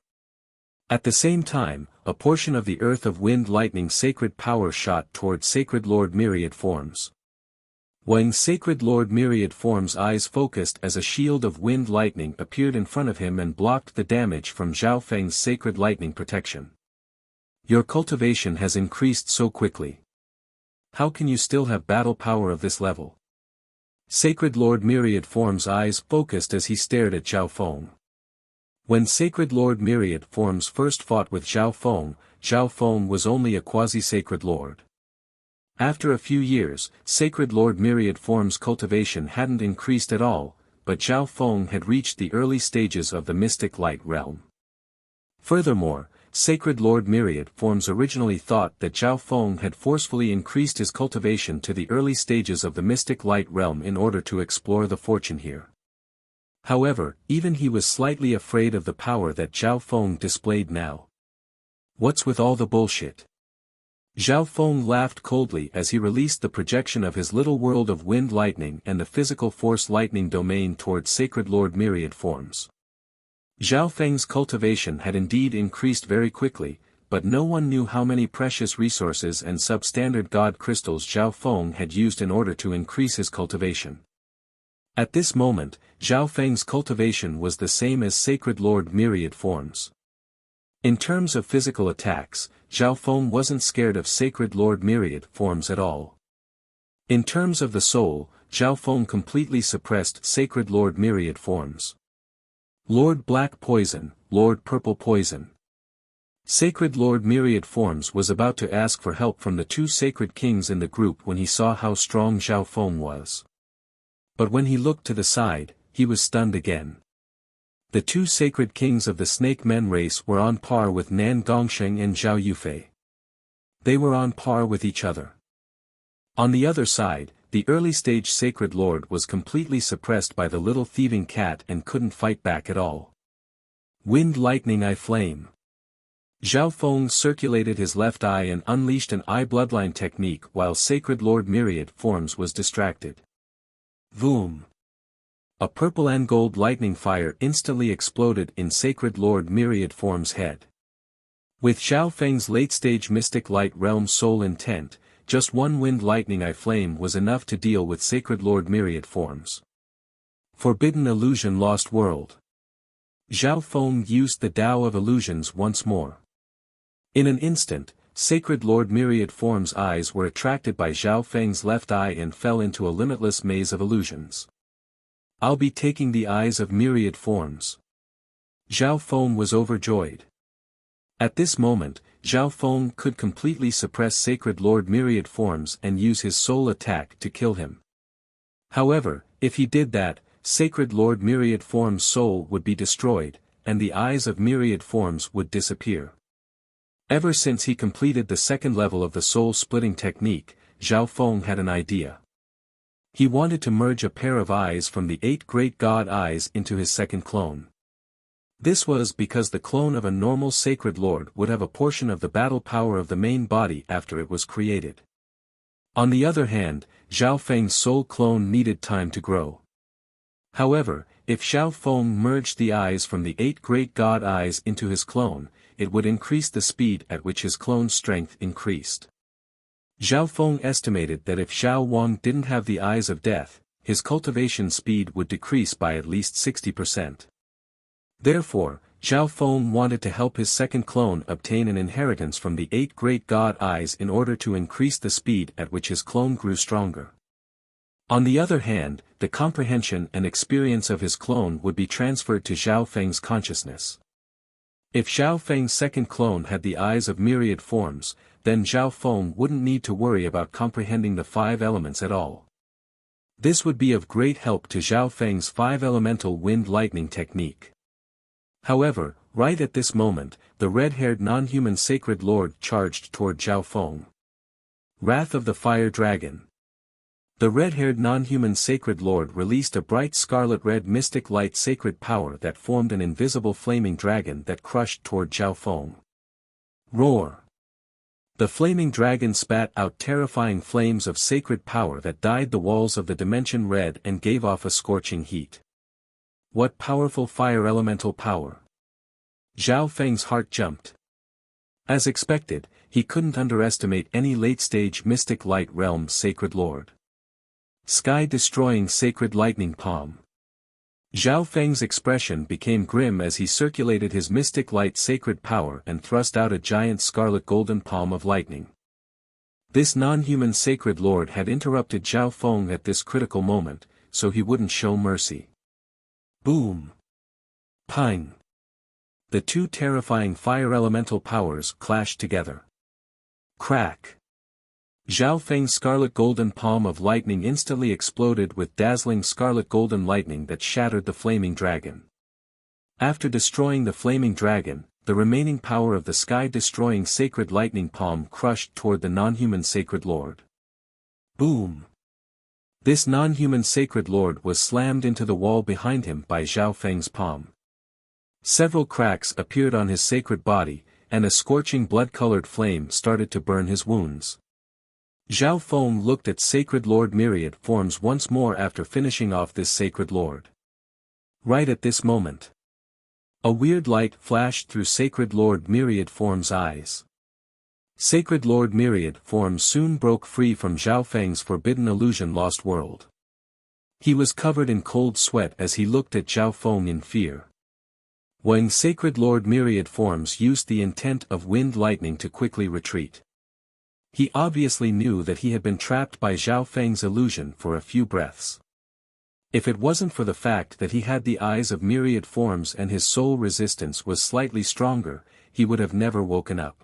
At the same time, a portion of the earth of wind lightning sacred power shot toward Sacred Lord Myriad Forms. When Sacred Lord Myriad Form's eyes focused as a shield of wind lightning appeared in front of him and blocked the damage from Zhao Feng's sacred lightning protection. Your cultivation has increased so quickly. How can you still have battle power of this level? Sacred Lord Myriad Form's eyes focused as he stared at Zhao Feng. When Sacred Lord Myriad Forms first fought with Zhao Feng was only a quasi-sacred lord. After a few years, Sacred Lord Myriad Form's cultivation hadn't increased at all, but Zhao Feng had reached the early stages of the mystic light realm. Furthermore, Sacred Lord Myriad Forms originally thought that Zhao Feng had forcefully increased his cultivation to the early stages of the mystic light realm in order to explore the fortune here. However, even he was slightly afraid of the power that Zhao Feng displayed now. What's with all the bullshit? Zhao Feng laughed coldly as he released the projection of his little world of wind lightning and the physical force lightning domain towards Sacred Lord Myriad Forms. Zhao Feng's cultivation had indeed increased very quickly, but no one knew how many precious resources and substandard god crystals Zhao Feng had used in order to increase his cultivation. At this moment, Zhao Feng's cultivation was the same as Sacred Lord Myriad Forms. In terms of physical attacks, Zhao Feng wasn't scared of Sacred Lord Myriad Forms at all. In terms of the soul, Zhao Feng completely suppressed Sacred Lord Myriad Forms. Lord Black Poison, Lord Purple Poison. Sacred Lord Myriad Forms was about to ask for help from the two sacred kings in the group when he saw how strong Zhao Feng was. But when he looked to the side, he was stunned again. The two sacred kings of the Snake Men race were on par with Nan Gongsheng and Zhao Yufei. They were on par with each other. On the other side, the early-stage sacred lord was completely suppressed by the little thieving cat and couldn't fight back at all. Wind Lightning Eye Flame. Zhao Feng circulated his left eye and unleashed an eye bloodline technique while Sacred Lord Myriad Forms was distracted. Voom! A purple and gold lightning fire instantly exploded in Sacred Lord Myriad Form's head. With Zhao Feng's late-stage mystic light realm soul intent, just one wind lightning eye flame was enough to deal with Sacred Lord Myriad Forms. Forbidden Illusion Lost World. Zhao Feng used the Tao of Illusions once more. In an instant, Sacred Lord Myriad Form's eyes were attracted by Zhao Feng's left eye and fell into a limitless maze of illusions. I'll be taking the eyes of myriad forms. Zhao Feng was overjoyed. At this moment, Zhao Feng could completely suppress Sacred Lord Myriad Forms and use his soul attack to kill him. However, if he did that, Sacred Lord Myriad Form's soul would be destroyed, and the eyes of myriad forms would disappear. Ever since he completed the second level of the soul-splitting technique, Zhao Feng had an idea. He wanted to merge a pair of eyes from the 8 great god eyes into his second clone. This was because the clone of a normal sacred lord would have a portion of the battle power of the main body after it was created. On the other hand, Zhao Feng's soul clone needed time to grow. However, if Zhao Feng merged the eyes from the 8 great god eyes into his clone, it would increase the speed at which his clone's strength increased. Zhao Feng estimated that if Zhao Wang didn't have the eyes of death, his cultivation speed would decrease by at least 60%. Therefore, Zhao Feng wanted to help his second clone obtain an inheritance from the 8 great god eyes in order to increase the speed at which his clone grew stronger. On the other hand, the comprehension and experience of his clone would be transferred to Zhao Feng's consciousness. If Zhao Feng's second clone had the eyes of myriad forms, then Zhao Feng wouldn't need to worry about comprehending the 5 elements at all. This would be of great help to Zhao Feng's 5-elemental wind-lightning technique. However, right at this moment, the red-haired non-human sacred lord charged toward Zhao Feng. Wrath of the Fire Dragon. The red-haired non-human sacred lord released a bright scarlet-red mystic light sacred power that formed an invisible flaming dragon that crushed toward Zhao Feng. Roar! The flaming dragon spat out terrifying flames of sacred power that dyed the walls of the dimension red and gave off a scorching heat. What powerful fire elemental power! Zhao Feng's heart jumped. As expected, he couldn't underestimate any late-stage mystic light realm's sacred lord. Sky-destroying sacred lightning palm. Zhao Feng's expression became grim as he circulated his mystic light sacred power and thrust out a giant scarlet golden palm of lightning. This non-human sacred lord had interrupted Zhao Feng at this critical moment, so he wouldn't show mercy. Boom! Ping! The 2 terrifying fire elemental powers clashed together. Crack! Zhao Feng's scarlet golden palm of lightning instantly exploded with dazzling scarlet golden lightning that shattered the flaming dragon. After destroying the flaming dragon, the remaining power of the sky-destroying sacred lightning palm crushed toward the non-human sacred lord. Boom! This non-human sacred lord was slammed into the wall behind him by Zhao Feng's palm. Several cracks appeared on his sacred body, and a scorching blood-colored flame started to burn his wounds. Zhao Feng looked at Sacred Lord Myriad Forms once more after finishing off this Sacred Lord. Right at this moment, a weird light flashed through Sacred Lord Myriad Form's eyes. Sacred Lord Myriad Form soon broke free from Zhao Feng's forbidden illusion lost world. He was covered in cold sweat as he looked at Zhao Feng in fear. When Sacred Lord Myriad Forms used the intent of wind lightning to quickly retreat. He obviously knew that he had been trapped by Zhao Feng's illusion for a few breaths. If it wasn't for the fact that he had the eyes of myriad forms and his soul resistance was slightly stronger, he would have never woken up.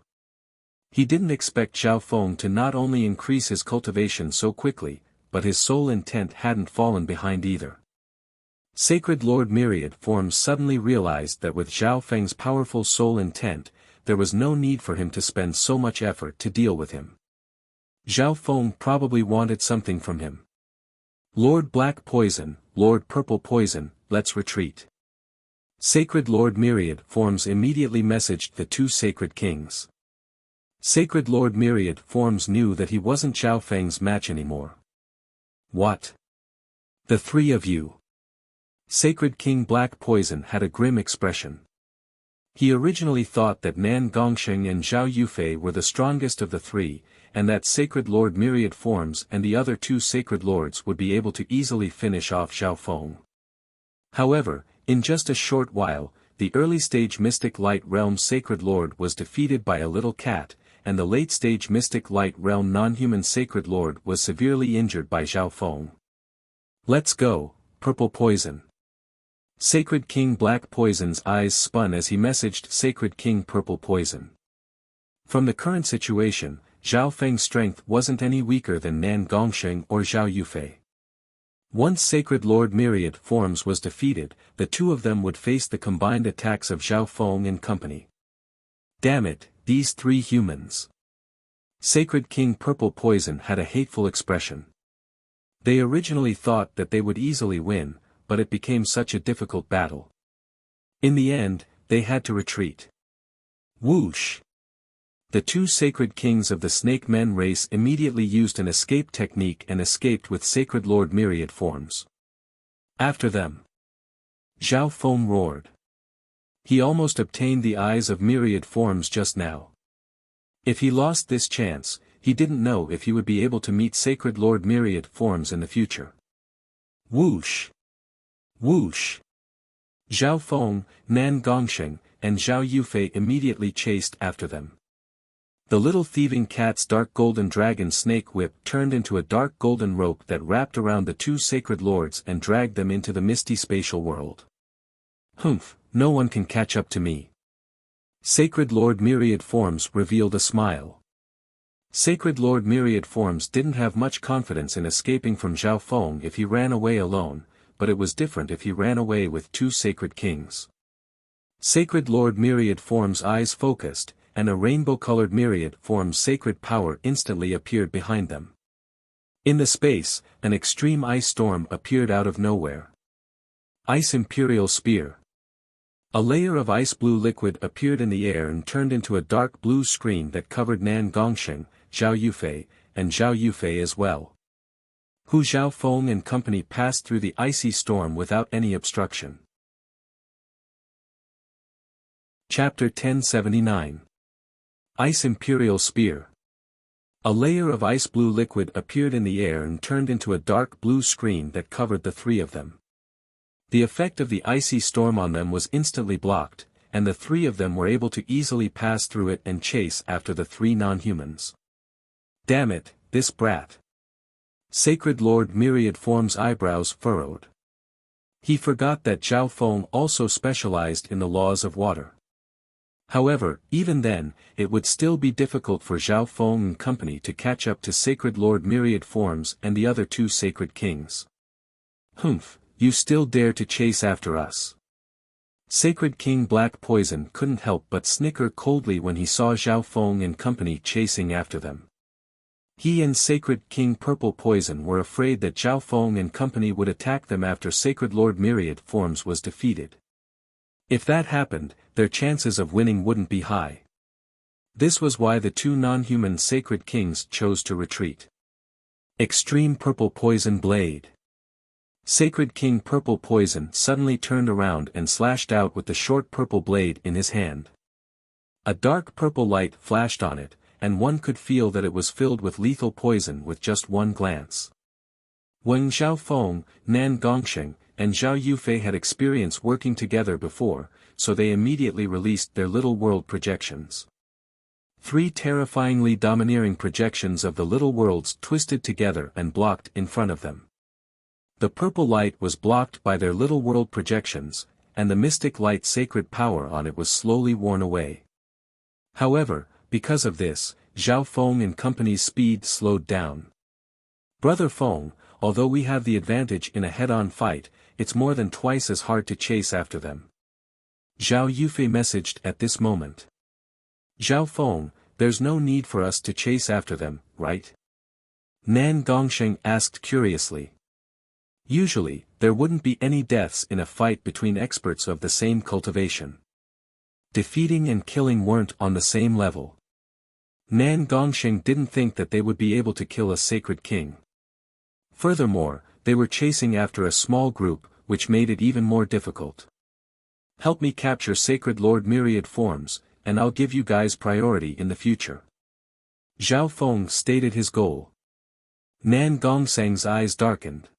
He didn't expect Zhao Feng to not only increase his cultivation so quickly, but his soul intent hadn't fallen behind either. Sacred Lord Myriad Forms suddenly realized that with Zhao Feng's powerful soul intent, there was no need for him to spend so much effort to deal with him. Zhao Feng probably wanted something from him. Lord Black Poison, Lord Purple Poison, let's retreat. Sacred Lord Myriad Forms immediately messaged the 2 sacred kings. Sacred Lord Myriad Forms knew that he wasn't Zhao Feng's match anymore. What? The 3 of you? Sacred King Black Poison had a grim expression. He originally thought that Nan Gongsheng and Zhao Yufei were the strongest of the 3, and that Sacred Lord Myriad Forms and the other 2 Sacred Lords would be able to easily finish off Zhao Feng. However, in just a short while, the early-stage Mystic Light Realm Sacred Lord was defeated by a little cat, and the late-stage Mystic Light Realm Non-Human Sacred Lord was severely injured by Zhao Feng. Let's go, Purple Poison. Sacred King Black Poison's eyes spun as he messaged Sacred King Purple Poison. From the current situation, Zhao Feng's strength wasn't any weaker than Nan Gongsheng or Zhao Yufei. Once Sacred Lord Myriad Forms was defeated, the two of them would face the combined attacks of Zhao Feng and company. Damn it, these three humans. Sacred King Purple Poison had a hateful expression. They originally thought that they would easily win, but it became such a difficult battle. In the end, they had to retreat. Whoosh! The two sacred kings of the Snake Men race immediately used an escape technique and escaped with Sacred Lord Myriad Forms. After them, Zhao Feng roared. He almost obtained the eyes of Myriad Forms just now. If he lost this chance, he didn't know if he would be able to meet Sacred Lord Myriad Forms in the future. Whoosh! Whoosh! Zhao Feng, Nan Gongsheng, and Zhao Yufei immediately chased after them. The little thieving cat's dark golden dragon snake whip turned into a dark golden rope that wrapped around the two sacred lords and dragged them into the misty spatial world. Humph, no one can catch up to me. Sacred Lord Myriad Forms revealed a smile. Sacred Lord Myriad Forms didn't have much confidence in escaping from Zhao Feng if he ran away alone, but it was different if he ran away with two sacred kings. Sacred Lord Myriad Forms' eyes focused, and a rainbow-colored Myriad Forms sacred power instantly appeared behind them. In the space, an extreme ice storm appeared out of nowhere. Ice Imperial Spear. A layer of ice-blue liquid appeared in the air and turned into a dark blue screen that covered Nan Gongsheng, Zhao Yufei, and Zhao Yufei as well. Hu Zhao Feng and company passed through the icy storm without any obstruction. Chapter 1079. Ice Imperial Spear. A layer of ice-blue liquid appeared in the air and turned into a dark blue screen that covered the three of them. The effect of the icy storm on them was instantly blocked, and the three of them were able to easily pass through it and chase after the three non-humans. Damn it, this brat. Sacred Lord Myriad Form's eyebrows furrowed. He forgot that Zhao Feng also specialized in the laws of water. However, even then, it would still be difficult for Zhao Feng and company to catch up to Sacred Lord Myriad Forms and the other two sacred kings. Humph, you still dare to chase after us. Sacred King Black Poison couldn't help but snicker coldly when he saw Zhao Feng and company chasing after them. He and Sacred King Purple Poison were afraid that Zhao Feng and company would attack them after Sacred Lord Myriad Forms was defeated. If that happened, their chances of winning wouldn't be high. This was why the two non-human sacred kings chose to retreat. Extreme Purple Poison Blade. Sacred King Purple Poison suddenly turned around and slashed out with the short purple blade in his hand. A dark purple light flashed on it, and one could feel that it was filled with lethal poison with just one glance. When Zhao Feng, Nan Gongsheng, and Zhao Yufei had experience working together before, so they immediately released their little world projections. Three terrifyingly domineering projections of the little worlds twisted together and blocked in front of them. The purple light was blocked by their little world projections, and the mystic light sacred power on it was slowly worn away. However, because of this, Zhao Feng and company's speed slowed down. Brother Feng, although we have the advantage in a head-on fight, it's more than twice as hard to chase after them. Zhao Yufei messaged at this moment. Zhao Feng, there's no need for us to chase after them, right? Nan Gongsheng asked curiously. Usually, there wouldn't be any deaths in a fight between experts of the same cultivation. Defeating and killing weren't on the same level. Nan Gongsheng didn't think that they would be able to kill a sacred king. Furthermore, they were chasing after a small group, which made it even more difficult. Help me capture Sacred Lord Myriad Forms, and I'll give you guys priority in the future. Zhao Feng stated his goal. Nan Gongsheng's eyes darkened.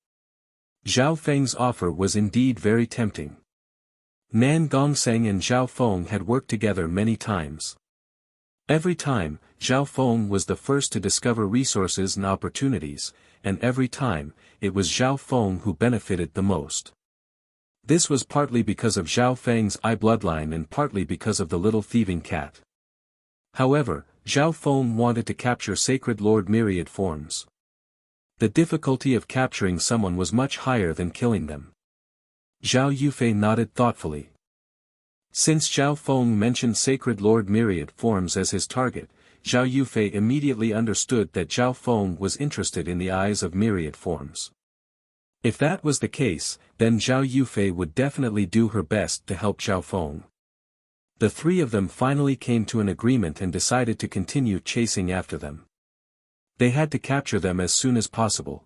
Zhao Feng's offer was indeed very tempting. Nan Gongsheng and Zhao Feng had worked together many times. Every time, Zhao Feng was the first to discover resources and opportunities, and every time, it was Zhao Feng who benefited the most. This was partly because of Zhao Feng's eye bloodline and partly because of the little thieving cat. However, Zhao Feng wanted to capture Sacred Lord Myriad Forms. The difficulty of capturing someone was much higher than killing them. Zhao Yufei nodded thoughtfully. Since Zhao Feng mentioned Sacred Lord Myriad Forms as his target, Zhao Yufei immediately understood that Zhao Feng was interested in the eyes of Myriad Forms. If that was the case, then Zhao Yufei would definitely do her best to help Zhao Feng. The three of them finally came to an agreement and decided to continue chasing after them. They had to capture them as soon as possible.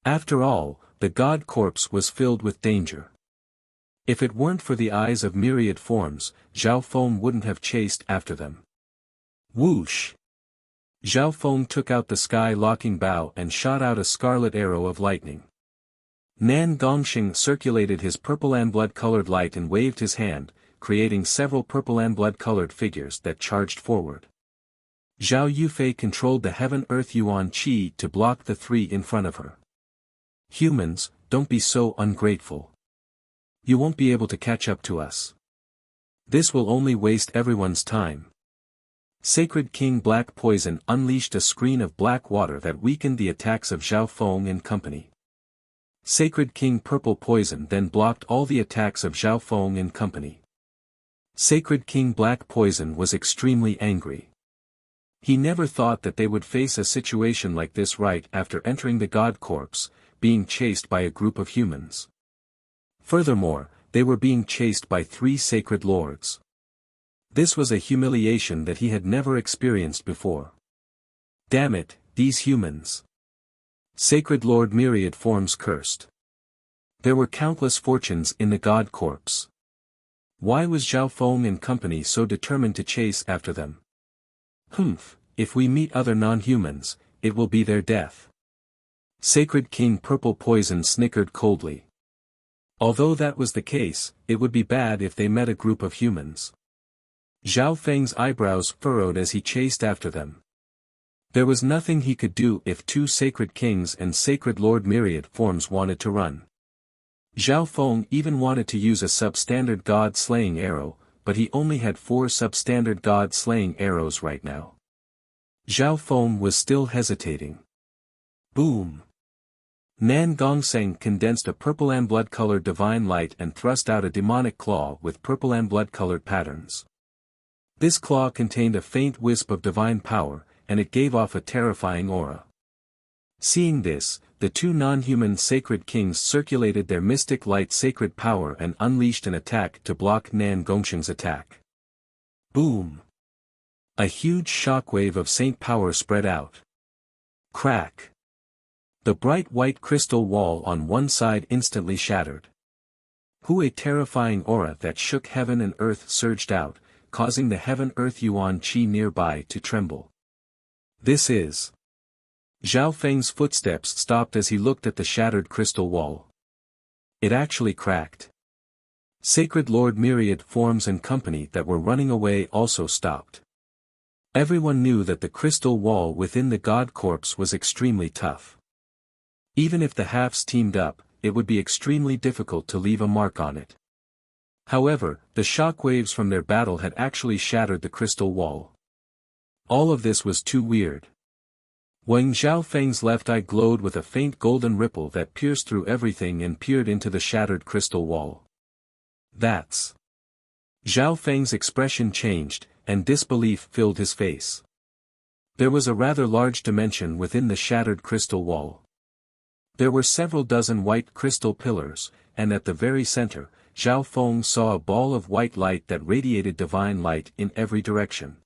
After all, the God Corpse was filled with danger. If it weren't for the eyes of Myriad Forms, Zhao Feng wouldn't have chased after them. Whoosh! Zhao Feng took out the sky-locking bow and shot out a scarlet arrow of lightning. Nan Gongsheng circulated his purple and blood-colored light and waved his hand, creating several purple and blood-colored figures that charged forward. Zhao Yufei controlled the Heaven-Earth Yuan Qi to block the three in front of her. Humans, don't be so ungrateful. You won't be able to catch up to us. This will only waste everyone's time. Sacred King Black Poison unleashed a screen of black water that weakened the attacks of Zhao Feng and company. Sacred King Purple Poison then blocked all the attacks of Zhao Feng and company. Sacred King Black Poison was extremely angry. He never thought that they would face a situation like this right after entering the God Corpse, being chased by a group of humans. Furthermore, they were being chased by three sacred lords. This was a humiliation that he had never experienced before. Damn it, these humans. Sacred Lord Myriad Forms cursed. There were countless fortunes in the God Corpse. Why was Zhao Feng and company so determined to chase after them? Humph, if we meet other non-humans, it will be their death. Sacred King Purple Poison snickered coldly. Although that was the case, it would be bad if they met a group of humans. Zhao Feng's eyebrows furrowed as he chased after them. There was nothing he could do if two Sacred Kings and Sacred Lord Myriad Forms wanted to run. Zhao Feng even wanted to use a substandard God-slaying arrow, but he only had 4 substandard God-slaying arrows right now. Zhao Feng was still hesitating. Boom! Nan Gongsheng condensed a purple and blood-colored divine light and thrust out a demonic claw with purple and blood-colored patterns. This claw contained a faint wisp of divine power, and it gave off a terrifying aura. Seeing this, the two non-human sacred kings circulated their mystic light sacred power and unleashed an attack to block Nan Gongsheng's attack. Boom! A huge shockwave of saint power spread out. Crack! The bright white crystal wall on one side instantly shattered. A terrifying aura that shook heaven and earth surged out, causing the Heaven-Earth Yuan Qi nearby to tremble. This is... Zhao Feng's footsteps stopped as he looked at the shattered crystal wall. It actually cracked. Sacred Lord Myriad Forms and company that were running away also stopped. Everyone knew that the crystal wall within the God Corpse was extremely tough. Even if the halves teamed up, it would be extremely difficult to leave a mark on it. However, the shockwaves from their battle had actually shattered the crystal wall. All of this was too weird. When Zhao Feng's left eye glowed with a faint golden ripple that pierced through everything and peered into the shattered crystal wall. That's... Zhao Feng's expression changed, and disbelief filled his face. There was a rather large dimension within the shattered crystal wall. There were several dozen white crystal pillars, and at the very center, Zhao Feng saw a ball of white light that radiated divine light in every direction.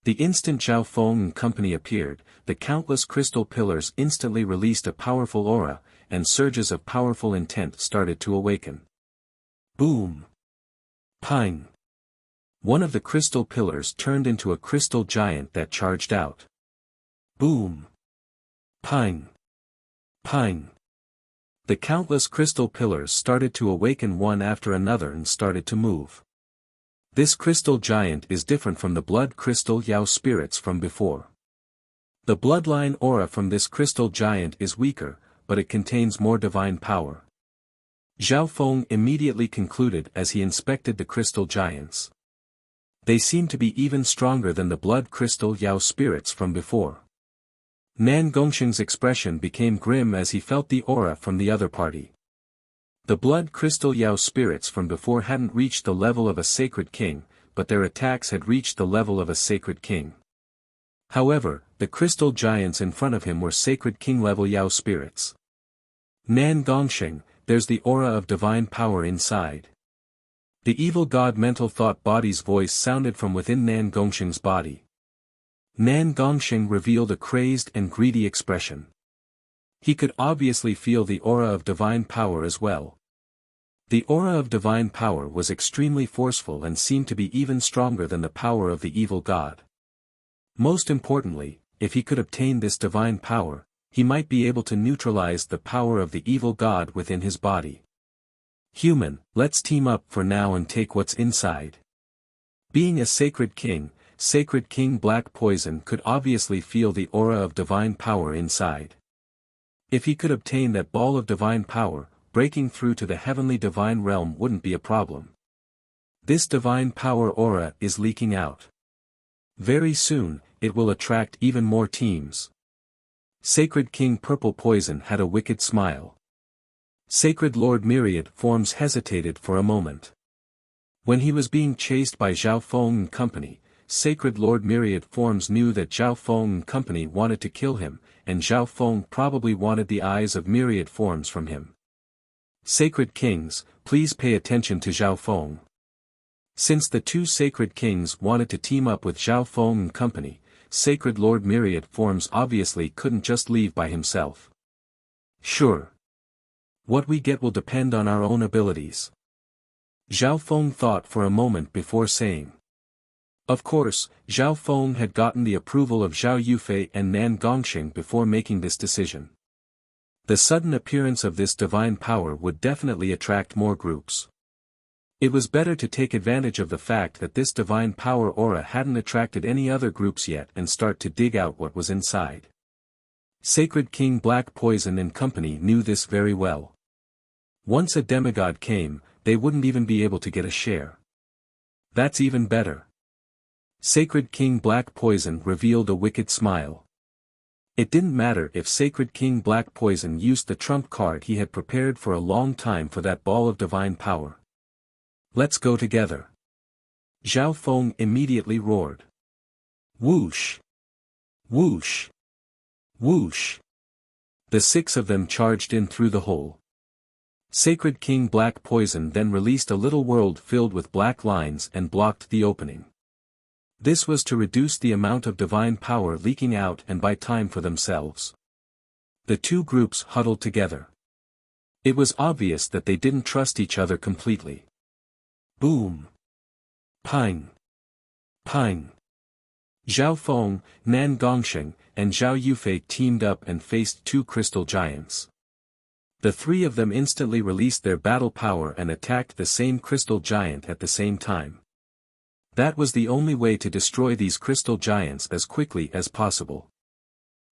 The instant Zhao Feng and company appeared, the countless crystal pillars instantly released a powerful aura, and surges of powerful intent started to awaken. Boom! Pang! One of the crystal pillars turned into a crystal giant that charged out. Boom! Pang! Pang! The countless crystal pillars started to awaken one after another and started to move. This crystal giant is different from the blood crystal Yao spirits from before. The bloodline aura from this crystal giant is weaker, but it contains more divine power. Zhao Feng immediately concluded as he inspected the crystal giants. They seem to be even stronger than the blood crystal Yao spirits from before. Nan Gongsheng's expression became grim as he felt the aura from the other party. The blood crystal Yao spirits from before hadn't reached the level of a sacred king, but their attacks had reached the level of a sacred king. However, the crystal giants in front of him were sacred king level Yao spirits. Nan Gongsheng, there's the aura of divine power inside. The evil god mental thought body's voice sounded from within Nan Gongsheng's body. Nan Gongsheng revealed a crazed and greedy expression. He could obviously feel the aura of divine power as well. The aura of divine power was extremely forceful and seemed to be even stronger than the power of the evil god. Most importantly, if he could obtain this divine power, he might be able to neutralize the power of the evil god within his body. Human, let's team up for now and take what's inside. Being a sacred king Black Poison could obviously feel the aura of divine power inside. If he could obtain that ball of divine power, breaking through to the heavenly divine realm wouldn't be a problem. This divine power aura is leaking out. Very soon, it will attract even more teams. Sacred King Purple Poison had a wicked smile. Sacred Lord Myriad Forms hesitated for a moment. When he was being chased by Zhao Feng and company, Sacred Lord Myriad Forms knew that Zhao Feng and company wanted to kill him, and Zhao Feng probably wanted the eyes of Myriad Forms from him. Sacred Kings, please pay attention to Zhao Feng. Since the two Sacred Kings wanted to team up with Zhao Feng and company, Sacred Lord Myriad Forms obviously couldn't just leave by himself. Sure. What we get will depend on our own abilities. Zhao Feng thought for a moment before saying. Of course, Zhao Feng had gotten the approval of Zhao Yufei and Nan Gongsheng before making this decision. The sudden appearance of this divine power would definitely attract more groups. It was better to take advantage of the fact that this divine power aura hadn't attracted any other groups yet and start to dig out what was inside. Sacred King Black Poison and company knew this very well. Once a demigod came, they wouldn't even be able to get a share. That's even better. Sacred King Black Poison revealed a wicked smile. It didn't matter if Sacred King Black Poison used the trump card he had prepared for a long time for that ball of divine power. Let's go together. Zhao Feng immediately roared. Whoosh! Whoosh! Whoosh! The six of them charged in through the hole. Sacred King Black Poison then released a little world filled with black lines and blocked the opening. This was to reduce the amount of divine power leaking out and buy time for themselves. The two groups huddled together. It was obvious that they didn't trust each other completely. Boom! Pang! Pang! Zhao Feng, Nan Gongsheng, and Zhao Yufei teamed up and faced two crystal giants. The three of them instantly released their battle power and attacked the same crystal giant at the same time. That was the only way to destroy these crystal giants as quickly as possible.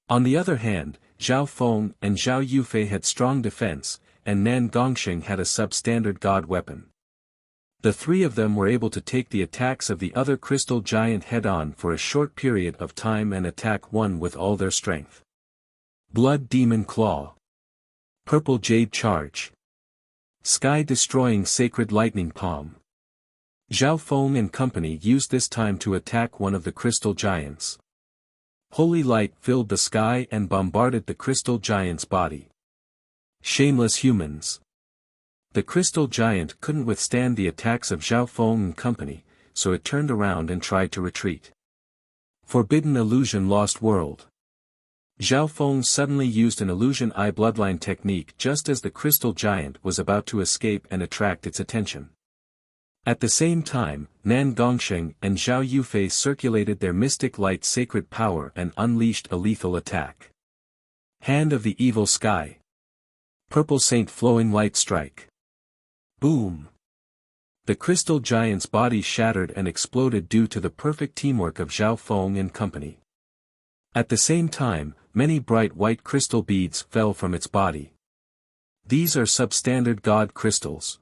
On the other hand, Zhao Feng and Zhao Yufei had strong defense, and Nan Gongsheng had a substandard god weapon. The three of them were able to take the attacks of the other crystal giant head-on for a short period of time and attack one with all their strength. Blood Demon Claw. Purple Jade Charge. Sky-destroying Sacred Lightning Palm. Zhao Feng and company used this time to attack one of the crystal giants. Holy light filled the sky and bombarded the crystal giant's body. Shameless humans. The crystal giant couldn't withstand the attacks of Zhao Feng and company, so it turned around and tried to retreat. Forbidden Illusion Lost World. Zhao Feng suddenly used an illusion eye bloodline technique just as the crystal giant was about to escape and attract its attention. At the same time, Nan Gongsheng and Zhao Yufei circulated their mystic light sacred power and unleashed a lethal attack. Hand of the Evil Sky. Purple Saint Flowing Light Strike. Boom! The crystal giant's body shattered and exploded due to the perfect teamwork of Zhao Feng and company. At the same time, many bright white crystal beads fell from its body. These are substandard god crystals.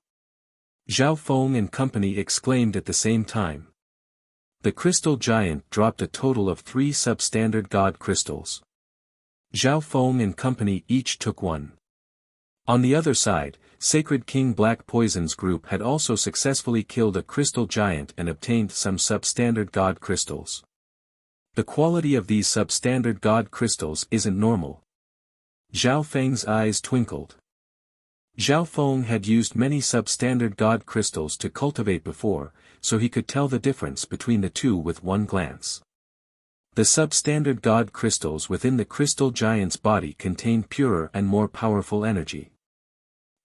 Zhao Feng and company exclaimed at the same time. The crystal giant dropped a total of 3 substandard god crystals. Zhao Feng and company each took one. On the other side, Sacred King Black Poison's group had also successfully killed a crystal giant and obtained some substandard god crystals. The quality of these substandard god crystals isn't normal. Zhao Feng's eyes twinkled. Zhao Feng had used many substandard god crystals to cultivate before, so he could tell the difference between the two with one glance. The substandard god crystals within the crystal giant's body contained purer and more powerful energy.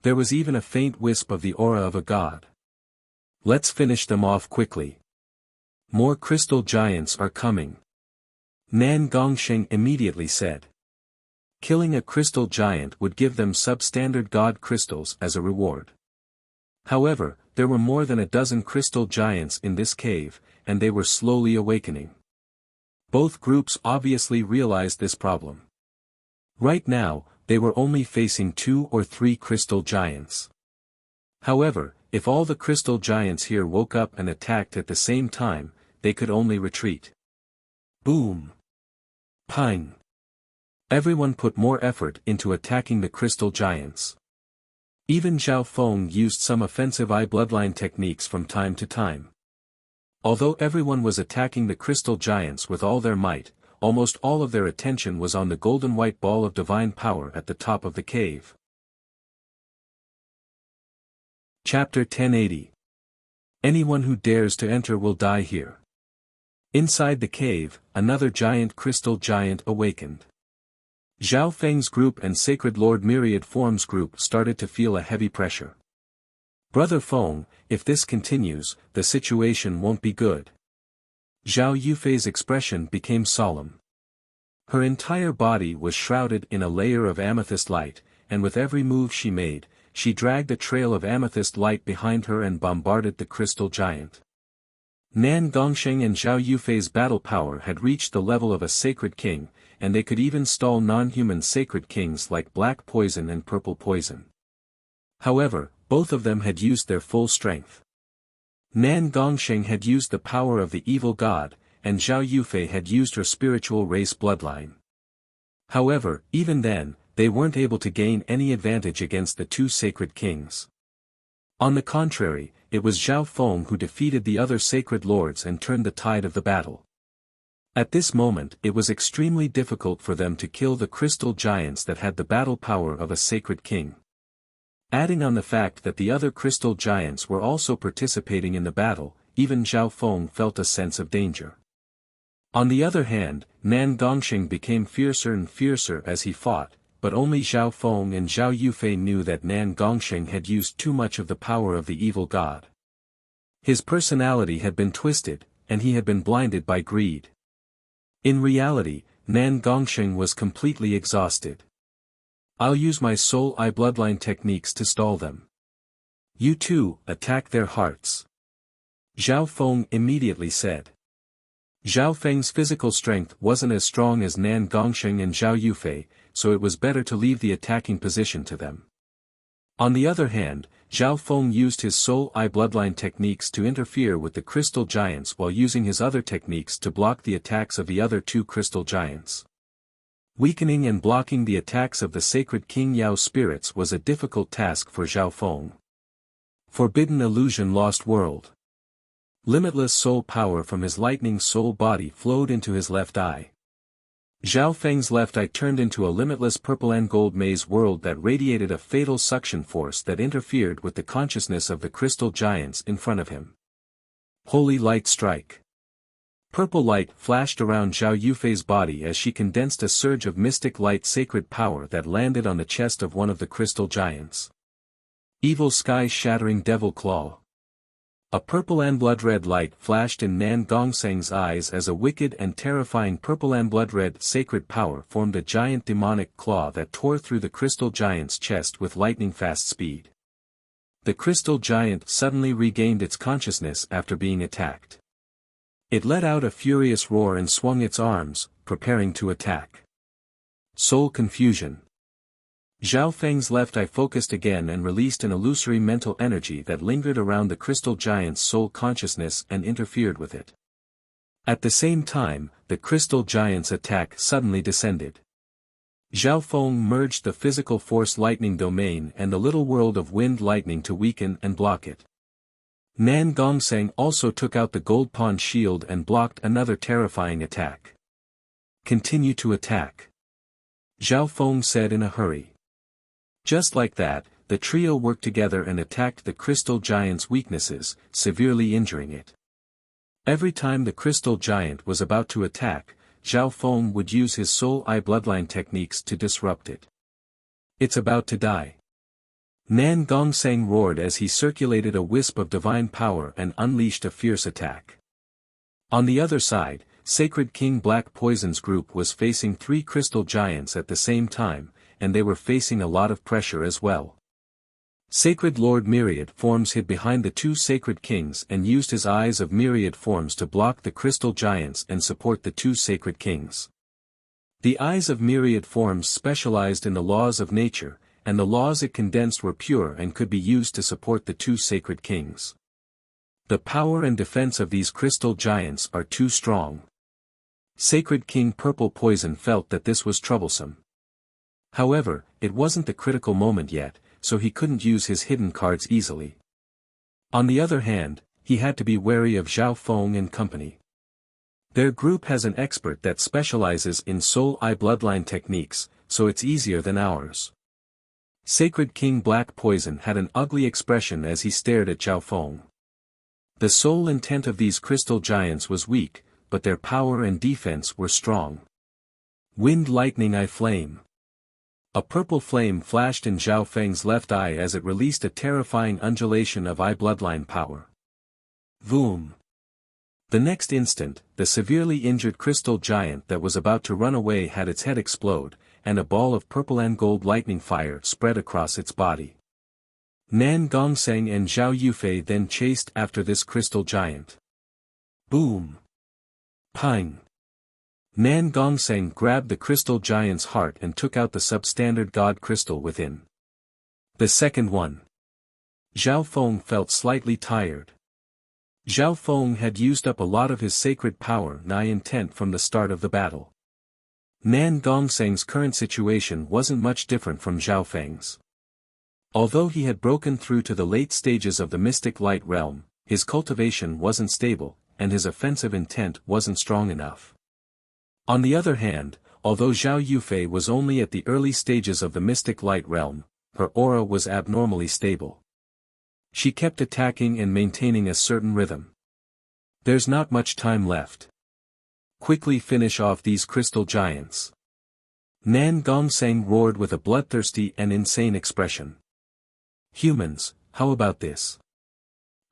There was even a faint wisp of the aura of a god. Let's finish them off quickly. More crystal giants are coming. Nan Gongsheng immediately said. Killing a crystal giant would give them substandard god crystals as a reward. However, there were more than a dozen crystal giants in this cave, and they were slowly awakening. Both groups obviously realized this problem. Right now, they were only facing 2 or 3 crystal giants. However, if all the crystal giants here woke up and attacked at the same time, they could only retreat. Boom! Pang! Everyone put more effort into attacking the crystal giants. Even Zhao Feng used some offensive eye bloodline techniques from time to time. Although everyone was attacking the crystal giants with all their might, almost all of their attention was on the golden white ball of divine power at the top of the cave. Chapter 1080. Anyone who dares to enter will die here. Inside the cave, another giant crystal giant awakened. Zhao Feng's group and Sacred Lord Myriad Form's group started to feel a heavy pressure. Brother Feng, if this continues, the situation won't be good. Zhao Yufei's expression became solemn. Her entire body was shrouded in a layer of amethyst light, and with every move she made, she dragged a trail of amethyst light behind her and bombarded the crystal giant. Nan Gongsheng and Zhao Yufei's battle power had reached the level of a sacred king, and they could even stall non-human sacred kings like Black Poison and Purple Poison. However, both of them had used their full strength. Nan Gongsheng had used the power of the evil god, and Zhao Yufei had used her spiritual race bloodline. However, even then, they weren't able to gain any advantage against the 2 sacred kings. On the contrary, it was Zhao Feng who defeated the other sacred lords and turned the tide of the battle. At this moment it was extremely difficult for them to kill the crystal giants that had the battle power of a sacred king. Adding on the fact that the other crystal giants were also participating in the battle, even Zhao Feng felt a sense of danger. On the other hand, Nan Gongsheng became fiercer and fiercer as he fought, but only Zhao Feng and Zhao Yufei knew that Nan Gongsheng had used too much of the power of the evil god. His personality had been twisted, and he had been blinded by greed. In reality, Nan Gongsheng was completely exhausted. I'll use my soul eye bloodline techniques to stall them. You too, attack their hearts. Zhao Feng immediately said. Zhao Feng's physical strength wasn't as strong as Nan Gongsheng and Zhao Yufei, so it was better to leave the attacking position to them. On the other hand, Zhao Feng used his soul eye bloodline techniques to interfere with the crystal giants while using his other techniques to block the attacks of the other 2 crystal giants. Weakening and blocking the attacks of the sacred King Yao spirits was a difficult task for Zhao Feng. Forbidden Illusion Lost World. Limitless soul power from his lightning soul body flowed into his left eye. Zhao Feng's left eye turned into a limitless purple and gold maze world that radiated a fatal suction force that interfered with the consciousness of the crystal giants in front of him. Holy Light Strike. Purple light flashed around Zhao Yufei's body as she condensed a surge of mystic light sacred power that landed on the chest of one of the crystal giants. Evil Sky Shattering Devil Claw. A purple and blood-red light flashed in Nan Gongseng's eyes as a wicked and terrifying purple and blood-red sacred power formed a giant demonic claw that tore through the crystal giant's chest with lightning-fast speed. The crystal giant suddenly regained its consciousness after being attacked. It let out a furious roar and swung its arms, preparing to attack. Soul confusion. Zhao Feng's left eye focused again and released an illusory mental energy that lingered around the crystal giant's soul consciousness and interfered with it. At the same time, the crystal giant's attack suddenly descended. Zhao Feng merged the physical force lightning domain and the little world of wind lightning to weaken and block it. Nan Gongseng also took out the gold pawn shield and blocked another terrifying attack. Continue to attack, Zhao Feng said in a hurry. Just like that, the trio worked together and attacked the crystal giant's weaknesses, severely injuring it. Every time the crystal giant was about to attack, Zhao Feng would use his soul eye bloodline techniques to disrupt it. It's about to die. Nan Gongseng roared as he circulated a wisp of divine power and unleashed a fierce attack. On the other side, Sacred King Black Poison's group was facing 3 crystal giants at the same time, and they were facing a lot of pressure as well. Sacred Lord Myriad Forms hid behind the 2 Sacred Kings and used his Eyes of Myriad Forms to block the crystal giants and support the 2 Sacred Kings. The Eyes of Myriad Forms specialized in the laws of nature, and the laws it condensed were pure and could be used to support the 2 Sacred Kings. The power and defense of these crystal giants are too strong. Sacred King Purple Poison felt that this was troublesome. However, it wasn't the critical moment yet, so he couldn't use his hidden cards easily. On the other hand, he had to be wary of Zhao Feng and company. Their group has an expert that specializes in soul eye bloodline techniques, so it's easier than ours. Sacred King Black Poison had an ugly expression as he stared at Zhao Feng. The soul intent of these crystal giants was weak, but their power and defense were strong. Wind Lightning Eye Flame. A purple flame flashed in Zhao Feng's left eye as it released a terrifying undulation of eye bloodline power. Voom! The next instant, the severely injured crystal giant that was about to run away had its head explode, and a ball of purple and gold lightning fire spread across its body. Nan Gongseng and Zhao Yufei then chased after this crystal giant. Boom! Pang! Nan Gongseng grabbed the crystal giant's heart and took out the substandard god crystal within. The second one. Zhao Feng felt slightly tired. Zhao Feng had used up a lot of his sacred power nigh intent from the start of the battle. Nan Gongseng's current situation wasn't much different from Zhao Feng's. Although he had broken through to the late stages of the mystic light realm, his cultivation wasn't stable, and his offensive intent wasn't strong enough. On the other hand, although Zhao Yufei was only at the early stages of the mystic light realm, her aura was abnormally stable. She kept attacking and maintaining a certain rhythm. There's not much time left. Quickly finish off these crystal giants. Nan Gongseng roared with a bloodthirsty and insane expression. Humans, how about this?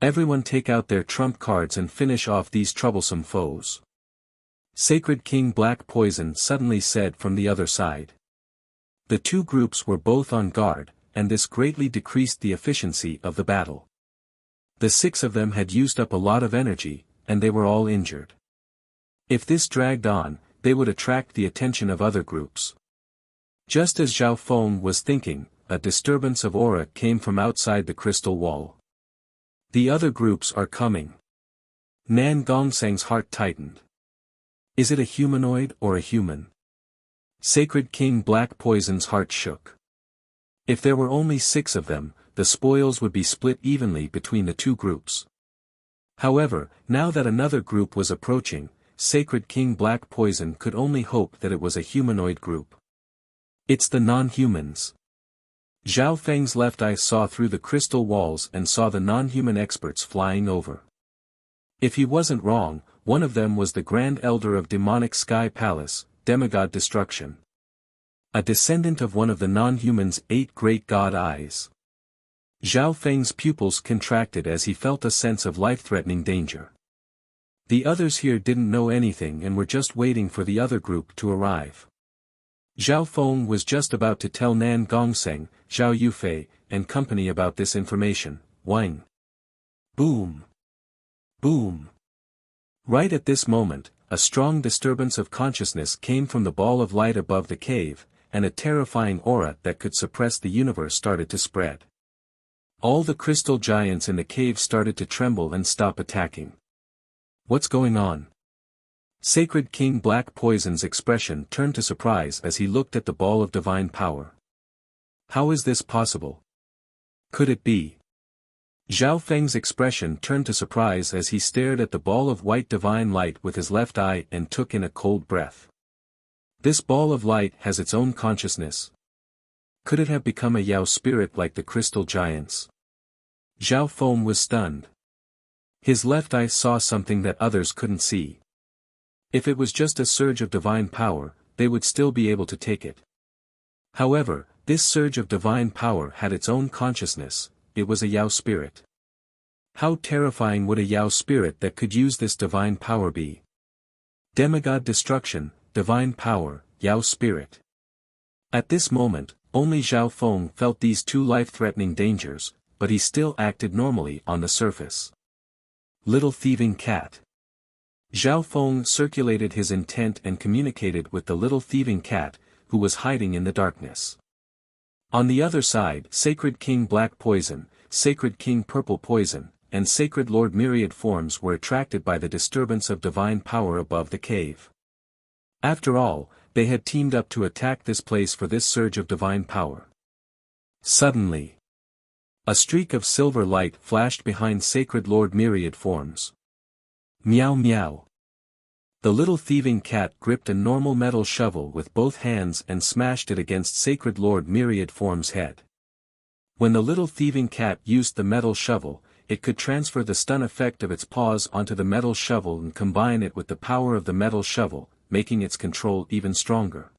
Everyone take out their trump cards and finish off these troublesome foes. Sacred King Black Poison suddenly said from the other side. The 2 groups were both on guard, and this greatly decreased the efficiency of the battle. The 6 of them had used up a lot of energy, and they were all injured. If this dragged on, they would attract the attention of other groups. Just as Zhao Feng was thinking, a disturbance of aura came from outside the crystal wall. The other groups are coming. Nan Gongseng's heart tightened. Is it a humanoid or a human? Sacred King Black Poison's heart shook. If there were only 6 of them, the spoils would be split evenly between the 2 groups. However, now that another group was approaching, Sacred King Black Poison could only hope that it was a humanoid group. It's the non-humans. Zhao Feng's left eye saw through the crystal walls and saw the non-human experts flying over. If he wasn't wrong, one of them was the Grand Elder of Demonic Sky Palace, Demigod Destruction. A descendant of one of the non-humans' 8 great god eyes. Zhao Feng's pupils contracted as he felt a sense of life-threatening danger. The others here didn't know anything and were just waiting for the other group to arrive. Zhao Feng was just about to tell Nan Gongsheng, Zhao Yufei, and company about this information. Wang. Boom. Boom. Right at this moment, a strong disturbance of consciousness came from the ball of light above the cave, and a terrifying aura that could suppress the universe started to spread. All the crystal giants in the cave started to tremble and stop attacking. What's going on? Sacred King Black Poison's expression turned to surprise as he looked at the ball of divine power. How is this possible? Could it be? Zhao Feng's expression turned to surprise as he stared at the ball of white divine light with his left eye and took in a cold breath. This ball of light has its own consciousness. Could it have become a Yao spirit like the crystal giants? Zhao Feng was stunned. His left eye saw something that others couldn't see. If it was just a surge of divine power, they would still be able to take it. However, this surge of divine power had its own consciousness. It was a Yao spirit. How terrifying would a Yao spirit that could use this divine power be? Demigod destruction, divine power, Yao spirit. At this moment, only Zhao Feng felt these two life-threatening dangers, but he still acted normally on the surface. Little thieving cat. Zhao Feng circulated his intent and communicated with the little thieving cat, who was hiding in the darkness. On the other side, Sacred King Black Poison, Sacred King Purple Poison, and Sacred Lord Myriad Forms were attracted by the disturbance of divine power above the cave. After all, they had teamed up to attack this place for this surge of divine power. Suddenly, a streak of silver light flashed behind Sacred Lord Myriad Forms. Meow meow. The little thieving cat gripped a normal metal shovel with both hands and smashed it against Sacred Lord Myriad Form's head. When the little thieving cat used the metal shovel, it could transfer the stun effect of its paws onto the metal shovel and combine it with the power of the metal shovel, making its control even stronger.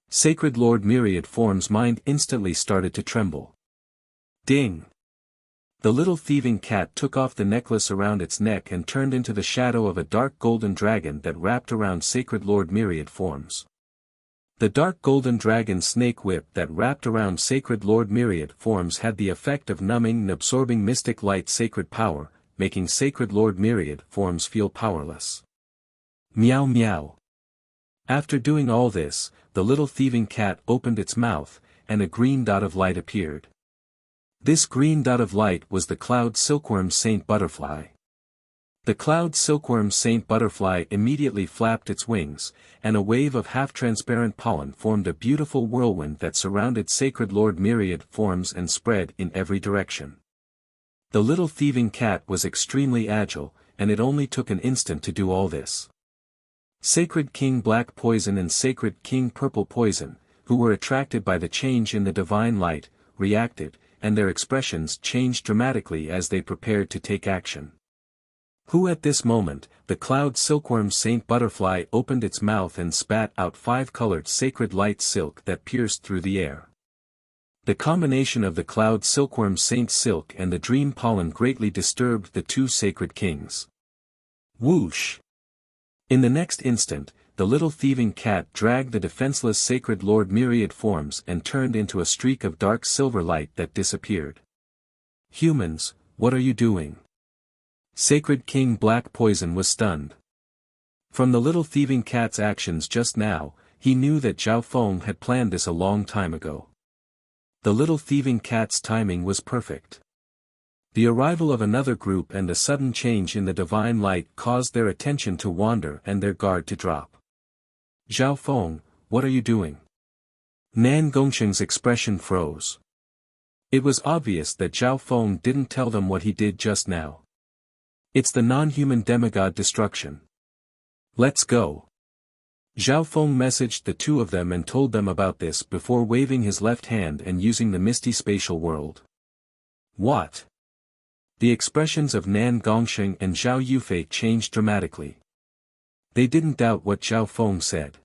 Sacred Lord Myriad Form's mind instantly started to tremble. Ding! The little thieving cat took off the necklace around its neck and turned into the shadow of a dark golden dragon that wrapped around Sacred Lord Myriad Forms. The dark golden dragon snake whip that wrapped around Sacred Lord Myriad Forms had the effect of numbing and absorbing mystic light sacred power, making Sacred Lord Myriad Forms feel powerless. Meow meow. After doing all this, the little thieving cat opened its mouth, and a green dot of light appeared. This green dot of light was the cloud silkworm saint butterfly. The cloud silkworm saint butterfly immediately flapped its wings, and a wave of half-transparent pollen formed a beautiful whirlwind that surrounded Sacred Lord Myriad Forms and spread in every direction. The little thieving cat was extremely agile, and it only took an instant to do all this. Sacred King Black Poison and Sacred King Purple Poison, who were attracted by the change in the divine light, reacted, and their expressions changed dramatically as they prepared to take action. Who at this moment, the cloud silkworm saint butterfly opened its mouth and spat out 5-colored sacred light silk that pierced through the air. The combination of the cloud silkworm saint silk and the dream pollen greatly disturbed the two sacred kings. Whoosh! In the next instant, the little thieving cat dragged the defenseless Sacred Lord Myriad Forms and turned into a streak of dark silver light that disappeared. Humans, what are you doing? Sacred King Black Poison was stunned. From the little thieving cat's actions just now, he knew that Zhao Feng had planned this a long time ago. The little thieving cat's timing was perfect. The arrival of another group and a sudden change in the divine light caused their attention to wander and their guard to drop. Zhao Feng, what are you doing? Nan Gongsheng's expression froze. It was obvious that Zhao Feng didn't tell them what he did just now. It's the non-human demigod destruction. Let's go. Zhao Feng messaged the two of them and told them about this before waving his left hand and using the misty spatial world. What? The expressions of Nan Gongsheng and Zhao Yufei changed dramatically. They didn't doubt what Zhao Feng said.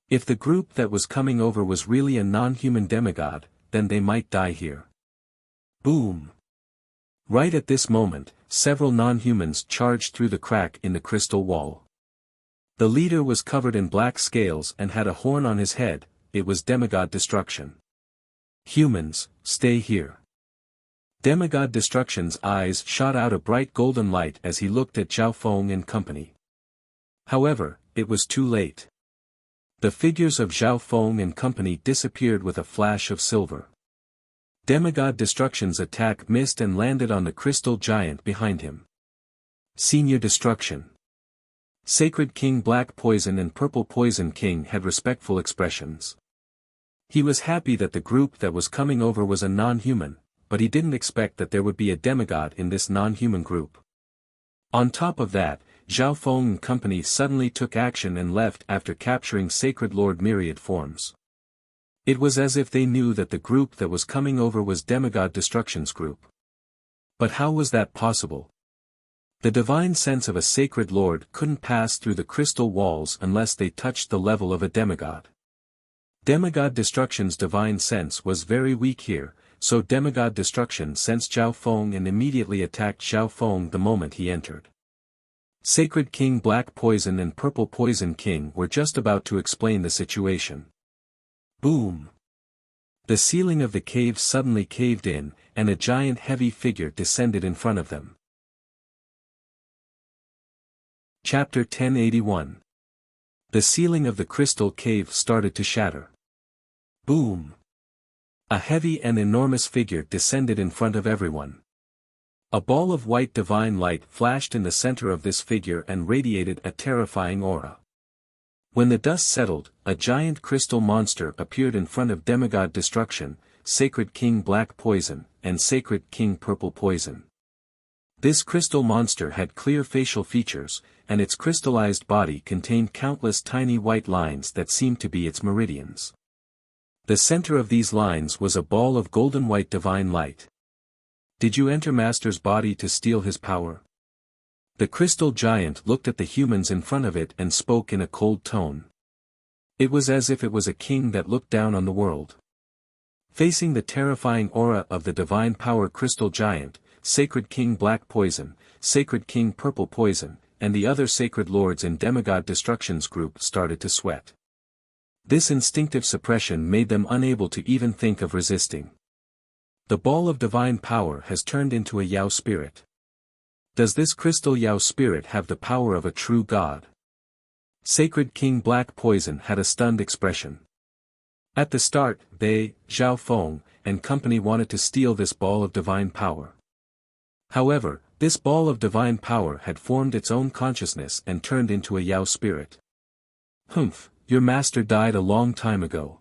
If the group that was coming over was really a non-human demigod, then they might die here. Boom! Right at this moment, several non-humans charged through the crack in the crystal wall. The leader was covered in black scales and had a horn on his head. It was Demigod Destruction. Humans, stay here. Demigod Destruction's eyes shot out a bright golden light as he looked at Zhao Feng and company. However, it was too late. The figures of Zhao Feng and company disappeared with a flash of silver. Demigod Destruction's attack missed and landed on the crystal giant behind him. Senior Destruction. Sacred King Black Poison and Purple Poison King had respectful expressions. He was happy that the group that was coming over was a non-human, but he didn't expect that there would be a demigod in this non-human group. On top of that, Zhao Feng and company suddenly took action and left after capturing Sacred Lord Myriad Forms. It was as if they knew that the group that was coming over was Demigod Destruction's group. But how was that possible? The divine sense of a Sacred Lord couldn't pass through the crystal walls unless they touched the level of a demigod. Demigod Destruction's divine sense was very weak here, so Demigod Destruction sensed Zhao Feng and immediately attacked Zhao Feng the moment he entered. Sacred King Black Poison and Purple Poison King were just about to explain the situation. Boom! The ceiling of the cave suddenly caved in, and a giant heavy figure descended in front of them. Chapter 1081. The ceiling of the crystal cave started to shatter. Boom! A heavy and enormous figure descended in front of everyone. A ball of white divine light flashed in the center of this figure and radiated a terrifying aura. When the dust settled, a giant crystal monster appeared in front of Demigod Destruction, Sacred King Black Poison, and Sacred King Purple Poison. This crystal monster had clear facial features, and its crystallized body contained countless tiny white lines that seemed to be its meridians. The center of these lines was a ball of golden white divine light. Did you enter Master's body to steal his power? The crystal giant looked at the humans in front of it and spoke in a cold tone. It was as if it was a king that looked down on the world. Facing the terrifying aura of the divine power crystal giant, Sacred King Black Poison, Sacred King Purple Poison, and the other sacred lords in Demigod Destruction's group started to sweat. This instinctive suppression made them unable to even think of resisting. The ball of divine power has turned into a Yao spirit. Does this crystal Yao spirit have the power of a true god? Sacred King Black Poison had a stunned expression. At the start, they, Zhao Feng, and company wanted to steal this ball of divine power. However, this ball of divine power had formed its own consciousness and turned into a Yao spirit. Humph, your master died a long time ago.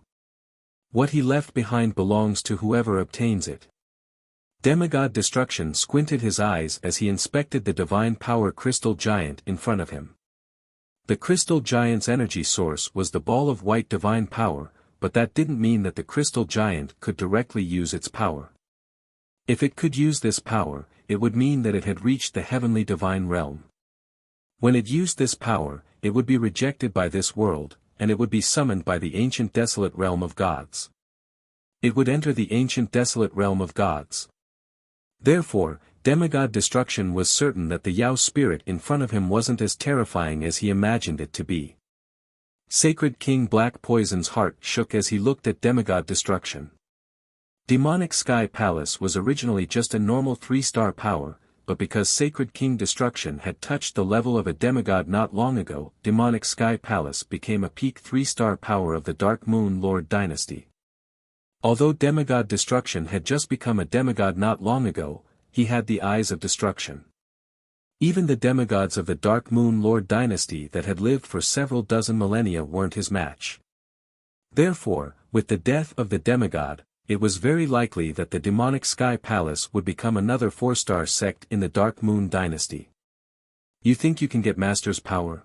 What he left behind belongs to whoever obtains it. Demigod Destruction squinted his eyes as he inspected the divine power crystal giant in front of him. The crystal giant's energy source was the ball of white divine power, but that didn't mean that the crystal giant could directly use its power. If it could use this power, it would mean that it had reached the heavenly divine realm. When it used this power, it would be rejected by this world, and it would be summoned by the ancient desolate realm of gods. It would enter the ancient desolate realm of gods. Therefore, Demigod Destruction was certain that the Yao spirit in front of him wasn't as terrifying as he imagined it to be. Sacred King Black Poison's heart shook as he looked at Demigod Destruction. Demonic Sky Palace was originally just a normal 3-star power, but because Sacred King Destruction had touched the level of a demigod not long ago, Demonic Sky Palace became a peak 3-star power of the Dark Moon Lord dynasty. Although Demigod Destruction had just become a demigod not long ago, he had the eyes of destruction. Even the demigods of the Dark Moon Lord dynasty that had lived for several dozen millennia weren't his match. Therefore, with the death of the demigod, it was very likely that the Demonic Sky Palace would become another 4-star sect in the Dark Moon dynasty. You think you can get Master's power?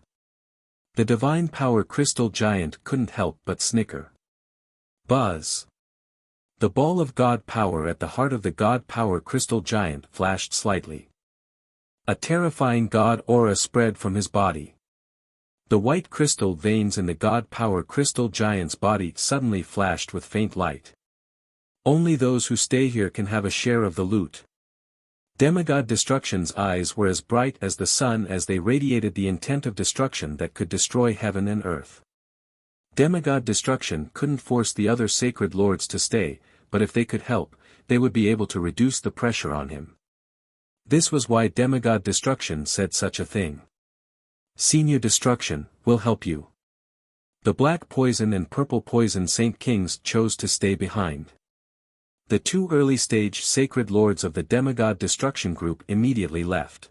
The divine power crystal giant couldn't help but snicker. Buzz! The ball of God power at the heart of the God power crystal giant flashed slightly. A terrifying God aura spread from his body. The white crystal veins in the God power crystal giant's body suddenly flashed with faint light. Only those who stay here can have a share of the loot. Demigod Destruction's eyes were as bright as the sun as they radiated the intent of destruction that could destroy heaven and earth. Demigod Destruction couldn't force the other sacred lords to stay, but if they could help, they would be able to reduce the pressure on him. This was why Demigod Destruction said such a thing. Senior Destruction, will help you. The Black Poison and Purple Poison Saint Kings chose to stay behind. The two early-stage sacred lords of the Demigod Destruction group immediately left.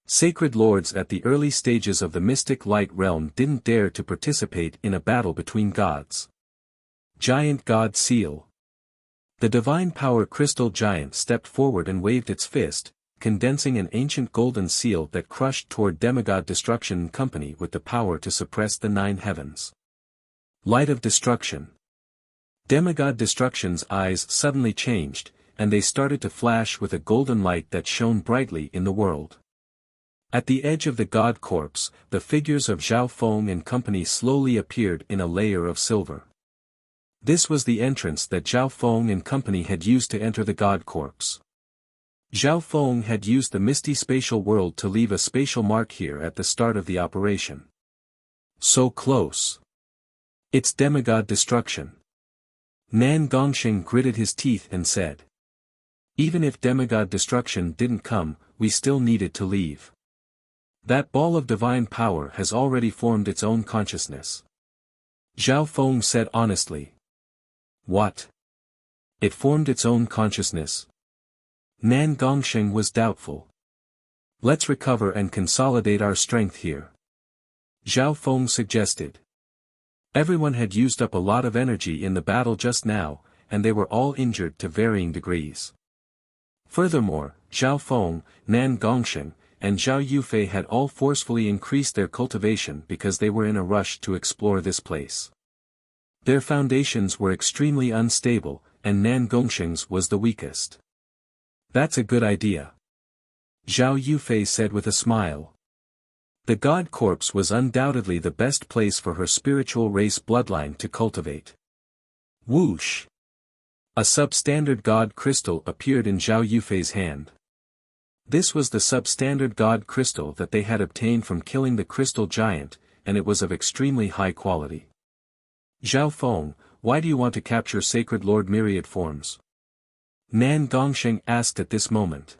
Sacred lords at the early stages of the mystic light realm didn't dare to participate in a battle between gods. Giant God Seal. The divine power crystal giant stepped forward and waved its fist, condensing an ancient golden seal that crushed toward Demigod Destruction Company with the power to suppress the 9 heavens. Light of Destruction. Demigod Destruction's eyes suddenly changed, and they started to flash with a golden light that shone brightly in the world. At the edge of the god corpse, the figures of Zhao Feng and company slowly appeared in a layer of silver. This was the entrance that Zhao Feng and company had used to enter the god corpse. Zhao Feng had used the misty spatial world to leave a spatial mark here at the start of the operation. So close. It's Demigod Destruction. Nan Gongsheng gritted his teeth and said. Even if Demigod Destruction didn't come, we still needed to leave. That ball of divine power has already formed its own consciousness. Zhao Feng said honestly. What? It formed its own consciousness? Nan Gongsheng was doubtful. Let's recover and consolidate our strength here. Zhao Feng suggested. Everyone had used up a lot of energy in the battle just now, and they were all injured to varying degrees. Furthermore, Zhao Feng, Nan Gongsheng, and Zhao Yufei had all forcefully increased their cultivation because they were in a rush to explore this place. Their foundations were extremely unstable, and Nan Gongsheng's was the weakest. That's a good idea. Zhao Yufei said with a smile. The god corpse was undoubtedly the best place for her spiritual race bloodline to cultivate. Whoosh! A substandard god crystal appeared in Zhao Yufei's hand. This was the substandard god crystal that they had obtained from killing the crystal giant, and it was of extremely high quality. Zhao Feng, why do you want to capture Sacred Lord Myriad Forms? Nan Gongsheng asked at this moment.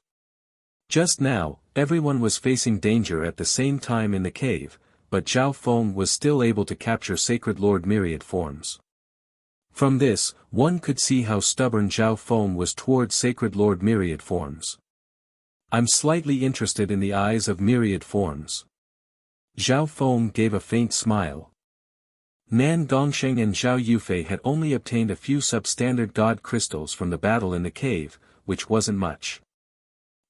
Just now, everyone was facing danger at the same time in the cave, but Zhao Feng was still able to capture Sacred Lord Myriad Forms. From this, one could see how stubborn Zhao Feng was toward Sacred Lord Myriad Forms. I'm slightly interested in the eyes of Myriad Forms. Zhao Feng gave a faint smile. Nan Gongsheng and Zhao Yufei had only obtained a few substandard god crystals from the battle in the cave, which wasn't much.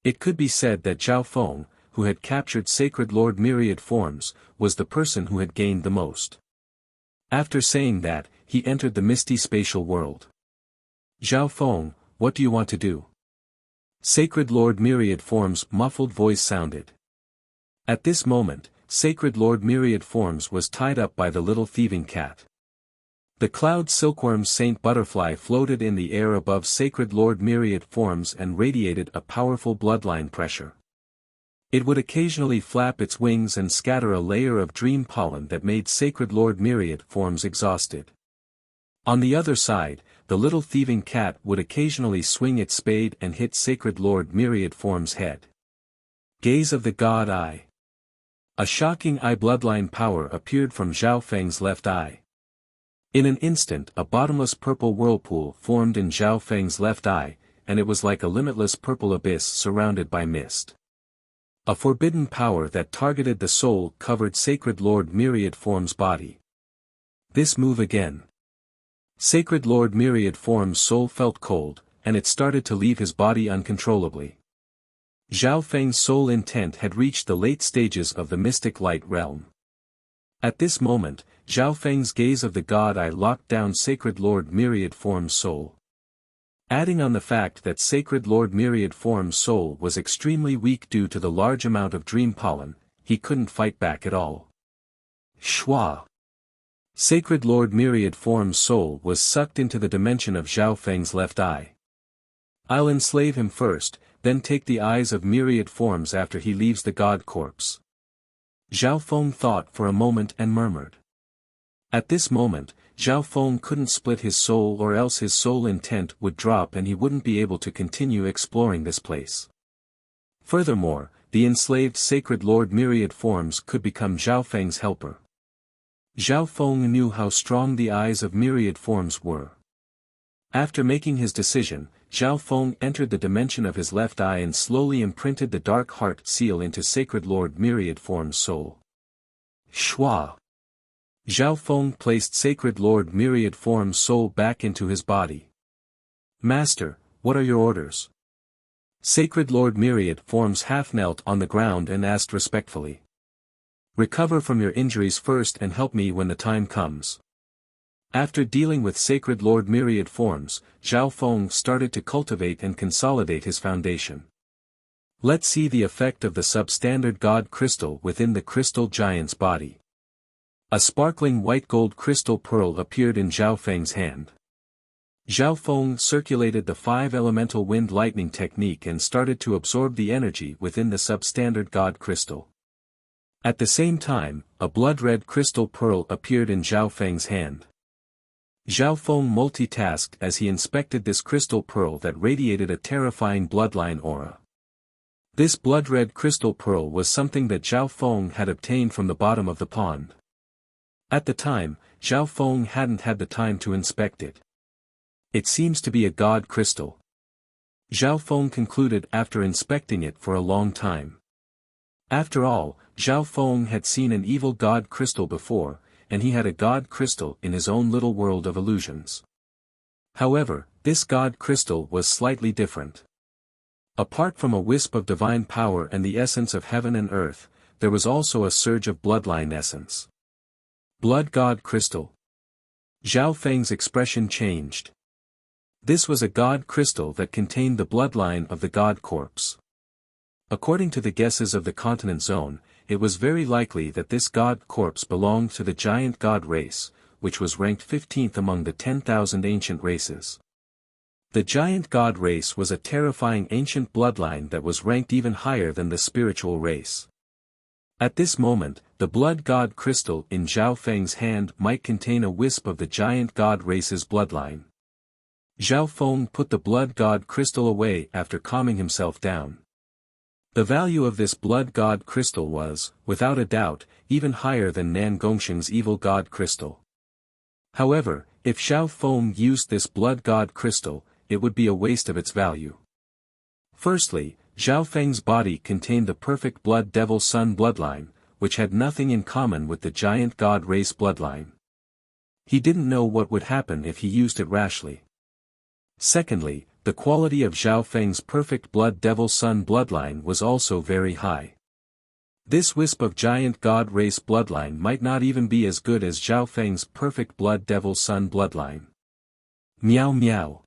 It could be said that Zhao Feng, who had captured Sacred Lord Myriad Forms, was the person who had gained the most. After saying that, he entered the misty spatial world. Zhao Feng, what do you want to do? Sacred Lord Myriad Forms' muffled voice sounded. At this moment, Sacred Lord Myriad Forms was tied up by the little thieving cat. The cloud silkworm Saint Butterfly floated in the air above Sacred Lord Myriad Forms and radiated a powerful bloodline pressure. It would occasionally flap its wings and scatter a layer of dream pollen that made Sacred Lord Myriad Forms exhausted. On the other side, the little thieving cat would occasionally swing its spade and hit Sacred Lord Myriad Form's head. Gaze of the God Eye. A shocking eye bloodline power appeared from Zhao Feng's left eye. In an instant a bottomless purple whirlpool formed in Zhao Feng's left eye, and it was like a limitless purple abyss surrounded by mist. A forbidden power that targeted the soul covered Sacred Lord Myriad Form's body. This move again. Sacred Lord Myriad Form's soul felt cold, and it started to leave his body uncontrollably. Zhao Feng's soul intent had reached the late stages of the mystic light realm. At this moment, Zhao Feng's gaze of the God Eye locked down Sacred Lord Myriad Form's soul. Adding on the fact that Sacred Lord Myriad Form's soul was extremely weak due to the large amount of dream pollen, he couldn't fight back at all. Shwa! Sacred Lord Myriad Form's soul was sucked into the dimension of Zhao Feng's left eye. I'll enslave him first, then take the eyes of Myriad Forms after he leaves the god corpse. Zhao Feng thought for a moment and murmured. At this moment, Zhao Feng couldn't split his soul, or else his soul intent would drop and he wouldn't be able to continue exploring this place. Furthermore, the enslaved Sacred Lord Myriad Forms could become Zhao Feng's helper. Zhao Feng knew how strong the eyes of Myriad Forms were. After making his decision, Zhao Feng entered the dimension of his left eye and slowly imprinted the dark heart seal into Sacred Lord Myriad Form's soul. Shua! Zhao Feng placed Sacred Lord Myriad Form's soul back into his body. Master, what are your orders? Sacred Lord Myriad Forms half knelt on the ground and asked respectfully. Recover from your injuries first and help me when the time comes. After dealing with Sacred Lord Myriad Forms, Zhao Feng started to cultivate and consolidate his foundation. Let's see the effect of the substandard God crystal within the crystal giant's body. A sparkling white gold crystal pearl appeared in Zhao Feng's hand. Zhao Feng circulated the 5 elemental wind lightning technique and started to absorb the energy within the substandard God crystal. At the same time, a blood-red crystal pearl appeared in Zhao Feng's hand. Zhao Feng multitasked as he inspected this crystal pearl that radiated a terrifying bloodline aura. This blood-red crystal pearl was something that Zhao Feng had obtained from the bottom of the pond. At the time, Zhao Feng hadn't had the time to inspect it. It seems to be a god crystal. Zhao Feng concluded after inspecting it for a long time. After all, Zhao Feng had seen an evil god crystal before, and he had a god crystal in his own little world of illusions. However, this god crystal was slightly different. Apart from a wisp of divine power and the essence of heaven and earth, there was also a surge of bloodline essence. Blood god crystal. Zhao Feng's expression changed. This was a god crystal that contained the bloodline of the god corpse. According to the guesses of the continent zone, it was very likely that this god corpse belonged to the giant god race, which was ranked 15th among the 10,000 ancient races. The giant god race was a terrifying ancient bloodline that was ranked even higher than the spiritual race. At this moment, the blood god crystal in Zhao Feng's hand might contain a wisp of the giant god race's bloodline. Zhao Feng put the blood god crystal away after calming himself down. The value of this blood god crystal was, without a doubt, even higher than Nan Gongsheng's evil god crystal. However, if Zhao Feng used this blood god crystal, it would be a waste of its value. Firstly, Zhao Feng's body contained the perfect blood devil sun bloodline, which had nothing in common with the giant god race bloodline. He didn't know what would happen if he used it rashly. Secondly, the quality of Zhao Feng's perfect blood devil sun bloodline was also very high. This wisp of giant god race bloodline might not even be as good as Zhao Feng's perfect blood devil sun bloodline. Meow meow.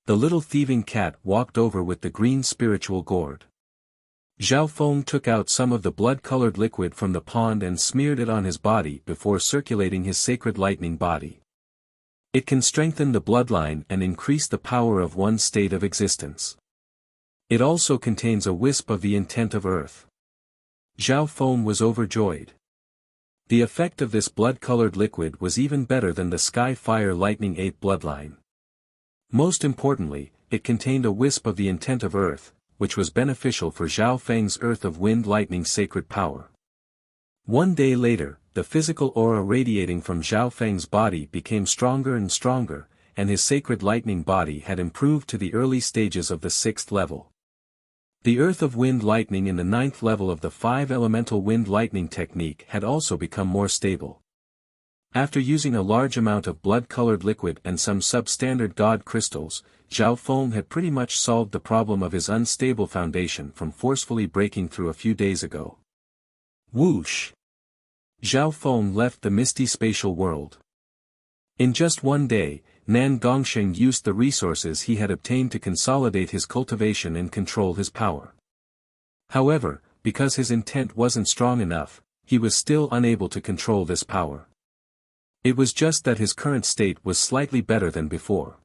The little thieving cat walked over with the green spiritual gourd. Zhao Feng took out some of the blood-colored liquid from the pond and smeared it on his body before circulating his sacred lightning body. It can strengthen the bloodline and increase the power of one's state of existence. It also contains a wisp of the intent of earth. Zhao Feng was overjoyed. The effect of this blood-colored liquid was even better than the Sky Fire Lightning 8 bloodline. Most importantly, it contained a wisp of the intent of earth, which was beneficial for Zhao Feng's Earth of Wind Lightning sacred power. One day later, the physical aura radiating from Zhao Feng's body became stronger and stronger, and his sacred lightning body had improved to the early stages of the 6th level. The Earth of Wind Lightning in the 9th level of the 5 elemental wind lightning technique had also become more stable. After using a large amount of blood-colored liquid and some substandard god crystals, Zhao Feng had pretty much solved the problem of his unstable foundation from forcefully breaking through a few days ago. Whoosh! Zhao Feng left the misty spatial world. In just one day, Nan Gongsheng used the resources he had obtained to consolidate his cultivation and control his power. However, because his intent wasn't strong enough, he was still unable to control this power. It was just that his current state was slightly better than before.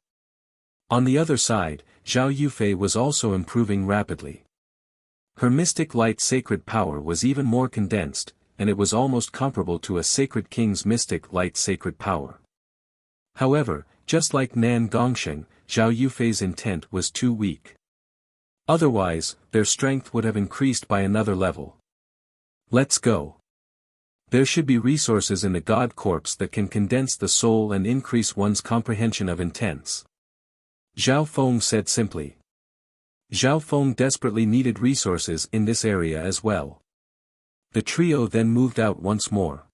On the other side, Zhao Yufei was also improving rapidly. Her mystic light sacred power was even more condensed, and it was almost comparable to a sacred king's mystic light sacred power. However, just like Nan Gongsheng, Zhao Yufei's intent was too weak. Otherwise, their strength would have increased by another level. Let's go. There should be resources in the God Corpse that can condense the soul and increase one's comprehension of intents. Zhao Feng said simply. Zhao Feng desperately needed resources in this area as well. The trio then moved out once more.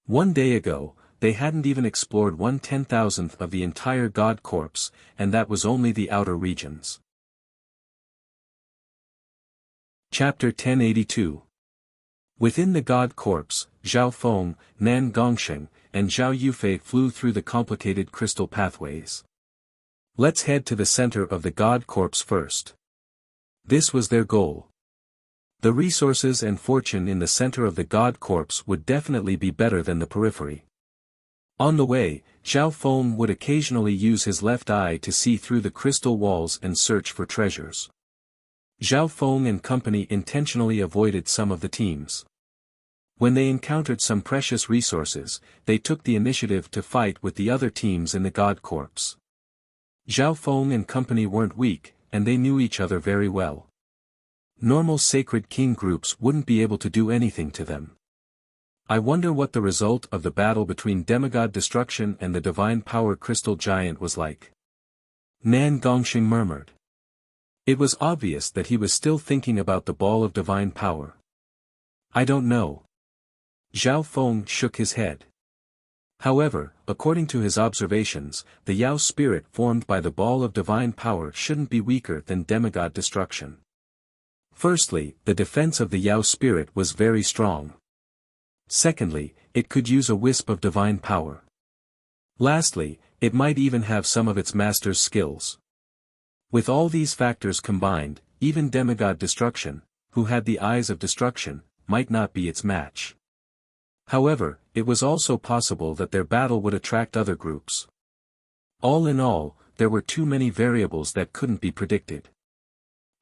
One day ago, they hadn't even explored 1/10,000th of the entire God Corpse, and that was only the outer regions. Chapter 1082. Within the God Corpse, Zhao Feng, Nan Gongsheng, and Zhao Yufei flew through the complicated crystal pathways. Let's head to the center of the God Corpse first. This was their goal. The resources and fortune in the center of the God Corpse would definitely be better than the periphery. On the way, Zhao Feng would occasionally use his left eye to see through the crystal walls and search for treasures. Zhao Feng and company intentionally avoided some of the teams. When they encountered some precious resources, they took the initiative to fight with the other teams in the God Corpse. Zhao Feng and company weren't weak, and they knew each other very well. Normal Sacred King groups wouldn't be able to do anything to them. I wonder what the result of the battle between Demigod Destruction and the Divine Power Crystal Giant was like. Nan Gongsheng murmured. It was obvious that he was still thinking about the ball of divine power. I don't know. Zhao Feng shook his head. However, according to his observations, the Yao spirit formed by the ball of divine power shouldn't be weaker than demigod destruction. Firstly, the defense of the Yao spirit was very strong. Secondly, it could use a wisp of divine power. Lastly, it might even have some of its master's skills. With all these factors combined, even demigod destruction, who had the eyes of destruction, might not be its match. However, it was also possible that their battle would attract other groups. All in all, there were too many variables that couldn't be predicted.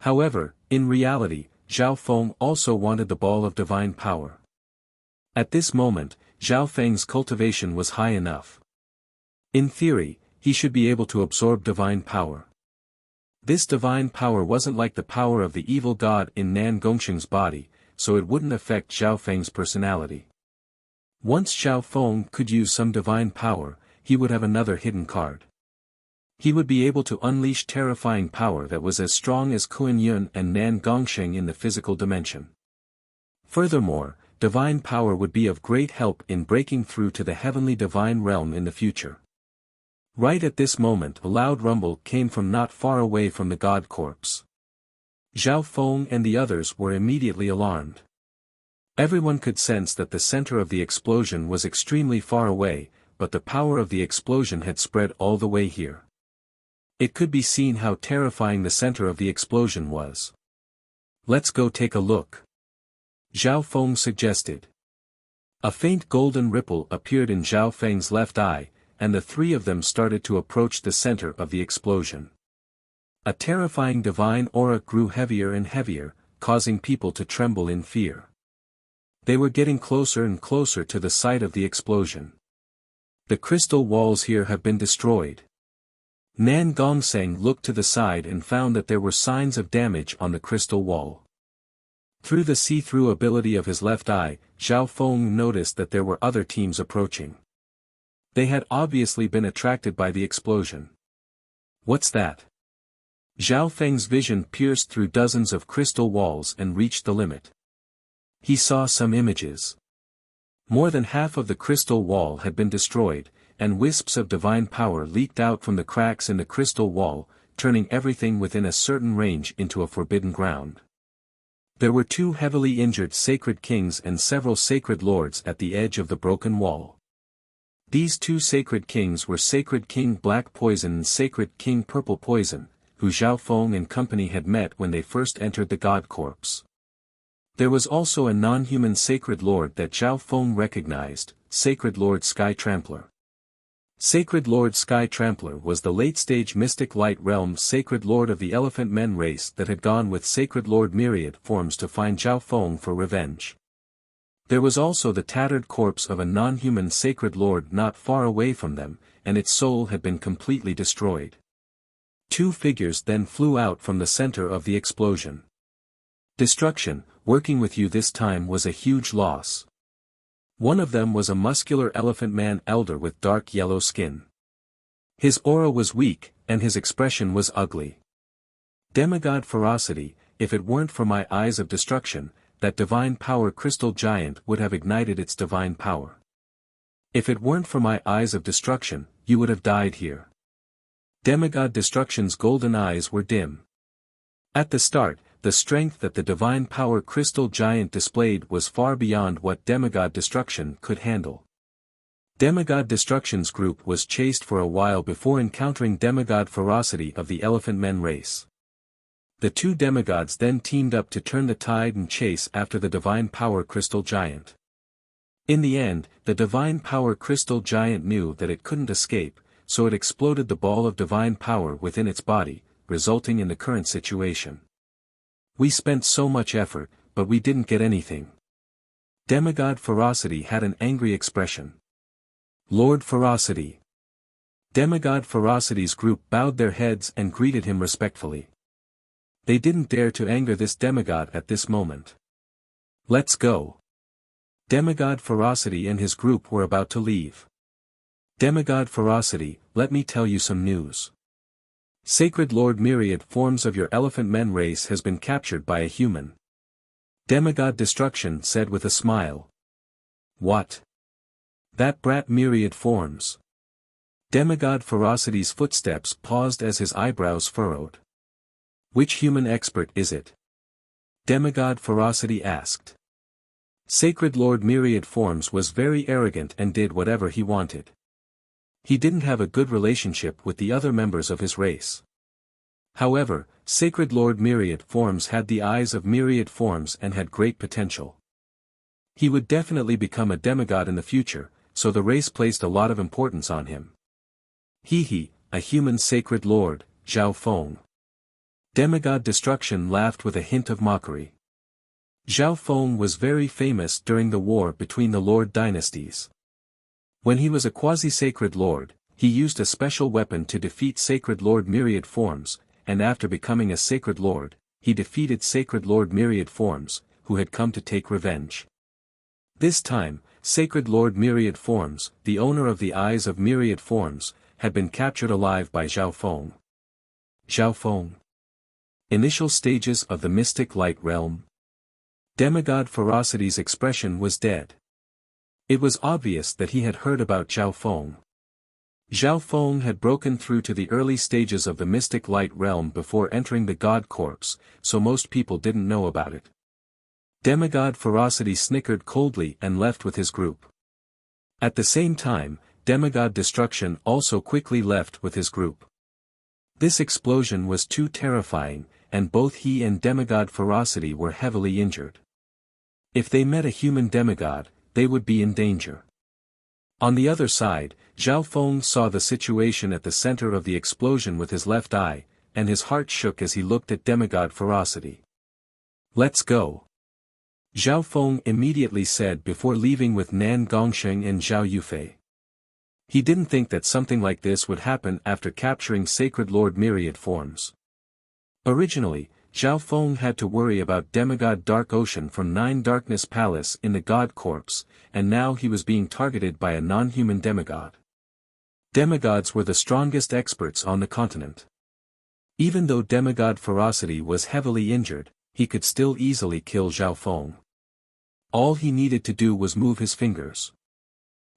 However, in reality, Zhao Feng also wanted the ball of divine power. At this moment, Zhao Feng's cultivation was high enough. In theory, he should be able to absorb divine power. This divine power wasn't like the power of the evil god in Nan Gongsheng's body, so it wouldn't affect Zhao Feng's personality. Once Zhao Feng could use some divine power, he would have another hidden card. He would be able to unleash terrifying power that was as strong as Kuan Yun and Nan Gongsheng in the physical dimension. Furthermore, divine power would be of great help in breaking through to the heavenly divine realm in the future. Right at this moment a loud rumble came from not far away from the God Corpse. Zhao Feng and the others were immediately alarmed. Everyone could sense that the center of the explosion was extremely far away, but the power of the explosion had spread all the way here. It could be seen how terrifying the center of the explosion was. Let's go take a look. Zhao Feng suggested. A faint golden ripple appeared in Zhao Feng's left eye, and the three of them started to approach the center of the explosion. A terrifying divine aura grew heavier and heavier, causing people to tremble in fear. They were getting closer and closer to the site of the explosion. The crystal walls here have been destroyed. Nan Gongsheng looked to the side and found that there were signs of damage on the crystal wall. Through the see-through ability of his left eye, Zhao Feng noticed that there were other teams approaching. They had obviously been attracted by the explosion. What's that? Zhao Feng's vision pierced through dozens of crystal walls and reached the limit. He saw some images. More than half of the crystal wall had been destroyed, and wisps of divine power leaked out from the cracks in the crystal wall, turning everything within a certain range into a forbidden ground. There were 2 heavily injured sacred kings and several sacred lords at the edge of the broken wall. These 2 sacred kings were Sacred King Black Poison and Sacred King Purple Poison, who Zhao Feng and company had met when they first entered the God Corpse. There was also a non-human sacred lord that Zhao Feng recognized, Sacred Lord Sky Trampler. Sacred Lord Sky Trampler was the late-stage mystic light realm Sacred Lord of the Elephant Men race that had gone with Sacred Lord Myriad Forms to find Zhao Feng for revenge. There was also the tattered corpse of a non-human Sacred Lord not far away from them, and its soul had been completely destroyed. Two figures then flew out from the center of the explosion. Destruction, working with you this time was a huge loss. One of them was a muscular elephant man elder with dark yellow skin. His aura was weak, and his expression was ugly. Demigod Ferocity, if it weren't for my eyes of destruction, that divine power crystal giant would have ignited its divine power. If it weren't for my eyes of destruction, you would have died here. Demigod Destruction's golden eyes were dim. At the start, the strength that the divine power crystal giant displayed was far beyond what Demigod Destruction could handle. Demigod Destruction's group was chased for a while before encountering Demigod Ferocity of the Elephant Men race. The two demigods then teamed up to turn the tide and chase after the divine power crystal giant. In the end, the divine power crystal giant knew that it couldn't escape, so it exploded the ball of divine power within its body, resulting in the current situation. We spent so much effort, but we didn't get anything. Demigod Ferocity had an angry expression. Lord Ferocity. Demigod Ferocity's group bowed their heads and greeted him respectfully. They didn't dare to anger this demigod at this moment. Let's go. Demigod Ferocity and his group were about to leave. Demigod Ferocity, let me tell you some news. Sacred Lord Myriad Forms of your Elephant Men race has been captured by a human. Demigod Destruction said with a smile. What? That brat Myriad Forms. Demigod Ferocity's footsteps paused as his eyebrows furrowed. Which human expert is it? Demigod Ferocity asked. Sacred Lord Myriad Forms was very arrogant and did whatever he wanted. He didn't have a good relationship with the other members of his race. However, Sacred Lord Myriad Forms had the eyes of Myriad Forms and had great potential. He would definitely become a demigod in the future, so the race placed a lot of importance on him. A human Sacred Lord, Zhao Feng. Demigod Destruction laughed with a hint of mockery. Zhao Feng was very famous during the war between the Lord dynasties. When he was a quasi-sacred lord, he used a special weapon to defeat Sacred Lord Myriad Forms, and after becoming a Sacred Lord, he defeated Sacred Lord Myriad Forms, who had come to take revenge. This time, Sacred Lord Myriad Forms, the owner of the Eyes of Myriad Forms, had been captured alive by Zhao Feng. Zhao Feng. Initial stages of the mystic light realm. Demigod Ferocity's expression was dead. It was obvious that he had heard about Zhao Feng. Zhao Feng had broken through to the early stages of the mystic light realm before entering the God Corpse, so most people didn't know about it. Demigod Ferocity snickered coldly and left with his group. At the same time, Demigod Destruction also quickly left with his group. This explosion was too terrifying, and both he and Demigod Ferocity were heavily injured. If they met a human demigod, they would be in danger. On the other side, Zhao Feng saw the situation at the center of the explosion with his left eye, and his heart shook as he looked at Demigod Ferocity. Let's go. Zhao Feng immediately said before leaving with Nan Gongsheng and Zhao Yufei. He didn't think that something like this would happen after capturing Sacred Lord Myriad Forms. Originally, Zhao Feng had to worry about Demigod Dark Ocean from Nine Darkness Palace in the God Corpse, and now he was being targeted by a non-human demigod. Demigods were the strongest experts on the continent. Even though Demigod Ferocity was heavily injured, he could still easily kill Zhao Feng. All he needed to do was move his fingers.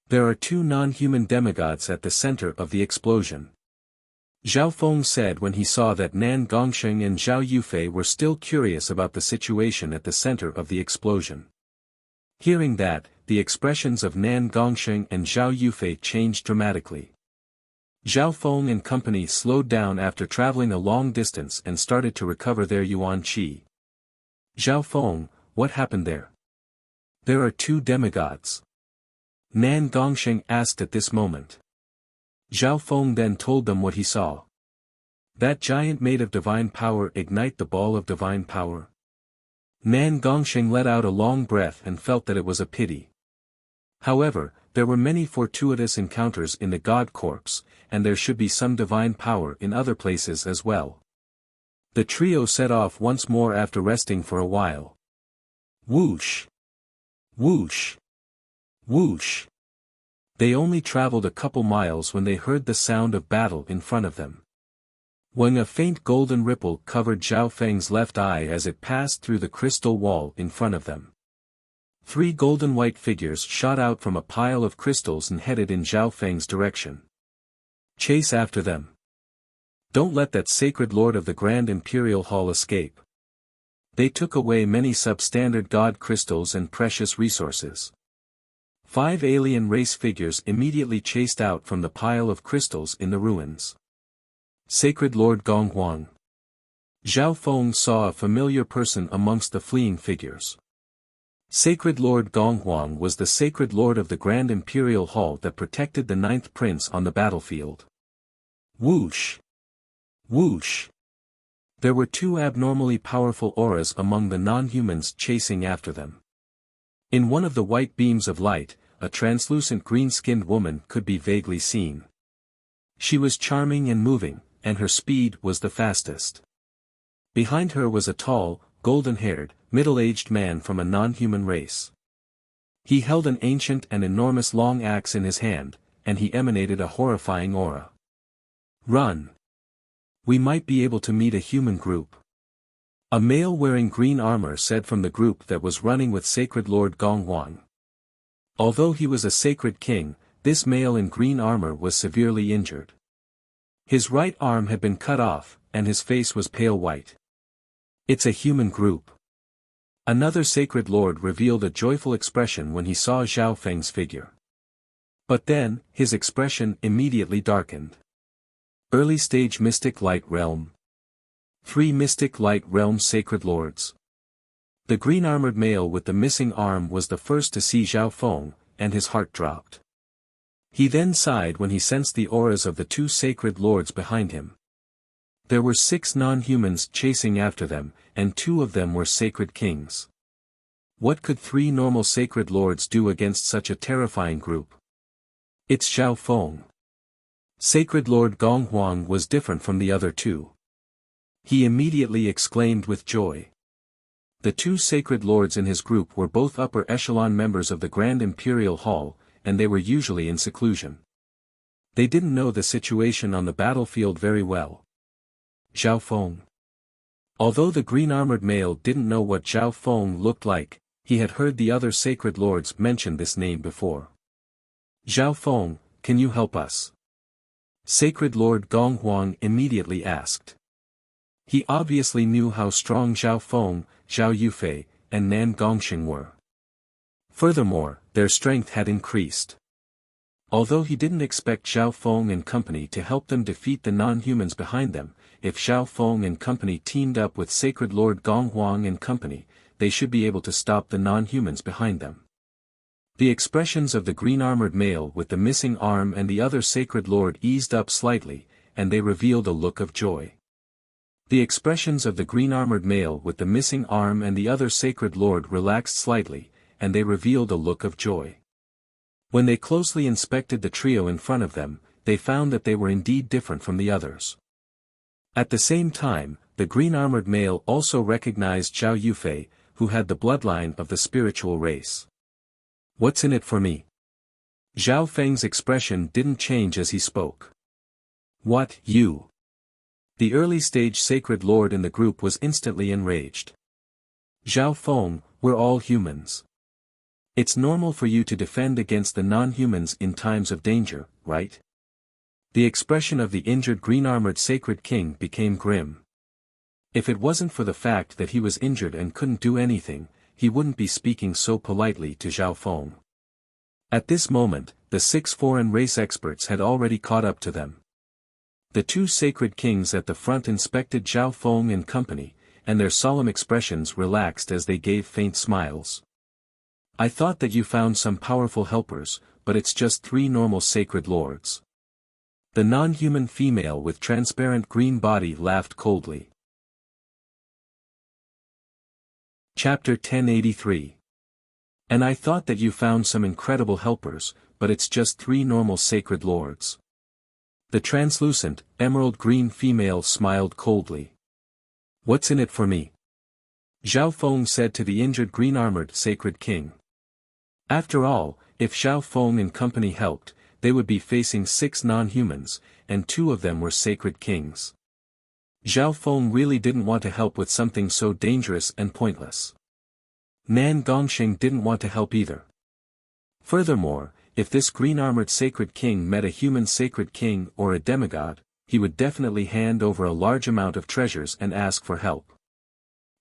There are two non-human demigods at the center of the explosion. Zhao Feng said when he saw that Nan Gongsheng and Zhao Yufei were still curious about the situation at the center of the explosion. Hearing that, the expressions of Nan Gongsheng and Zhao Yufei changed dramatically. Zhao Feng and company slowed down after traveling a long distance and started to recover their yuan qi. Zhao Feng, what happened there? There are two demigods. Nan Gongsheng asked at this moment. Zhao Feng then told them what he saw. That giant made of divine power ignite the ball of divine power. Nan Gongsheng let out a long breath and felt that it was a pity. However, there were many fortuitous encounters in the God Corps, and there should be some divine power in other places as well. The trio set off once more after resting for a while. Whoosh! Whoosh! Whoosh! They only traveled a couple miles when they heard the sound of battle in front of them. When a faint golden ripple covered Zhao Feng's left eye as it passed through the crystal wall in front of them. 3 golden white figures shot out from a pile of crystals and headed in Zhao Feng's direction. Chase after them. Don't let that sacred lord of the Grand Imperial Hall escape. They took away many substandard god crystals and precious resources. 5 alien race figures immediately chased out from the pile of crystals in the ruins. Sacred Lord Gonghuang. Zhao Feng saw a familiar person amongst the fleeing figures. Sacred Lord Gonghuang was the Sacred Lord of the Grand Imperial Hall that protected the 9th Prince on the battlefield. Whoosh! Whoosh! There were 2 abnormally powerful auras among the non-humans chasing after them. In one of the white beams of light, a translucent green-skinned woman could be vaguely seen. She was charming and moving, and her speed was the fastest. Behind her was a tall, golden-haired, middle-aged man from a non-human race. He held an ancient and enormous long axe in his hand, and he emanated a horrifying aura. Run! We might be able to meet a human group. A male wearing green armor said from the group that was running with Sacred Lord Gonghuang. Although he was a sacred king, this male in green armor was severely injured. His right arm had been cut off, and his face was pale white. It's a human group. Another sacred lord revealed a joyful expression when he saw Zhao Feng's figure. But then, his expression immediately darkened. Early stage Mystic Light Realm. 3 Mystic Light Realm Sacred Lords. The green-armored male with the missing arm was the first to see Zhao Feng, and his heart dropped. He then sighed when he sensed the auras of the 2 sacred lords behind him. There were 6 non-humans chasing after them, and 2 of them were sacred kings. What could 3 normal sacred lords do against such a terrifying group? It's Zhao Feng. Sacred Lord Gonghuang was different from the other 2. He immediately exclaimed with joy. The 2 sacred lords in his group were both upper echelon members of the Grand Imperial Hall, and they were usually in seclusion. They didn't know the situation on the battlefield very well. Zhao Feng. Although the green-armored male didn't know what Zhao Feng looked like, he had heard the other sacred lords mention this name before. Zhao Feng, can you help us? Sacred Lord Gonghuang immediately asked. He obviously knew how strong Zhao Feng, Zhao Yufei, and Nan Gongsheng were. Furthermore, their strength had increased. Although he didn't expect Zhao Feng and company to help them defeat the non-humans behind them, if Zhao Feng and company teamed up with Sacred Lord Gonghuang and company, they should be able to stop the non-humans behind them. The expressions of the green-armored male with the missing arm and the other sacred lord eased up slightly, and they revealed a look of joy. The expressions of the green-armored male with the missing arm and the other sacred lord relaxed slightly, and they revealed a look of joy. When they closely inspected the trio in front of them, they found that they were indeed different from the others. At the same time, the green-armored male also recognized Zhao Yufei, who had the bloodline of the spiritual race. What's in it for me? Zhao Feng's expression didn't change as he spoke. What, you? The early-stage sacred lord in the group was instantly enraged. Zhao Feng, we're all humans. It's normal for you to defend against the non-humans in times of danger, right? The expression of the injured green-armored sacred king became grim. If it wasn't for the fact that he was injured and couldn't do anything, he wouldn't be speaking so politely to Zhao Feng. At this moment, the 6 foreign race experts had already caught up to them. The 2 sacred kings at the front inspected Zhao Feng and company, and their solemn expressions relaxed as they gave faint smiles. I thought that you found some powerful helpers, but it's just 3 normal sacred lords. The non-human female with transparent green body laughed coldly. Chapter 1083. And I thought that you found some incredible helpers, but it's just 3 normal sacred lords. The translucent, emerald green female smiled coldly. What's in it for me? Zhao Feng said to the injured green-armored sacred king. After all, if Zhao Feng and company helped, they would be facing 6 non-humans, and 2 of them were sacred kings. Zhao Feng really didn't want to help with something so dangerous and pointless. Nan Gongxing didn't want to help either. Furthermore, if this green-armored sacred king met a human sacred king or a demigod, he would definitely hand over a large amount of treasures and ask for help.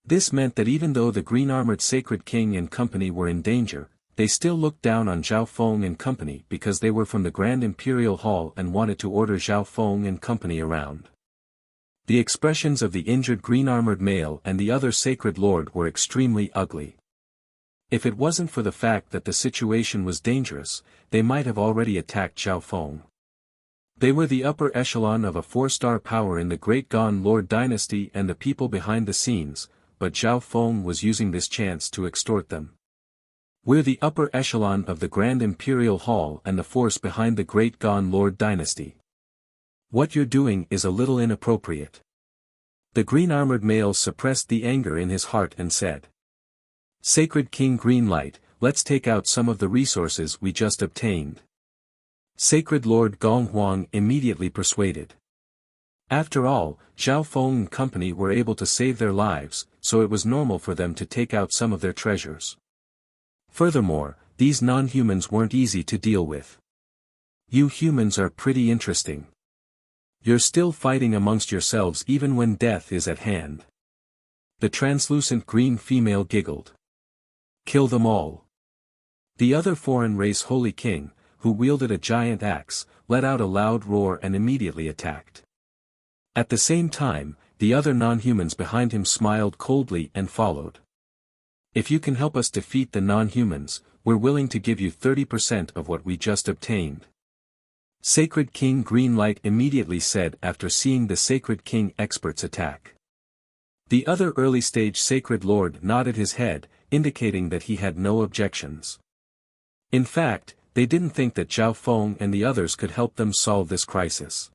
This meant that even though the green-armored sacred king and company were in danger, they still looked down on Zhao Feng and company because they were from the Grand Imperial Hall and wanted to order Zhao Feng and company around. The expressions of the injured green-armored male and the other sacred lord were extremely ugly. If it wasn't for the fact that the situation was dangerous, they might have already attacked Zhao Feng. They were the upper echelon of a 4-star power in the Great Gon Lord dynasty and the people behind the scenes, but Zhao Feng was using this chance to extort them. We're the upper echelon of the Grand Imperial Hall and the force behind the Great Gon Lord dynasty. What you're doing is a little inappropriate. The green-armored male suppressed the anger in his heart and said. Sacred King Greenlight, let's take out some of the resources we just obtained. Sacred Lord Gong Huang immediately persuaded. After all, Zhao Feng and company were able to save their lives, so it was normal for them to take out some of their treasures. Furthermore, these non-humans weren't easy to deal with. You humans are pretty interesting. You're still fighting amongst yourselves even when death is at hand. The translucent green female giggled. Kill them all. The other foreign race Holy King, who wielded a giant axe, let out a loud roar and immediately attacked. At the same time, the other non-humans behind him smiled coldly and followed. If you can help us defeat the non-humans, we're willing to give you 30% of what we just obtained. Sacred King Greenlight immediately said after seeing the Sacred King experts attack. The other early-stage Sacred Lord nodded his head, indicating that he had no objections. In fact, they didn't think that Zhao Feng and the others could help them solve this crisis.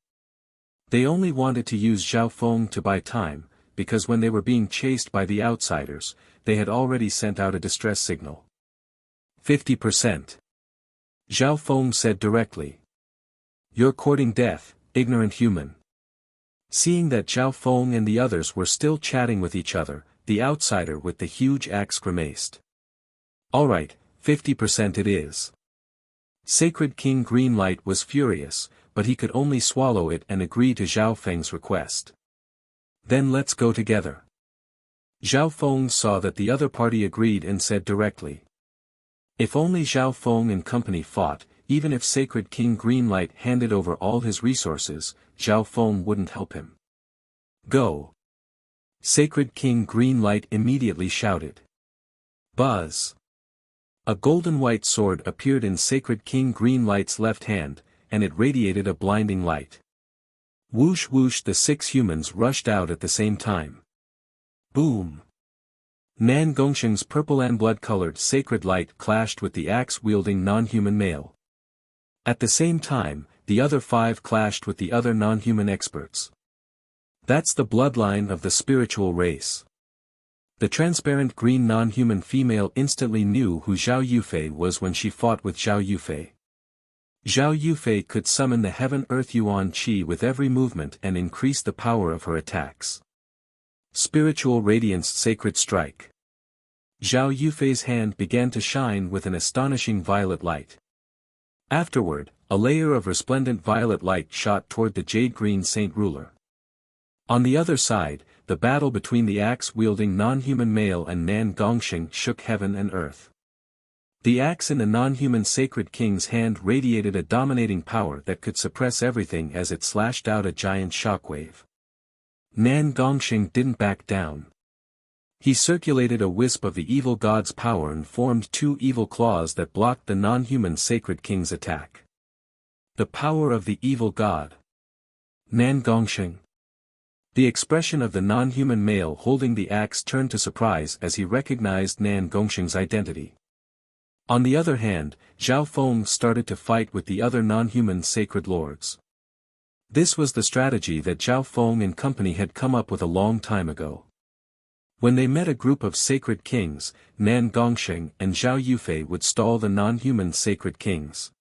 They only wanted to use Zhao Feng to buy time, because when they were being chased by the outsiders, they had already sent out a distress signal. 50%. Zhao Feng said directly. You're courting death, ignorant human. Seeing that Zhao Feng and the others were still chatting with each other, the outsider with the huge axe grimaced. Alright, 50% it is. Sacred King Greenlight was furious, but he could only swallow it and agree to Zhao Feng's request. Then let's go together. Zhao Feng saw that the other party agreed and said directly. If only Zhao Feng and company fought, even if Sacred King Greenlight handed over all his resources, Zhao Feng wouldn't help him. Go! Sacred King Greenlight immediately shouted. Buzz! A golden-white sword appeared in Sacred King Greenlight's left hand, and it radiated a blinding light. Whoosh whoosh, the 6 humans rushed out at the same time. Boom! Nan Gongxing's purple and blood-colored sacred light clashed with the axe-wielding non-human male. At the same time, the other 5 clashed with the other non-human experts. That's the bloodline of the spiritual race. The transparent green non-human female instantly knew who Zhao Yufei was when she fought with Zhao Yufei. Zhao Yufei could summon the Heaven-Earth Yuan Qi with every movement and increase the power of her attacks. Spiritual Radiance Sacred Strike. Zhao Yufei's hand began to shine with an astonishing violet light. Afterward, a layer of resplendent violet light shot toward the jade-green Saint Ruler. On the other side, the battle between the axe-wielding non-human male and Nan Gongxing shook heaven and earth. The axe in the non-human Sacred King's hand radiated a dominating power that could suppress everything as it slashed out a giant shockwave. Nan Gongxing didn't back down. He circulated a wisp of the evil god's power and formed two evil claws that blocked the non-human sacred king's attack. The power of the evil god. Nan Gongsheng. The expression of the non-human male holding the axe turned to surprise as he recognized Nan Gongsheng's identity. On the other hand, Zhao Feng started to fight with the other non-human sacred lords. This was the strategy that Zhao Feng and company had come up with a long time ago. When they met a group of sacred kings, Nan Gongsheng and Zhao Yufei would stall the non-human sacred kings.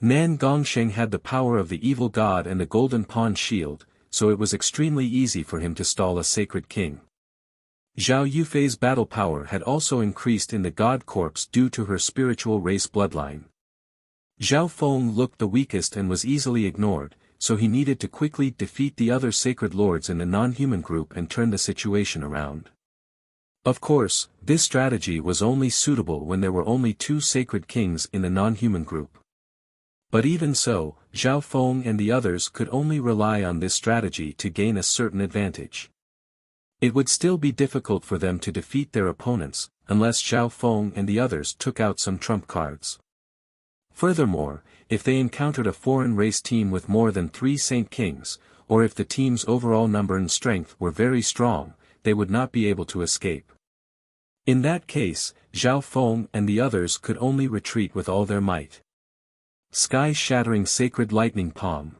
Nan Gongsheng had the power of the evil god and the golden pawn shield, so it was extremely easy for him to stall a sacred king. Zhao Yufei's battle power had also increased in the god corpse due to her spiritual race bloodline. Zhao Feng looked the weakest and was easily ignored, so he needed to quickly defeat the other sacred lords in the non-human group and turn the situation around. Of course, this strategy was only suitable when there were only two sacred kings in the non-human group. But even so, Zhao Feng and the others could only rely on this strategy to gain a certain advantage. It would still be difficult for them to defeat their opponents, unless Zhao Feng and the others took out some trump cards. Furthermore, if they encountered a foreign race team with more than 3 Saint Kings, or if the team's overall number and strength were very strong, they would not be able to escape. In that case, Zhao Feng and the others could only retreat with all their might. Sky-shattering sacred lightning palm.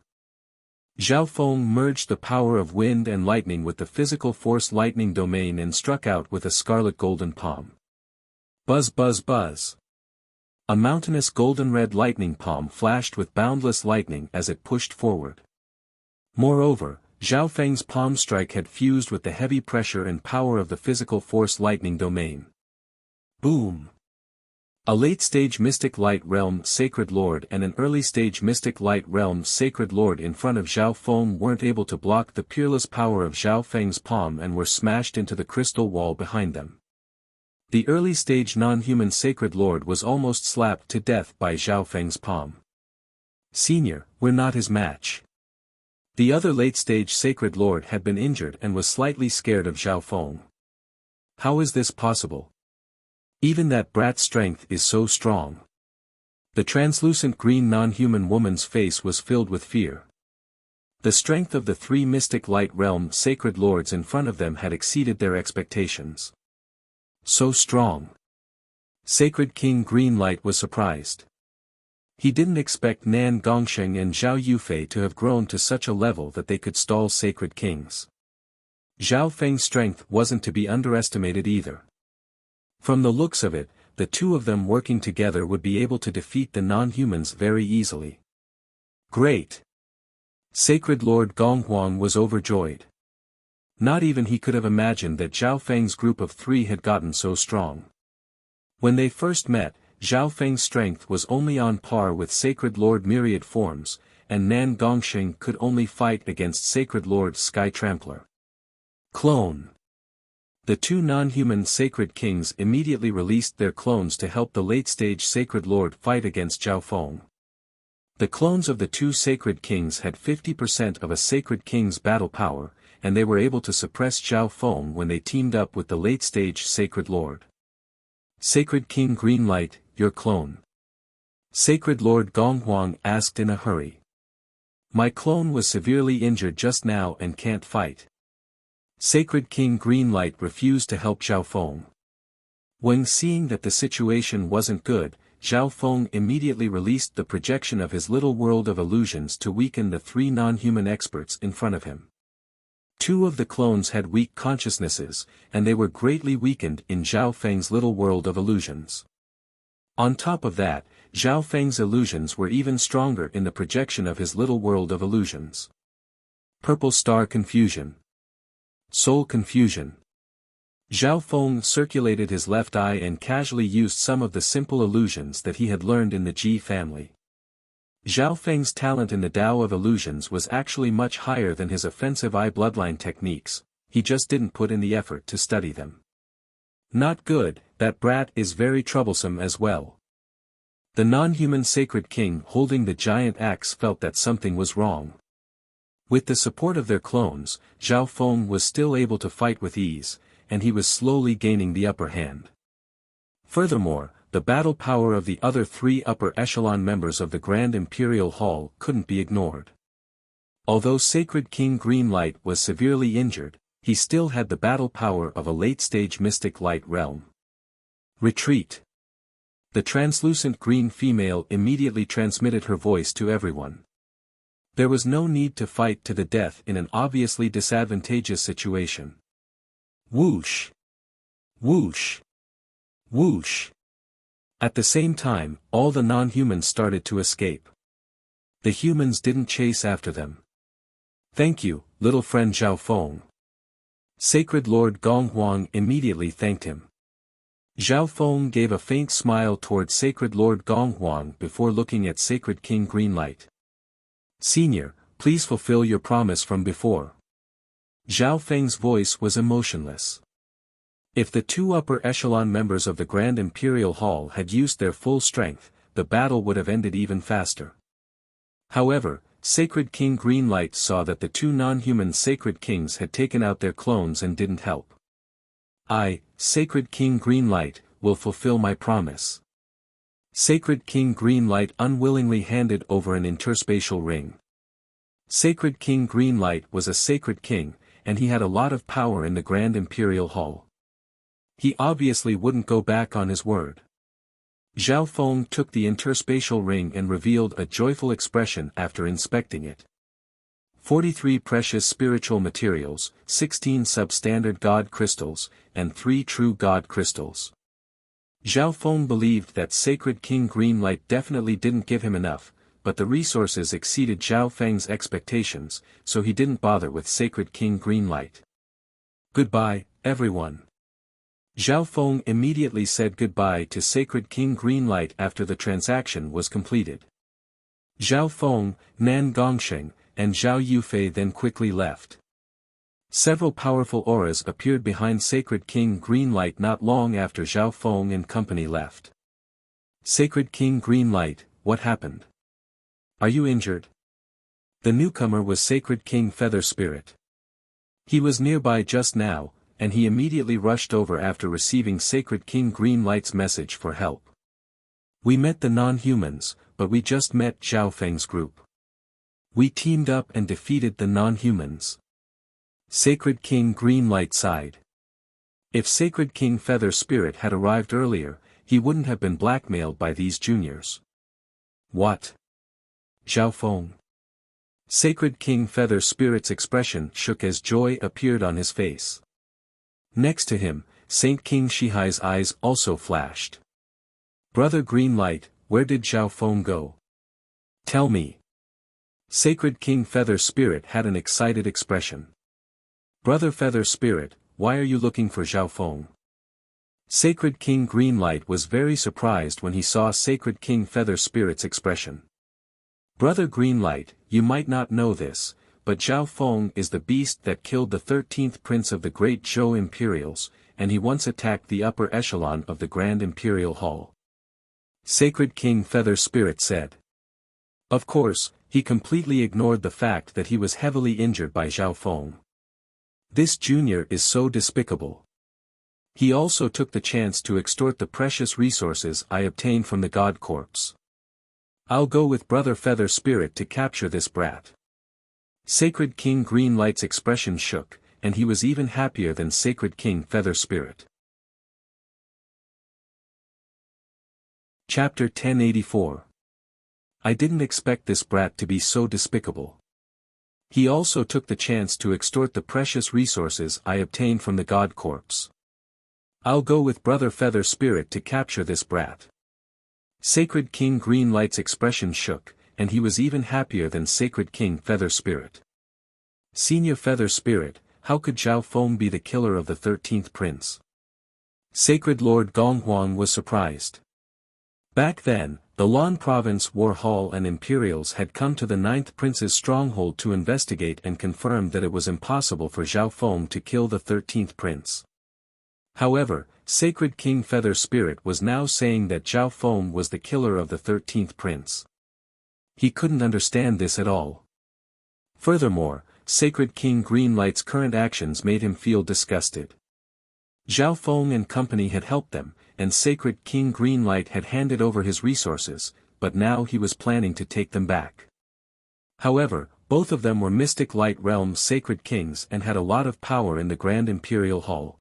Zhao Feng merged the power of wind and lightning with the physical force lightning domain and struck out with a scarlet golden palm. Buzz buzz buzz. A mountainous golden-red lightning palm flashed with boundless lightning as it pushed forward. Moreover, Zhao Feng's palm strike had fused with the heavy pressure and power of the physical force lightning domain. Boom! A late-stage Mystic Light Realm Sacred Lord and an early-stage Mystic Light Realm Sacred Lord in front of Zhao Feng weren't able to block the peerless power of Zhao Feng's palm and were smashed into the crystal wall behind them. The early-stage non-human Sacred Lord was almost slapped to death by Zhao Feng's palm. Senior, we're not his match. The other late-stage Sacred Lord had been injured and was slightly scared of Zhao Feng. How is this possible? Even that brat's strength is so strong. The translucent green non-human woman's face was filled with fear. The strength of the 3 Mystic Light Realm Sacred Lords in front of them had exceeded their expectations. So strong. Sacred King Greenlight was surprised. He didn't expect Nan Gongsheng and Zhao Yufei to have grown to such a level that they could stall sacred kings. Zhao Feng's strength wasn't to be underestimated either. From the looks of it, the two of them working together would be able to defeat the non-humans very easily. Great! Sacred Lord Gonghuang was overjoyed. Not even he could have imagined that Zhao Feng's group of 3 had gotten so strong. When they first met, Zhao Feng's strength was only on par with Sacred Lord Myriad Forms, and Nan Gongsheng could only fight against Sacred Lord Sky Trampler. Clone. The 2 non-human Sacred Kings immediately released their clones to help the late-stage Sacred Lord fight against Zhao Feng. The clones of the 2 Sacred Kings had 50% of a Sacred King's battle power, and they were able to suppress Zhao Feng when they teamed up with the late-stage Sacred Lord. Sacred King Greenlight, your clone. Sacred Lord Gonghuang asked in a hurry. My clone was severely injured just now and can't fight. Sacred King Greenlight refused to help Zhao Feng. When seeing that the situation wasn't good, Zhao Feng immediately released the projection of his little world of illusions to weaken the 3 non-human experts in front of him. 2 of the clones had weak consciousnesses, and they were greatly weakened in Zhao Feng's little world of illusions. On top of that, Zhao Feng's illusions were even stronger in the projection of his little world of illusions. Purple Star Confusion. Soul Confusion. Zhao Feng circulated his left eye and casually used some of the simple illusions that he had learned in the Ji family. Zhao Feng's talent in the Tao of illusions was actually much higher than his offensive eye bloodline techniques, he just didn't put in the effort to study them. Not good, that brat is very troublesome as well. The non-human Sacred King holding the giant axe felt that something was wrong. With the support of their clones, Zhao Feng was still able to fight with ease, and he was slowly gaining the upper hand. Furthermore, the battle power of the other 3 upper echelon members of the Grand Imperial Hall couldn't be ignored. Although Sacred King Greenlight was severely injured, he still had the battle power of a late-stage mystic light realm. Retreat. The translucent green female immediately transmitted her voice to everyone. There was no need to fight to the death in an obviously disadvantageous situation. Whoosh! Whoosh! Whoosh! At the same time, all the non-humans started to escape. The humans didn't chase after them. Thank you, little friend Zhao Feng. Sacred Lord Gonghuang immediately thanked him. Zhao Feng gave a faint smile toward Sacred Lord Gonghuang before looking at Sacred King Greenlight. Senior, please fulfill your promise from before. Zhao Feng's voice was emotionless. If the 2 upper echelon members of the Grand Imperial Hall had used their full strength, the battle would have ended even faster. However, Sacred King Greenlight saw that the 2 non-human Sacred Kings had taken out their clones and didn't help. I, Sacred King Greenlight, will fulfill my promise. Sacred King Greenlight unwillingly handed over an interspatial ring. Sacred King Greenlight was a Sacred King, and he had a lot of power in the Grand Imperial Hall. He obviously wouldn't go back on his word. Zhao Feng took the interspatial ring and revealed a joyful expression after inspecting it. 43 precious spiritual materials, 16 substandard God crystals, and 3 true God crystals. Zhao Feng believed that Sacred King Greenlight definitely didn't give him enough, but the resources exceeded Zhao Feng's expectations, so he didn't bother with Sacred King Greenlight. Goodbye, everyone. Zhao Feng immediately said goodbye to Sacred King Greenlight after the transaction was completed. Zhao Feng, Nan Gongsheng, and Zhao Yufei then quickly left. Several powerful auras appeared behind Sacred King Greenlight not long after Zhao Feng and company left. Sacred King Greenlight, what happened? Are you injured? The newcomer was Sacred King Feather Spirit. He was nearby just now, and he immediately rushed over after receiving Sacred King Greenlight's message for help. We met the non-humans, but we just met Zhao Feng's group. We teamed up and defeated the non-humans. Sacred King Greenlight sighed. If Sacred King Feather Spirit had arrived earlier, he wouldn't have been blackmailed by these juniors. What? Zhao Feng. Sacred King Feather Spirit's expression shook as joy appeared on his face. Next to him, Saint King Shihai's eyes also flashed. Brother Greenlight, where did Zhao Feng go? Tell me. Sacred King Feather Spirit had an excited expression. Brother Feather Spirit, why are you looking for Zhao Feng? Sacred King Greenlight was very surprised when he saw Sacred King Feather Spirit's expression. Brother Greenlight, you might not know this, but Zhao Feng is the beast that killed the 13th prince of the great Zhou Imperials, and he once attacked the upper echelon of the Grand Imperial Hall. Sacred King Feather Spirit said. Of course, he completely ignored the fact that he was heavily injured by Zhao Feng. This junior is so despicable. He also took the chance to extort the precious resources I obtained from the God Corpse. I'll go with Brother Feather Spirit to capture this brat. Sacred King Greenlight's expression shook, and he was even happier than Sacred King Feather Spirit. Chapter 1084. I didn't expect this brat to be so despicable. He also took the chance to extort the precious resources I obtained from the God Corpse. I'll go with Brother Feather Spirit to capture this brat. Sacred King Greenlight's expression shook, and he was even happier than Sacred King Feather Spirit. Senior Feather Spirit, how could Zhao Feng be the killer of the 13th prince? Sacred Lord Gonghuang was surprised. Back then, the Lan Province War Hall and Imperials had come to the 9th prince's stronghold to investigate and confirmed that it was impossible for Zhao Feng to kill the 13th prince. However, Sacred King Feather Spirit was now saying that Zhao Feng was the killer of the 13th prince. He couldn't understand this at all. Furthermore, Sacred King Greenlight's current actions made him feel disgusted. Zhao Feng and company had helped them, and Sacred King Greenlight had handed over his resources, but now he was planning to take them back. However, both of them were Mystic Light Realm's sacred kings and had a lot of power in the Grand Imperial Hall.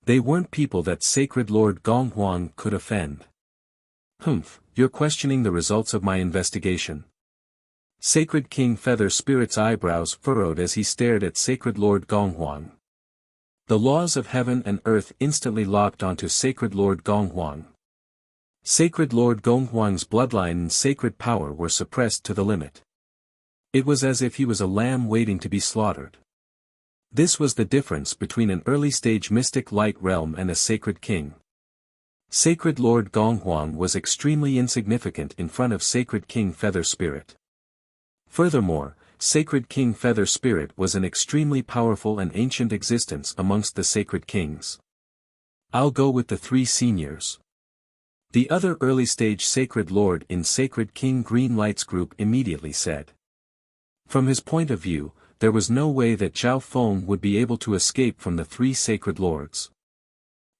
They weren't people that Sacred Lord Gonghuang could offend. You're questioning the results of my investigation. Sacred King Feather Spirit's eyebrows furrowed as he stared at Sacred Lord Gonghuang. The laws of heaven and earth instantly locked onto Sacred Lord Gonghuang. Sacred Lord Gonghuang's bloodline and sacred power were suppressed to the limit. It was as if he was a lamb waiting to be slaughtered. This was the difference between an early-stage Mystic Light Realm and a Sacred King. Sacred Lord Gonghuang was extremely insignificant in front of Sacred King Feather Spirit. Furthermore, Sacred King Feather Spirit was an extremely powerful and ancient existence amongst the Sacred Kings. I'll go with the 3 seniors. The other early-stage Sacred Lord in Sacred King Greenlight's group immediately said. From his point of view, there was no way that Zhao Feng would be able to escape from the 3 Sacred Lords.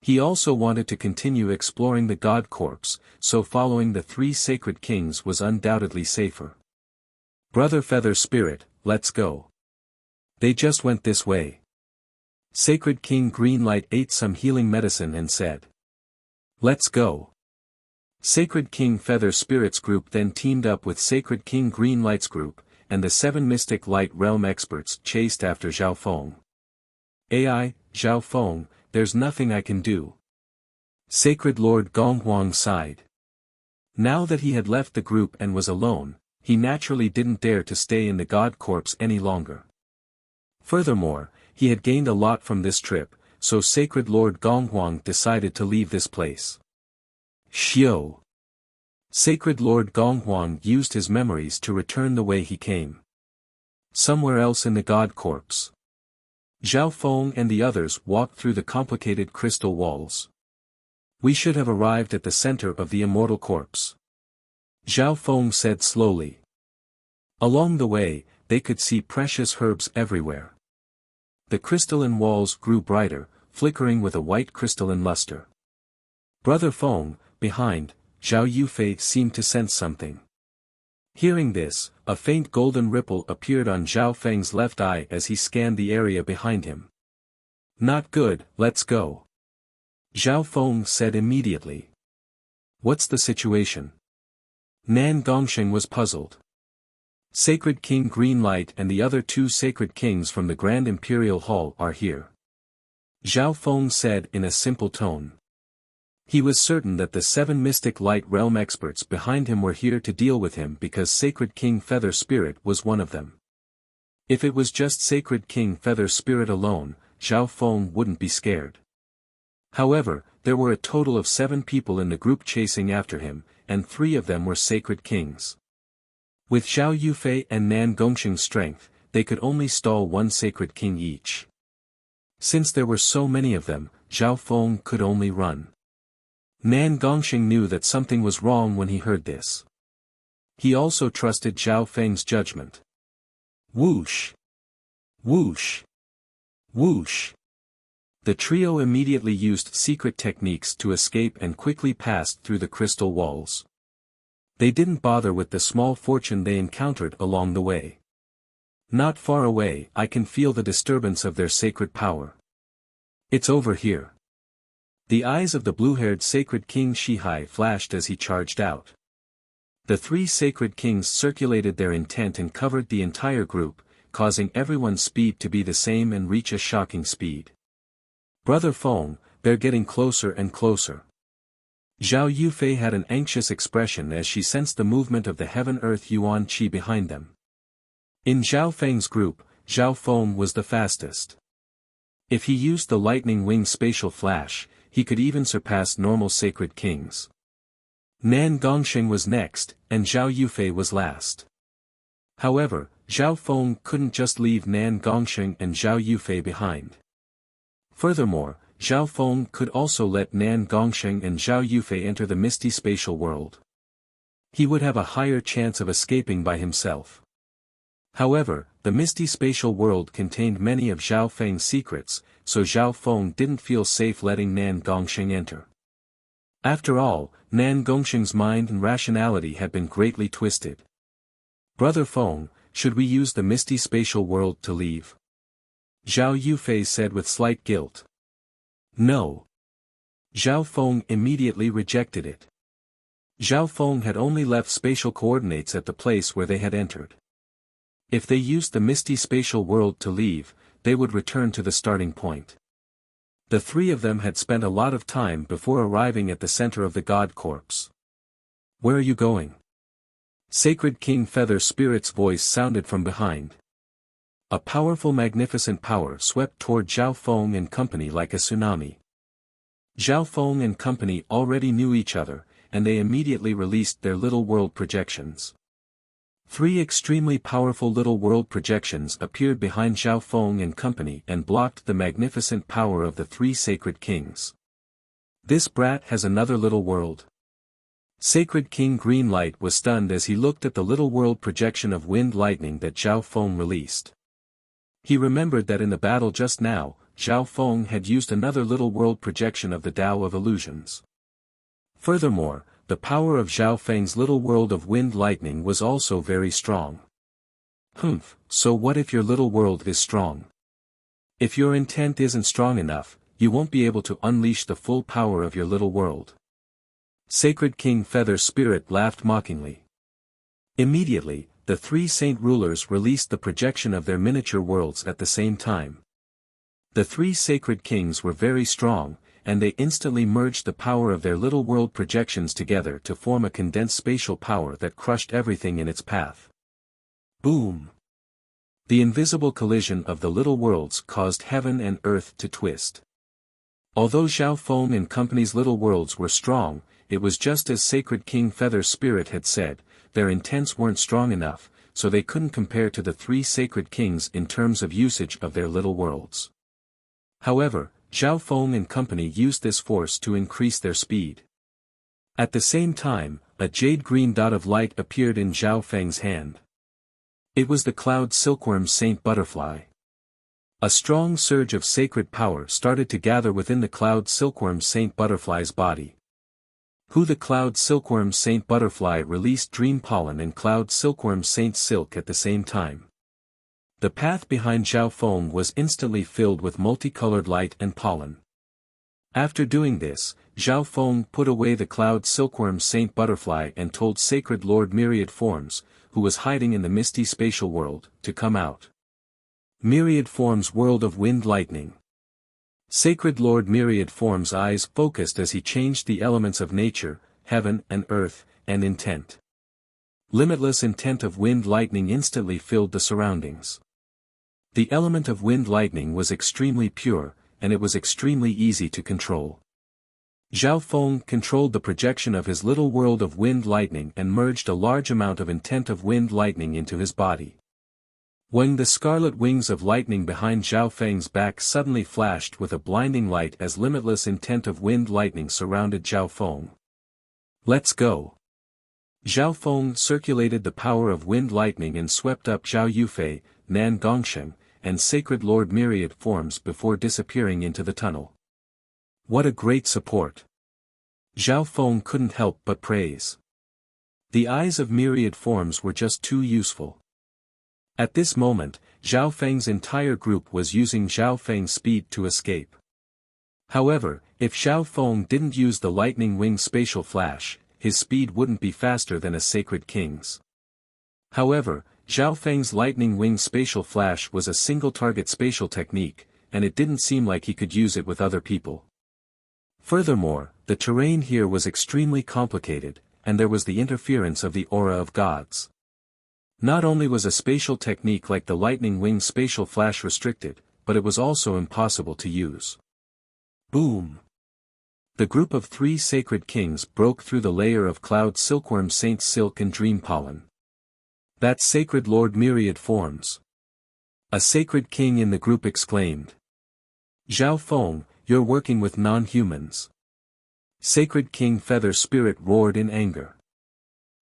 He also wanted to continue exploring the God Corpse, so following the 3 Sacred Kings was undoubtedly safer. Brother Feather Spirit, let's go. They just went this way. Sacred King Greenlight ate some healing medicine and said. Let's go. Sacred King Feather Spirit's group then teamed up with Sacred King Greenlight's group, and the 7 Mystic Light Realm experts chased after Zhao Feng. AI, Zhao Feng, there's nothing I can do. Sacred Lord Gonghuang sighed. Now that he had left the group and was alone, he naturally didn't dare to stay in the God Corpse any longer. Furthermore, he had gained a lot from this trip, so Sacred Lord Gonghuang decided to leave this place. Xiao. Sacred Lord Gonghuang used his memories to return the way he came. Somewhere else in the God Corpse. Zhao Feng and the others walked through the complicated crystal walls. We should have arrived at the center of the immortal corpse. Zhao Feng said slowly. Along the way, they could see precious herbs everywhere. The crystalline walls grew brighter, flickering with a white crystalline luster. Brother Feng, behind, Zhao Yufei seemed to sense something. Hearing this, a faint golden ripple appeared on Zhao Feng's left eye as he scanned the area behind him. Not good, let's go. Zhao Feng said immediately. What's the situation? Nan Gongsheng was puzzled. Sacred King Greenlight and the other 2 Sacred Kings from the Grand Imperial Hall are here. Zhao Feng said in a simple tone. He was certain that the 7 Mystic Light Realm experts behind him were here to deal with him because Sacred King Feather Spirit was one of them. If it was just Sacred King Feather Spirit alone, Zhao Feng wouldn't be scared. However, there were a total of 7 people in the group chasing after him, and 3 of them were Sacred Kings. With Zhao Yufei and Nan Gongsheng's strength, they could only stall 1 Sacred King each. Since there were so many of them, Zhao Feng could only run. Nan Gongsheng knew that something was wrong when he heard this. He also trusted Zhao Feng's judgment. Whoosh! Whoosh! Whoosh! The trio immediately used secret techniques to escape and quickly passed through the crystal walls. They didn't bother with the small fortune they encountered along the way. Not far away, I can feel the disturbance of their sacred power. It's over here. The eyes of the blue-haired Sacred King Shihai flashed as he charged out. The 3 Sacred Kings circulated their intent and covered the entire group, causing everyone's speed to be the same and reach a shocking speed. Brother Feng, they're getting closer and closer. Zhao Yufei had an anxious expression as she sensed the movement of the Heaven-Earth Yuan Qi behind them. In Zhao Feng's group, Zhao Feng was the fastest. If he used the Lightning Wing Spatial Flash, he could even surpass normal Sacred Kings. Nan Gongsheng was next, and Zhao Yufei was last. However, Zhao Feng couldn't just leave Nan Gongsheng and Zhao Yufei behind. Furthermore, Zhao Feng could also let Nan Gongsheng and Zhao Yufei enter the misty spatial world. He would have a higher chance of escaping by himself. However, the misty spatial world contained many of Zhao Feng's secrets, so Zhao Feng didn't feel safe letting Nan Gongsheng enter. After all, Nan Gongsheng's mind and rationality had been greatly twisted. "Brother Feng, should we use the misty spatial world to leave?" Zhao Yufei said with slight guilt. "No." Zhao Feng immediately rejected it. Zhao Feng had only left spatial coordinates at the place where they had entered. If they used the misty spatial world to leave, they would return to the starting point. The three of them had spent a lot of time before arriving at the center of the God Corpse. "Where are you going?" Sacred King Feather Spirit's voice sounded from behind. A powerful magnificent power swept toward Zhao Feng and company like a tsunami. Zhao Feng and company already knew each other, and they immediately released their little world projections. Three extremely powerful little world projections appeared behind Zhao Feng and company and blocked the magnificent power of the three sacred kings. "This brat has another little world." Sacred King Greenlight was stunned as he looked at the little world projection of wind lightning that Zhao Feng released. He remembered that in the battle just now, Zhao Feng had used another little world projection of the Tao of Illusions. Furthermore, the power of Zhao Feng's little world of wind lightning was also very strong. So what if your little world is strong? If your intent isn't strong enough, you won't be able to unleash the full power of your little world. Sacred King Feather Spirit laughed mockingly. Immediately, the three saint rulers released the projection of their miniature worlds at the same time. The three sacred kings were very strong, and they instantly merged the power of their little world projections together to form a condensed spatial power that crushed everything in its path. Boom! The invisible collision of the little worlds caused heaven and earth to twist. Although Zhao Feng and company's little worlds were strong, it was just as Sacred King Feather Spirit had said, their intents weren't strong enough, so they couldn't compare to the three sacred kings in terms of usage of their little worlds. However, Zhao Feng and company used this force to increase their speed. At the same time, a jade-green dot of light appeared in Zhao Feng's hand. It was the Cloud Silkworm Saint Butterfly. A strong surge of sacred power started to gather within the Cloud Silkworm Saint Butterfly's body. The Cloud Silkworm Saint Butterfly released Dream Pollen and Cloud Silkworm Saint Silk at the same time. The path behind Zhao Feng was instantly filled with multicolored light and pollen. After doing this, Zhao Feng put away the Cloud Silkworm Saint Butterfly and told Sacred Lord Myriad Forms, who was hiding in the misty spatial world, to come out. Myriad Forms World of Wind Lightning. Sacred Lord Myriad Forms' eyes focused as he changed the elements of nature, heaven and earth, and intent. Limitless intent of wind lightning instantly filled the surroundings. The element of wind lightning was extremely pure, and it was extremely easy to control. Zhao Feng controlled the projection of his little world of wind lightning and merged a large amount of intent of wind lightning into his body. When the scarlet wings of lightning behind Zhao Feng's back suddenly flashed with a blinding light as limitless intent of wind lightning surrounded Zhao Feng. "Let's go." Zhao Feng circulated the power of wind lightning and swept up Zhao Yufei, Nan Gongsheng, and Sacred Lord Myriad Forms before disappearing into the tunnel. What a great support! Zhao Feng couldn't help but praise. The eyes of Myriad Forms were just too useful. At this moment, Zhao Feng's entire group was using Zhao Feng's speed to escape. However, if Zhao Feng didn't use the lightning wing spatial flash, his speed wouldn't be faster than a sacred king's. However, Zhao Feng's lightning wing spatial flash was a single-target spatial technique, and it didn't seem like he could use it with other people. Furthermore, the terrain here was extremely complicated, and there was the interference of the aura of gods. Not only was a spatial technique like the lightning wing spatial flash restricted, but it was also impossible to use. Boom! The group of three sacred kings broke through the layer of Cloud Silkworm Saint Silk and Dream Pollen. That's Sacred Lord Myriad Forms. A sacred king in the group exclaimed. Zhao Feng, you're working with non-humans. Sacred King Feather Spirit roared in anger.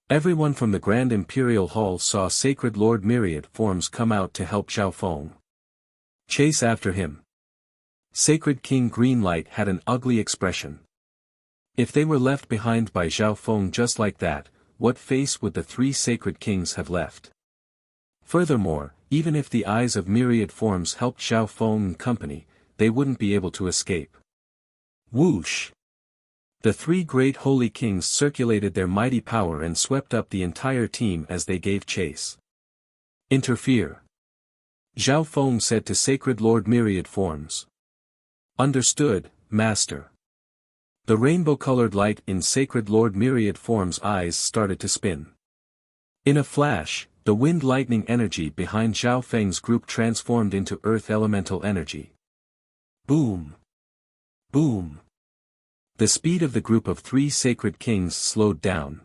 Everyone from the Grand Imperial Hall saw Sacred Lord Myriad Forms come out to help Zhao Feng. Chase after him. Sacred King Greenlight had an ugly expression. If they were left behind by Zhao Feng just like that, what face would the three sacred kings have left? Furthermore, even if the eyes of myriad forms helped Zhao Feng and company, they wouldn't be able to escape. Whoosh! The three great holy kings circulated their mighty power and swept up the entire team as they gave chase. Interfere. Zhao Feng said to Sacred Lord Myriad Forms. Understood, Master. The rainbow-colored light in Sacred Lord Myriad Form's eyes started to spin. In a flash, the wind-lightning energy behind Zhao Feng's group transformed into earth elemental energy. Boom! Boom! The speed of the group of three sacred kings slowed down.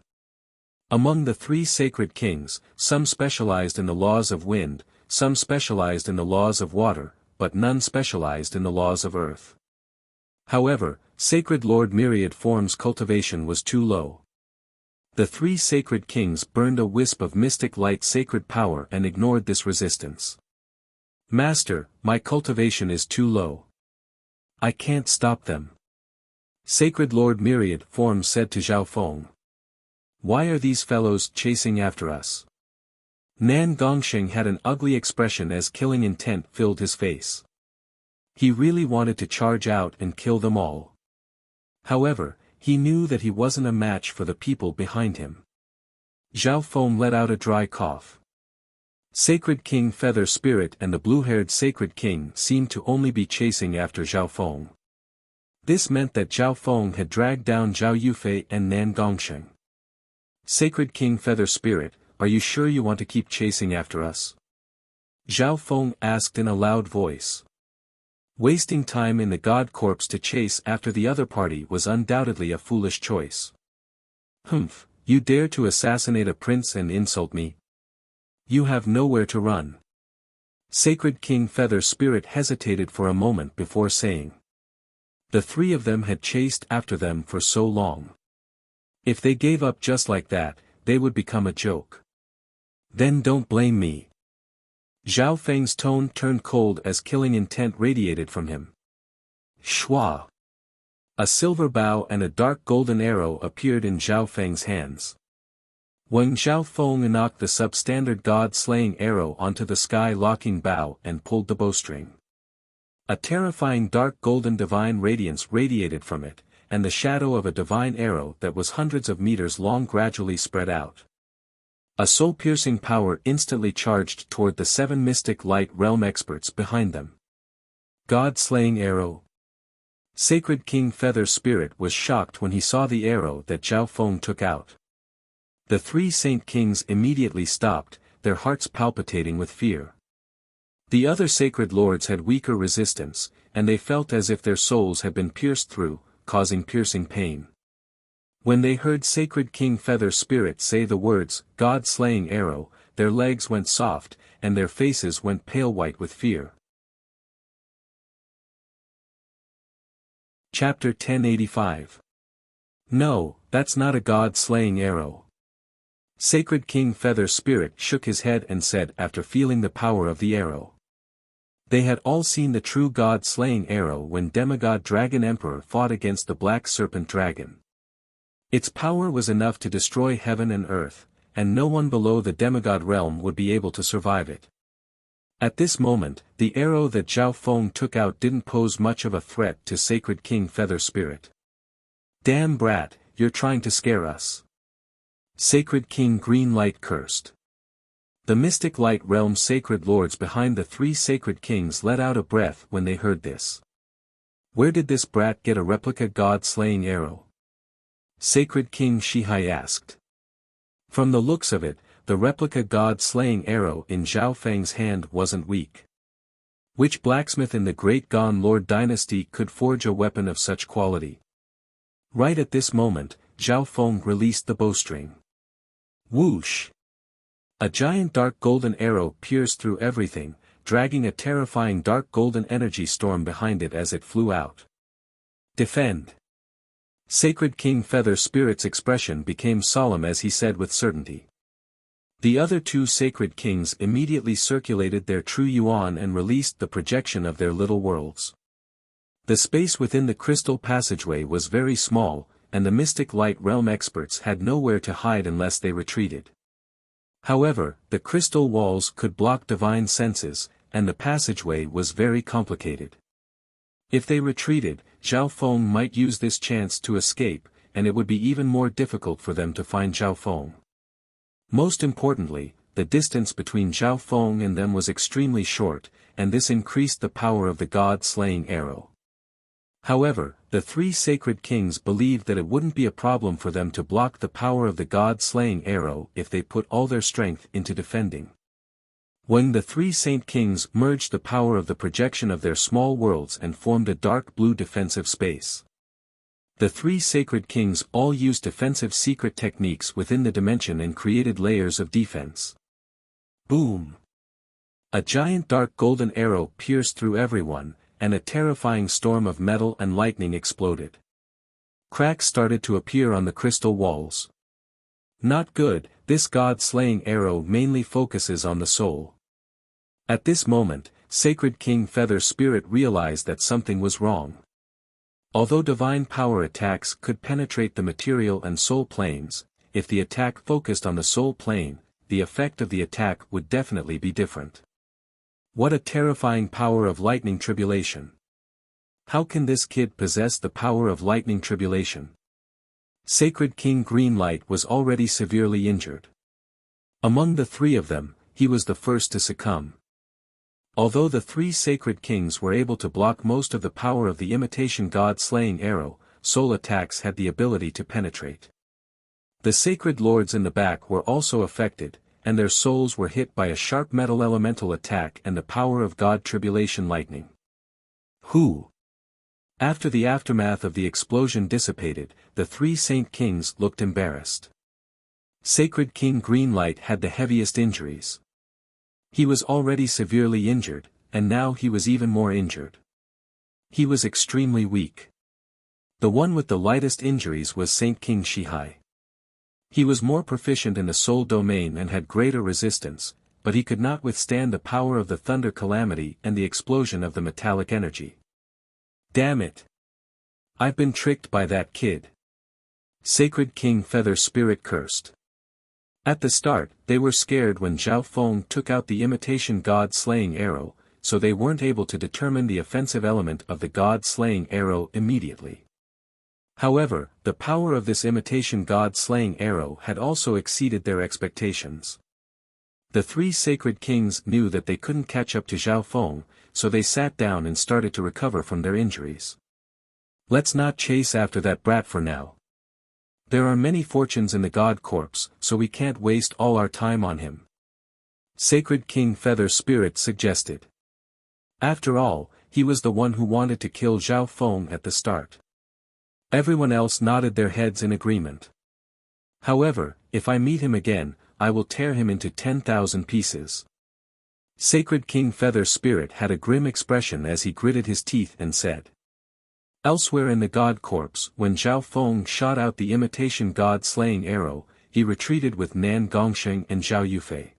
Among the three sacred kings, some specialized in the laws of wind, some specialized in the laws of water, but none specialized in the laws of earth. However, Sacred Lord Myriad Form's cultivation was too low. The three sacred kings burned a wisp of mystic light sacred power and ignored this resistance. Master, my cultivation is too low. I can't stop them. Sacred Lord Myriad Form said to Zhao Feng. Why are these fellows chasing after us? Nan Gongsheng had an ugly expression as killing intent filled his face. He really wanted to charge out and kill them all. However, he knew that he wasn't a match for the people behind him. Zhao Feng let out a dry cough. Sacred King Feather Spirit and the blue-haired Sacred King seemed to only be chasing after Zhao Feng. This meant that Zhao Feng had dragged down Zhao Yufei and Nan Gongsheng. Sacred King Feather Spirit, are you sure you want to keep chasing after us? Zhao Feng asked in a loud voice. Wasting time in the God Corpse to chase after the other party was undoubtedly a foolish choice. Humph, you dare to assassinate a prince and insult me? You have nowhere to run. Sacred King Feather Spirit hesitated for a moment before saying. The three of them had chased after them for so long. If they gave up just like that, they would become a joke. Then don't blame me. Zhao Feng's tone turned cold as killing intent radiated from him. Shwa! A silver bow and a dark golden arrow appeared in Zhao Feng's hands. When Zhao Feng knocked the substandard god-slaying arrow onto the sky-locking bow and pulled the bowstring. A terrifying dark golden divine radiance radiated from it, and the shadow of a divine arrow that was hundreds of meters long gradually spread out. A soul-piercing power instantly charged toward the seven mystic light realm experts behind them. God-slaying arrow. Sacred King Feather Spirit was shocked when he saw the arrow that Zhao Feng took out. The three Saint Kings immediately stopped, their hearts palpitating with fear. The other sacred lords had weaker resistance, and they felt as if their souls had been pierced through, causing piercing pain. When they heard Sacred King Feather Spirit say the words, God-slaying arrow, their legs went soft, and their faces went pale white with fear. Chapter 1085. No, that's not a God-slaying arrow. Sacred King Feather Spirit shook his head and said after feeling the power of the arrow. They had all seen the true God-slaying arrow when Demigod Dragon Emperor fought against the Black Serpent Dragon. Its power was enough to destroy heaven and earth, and no one below the demigod realm would be able to survive it. At this moment, the arrow that Zhao Feng took out didn't pose much of a threat to Sacred King Feather Spirit. Damn brat, you're trying to scare us. Sacred King Greenlight cursed. The mystic light realm sacred lords behind the three sacred kings let out a breath when they heard this. Where did this brat get a replica god-slaying arrow? Sacred King Shihai asked. From the looks of it, the replica god-slaying arrow in Zhao Feng's hand wasn't weak. Which blacksmith in the Great Gon Lord dynasty could forge a weapon of such quality? Right at this moment, Zhao Feng released the bowstring. Whoosh! A giant dark golden arrow pierced through everything, dragging a terrifying dark golden energy storm behind it as it flew out. Defend! Sacred King Feather Spirit's expression became solemn as he said with certainty. The other two sacred kings immediately circulated their true yuan and released the projection of their little worlds. The space within the crystal passageway was very small, and the mystic light realm experts had nowhere to hide unless they retreated. However, the crystal walls could block divine senses, and the passageway was very complicated. If they retreated, Zhao Feng might use this chance to escape, and it would be even more difficult for them to find Zhao Feng. Most importantly, the distance between Zhao Feng and them was extremely short, and this increased the power of the god-slaying arrow. However, the three sacred kings believed that it wouldn't be a problem for them to block the power of the god-slaying arrow if they put all their strength into defending. When the three saint kings merged the power of the projection of their small worlds and formed a dark blue defensive space. The three sacred kings all used defensive secret techniques within the dimension and created layers of defense. Boom! A giant dark golden arrow pierced through everyone, and a terrifying storm of metal and lightning exploded. Cracks started to appear on the crystal walls. Not good, this god-slaying arrow mainly focuses on the soul. At this moment, Sacred King Feather Spirit realized that something was wrong. Although divine power attacks could penetrate the material and soul planes, if the attack focused on the soul plane, the effect of the attack would definitely be different. What a terrifying power of lightning tribulation. How can this kid possess the power of lightning tribulation? Sacred King Greenlight was already severely injured. Among the three of them, he was the first to succumb. Although the three sacred kings were able to block most of the power of the imitation god-slaying arrow, soul attacks had the ability to penetrate. The sacred lords in the back were also affected, and their souls were hit by a sharp metal elemental attack and the power of god tribulation lightning. Who? After the aftermath of the explosion dissipated, the three saint kings looked embarrassed. Sacred King Greenlight had the heaviest injuries. He was already severely injured, and now he was even more injured. He was extremely weak. The one with the lightest injuries was Saint King Shihai. He was more proficient in the soul domain and had greater resistance, but he could not withstand the power of the thunder calamity and the explosion of the metallic energy. Damn it! I've been tricked by that kid. Sacred King Feather Spirit cursed. At the start, they were scared when Zhao Feng took out the imitation god-slaying arrow, so they weren't able to determine the offensive element of the god-slaying arrow immediately. However, the power of this imitation god-slaying arrow had also exceeded their expectations. The three sacred kings knew that they couldn't catch up to Zhao Feng, so they sat down and started to recover from their injuries. Let's not chase after that brat for now. There are many fortunes in the God Corpse, so we can't waste all our time on him. Sacred King Feather Spirit suggested. After all, he was the one who wanted to kill Zhao Feng at the start. Everyone else nodded their heads in agreement. However, if I meet him again, I will tear him into 10,000 pieces. Sacred King Feather Spirit had a grim expression as he gritted his teeth and said. Elsewhere in the God Corpse, when Zhao Feng shot out the imitation god-slaying arrow, he retreated with Nan Gongsheng and Zhao Yufei.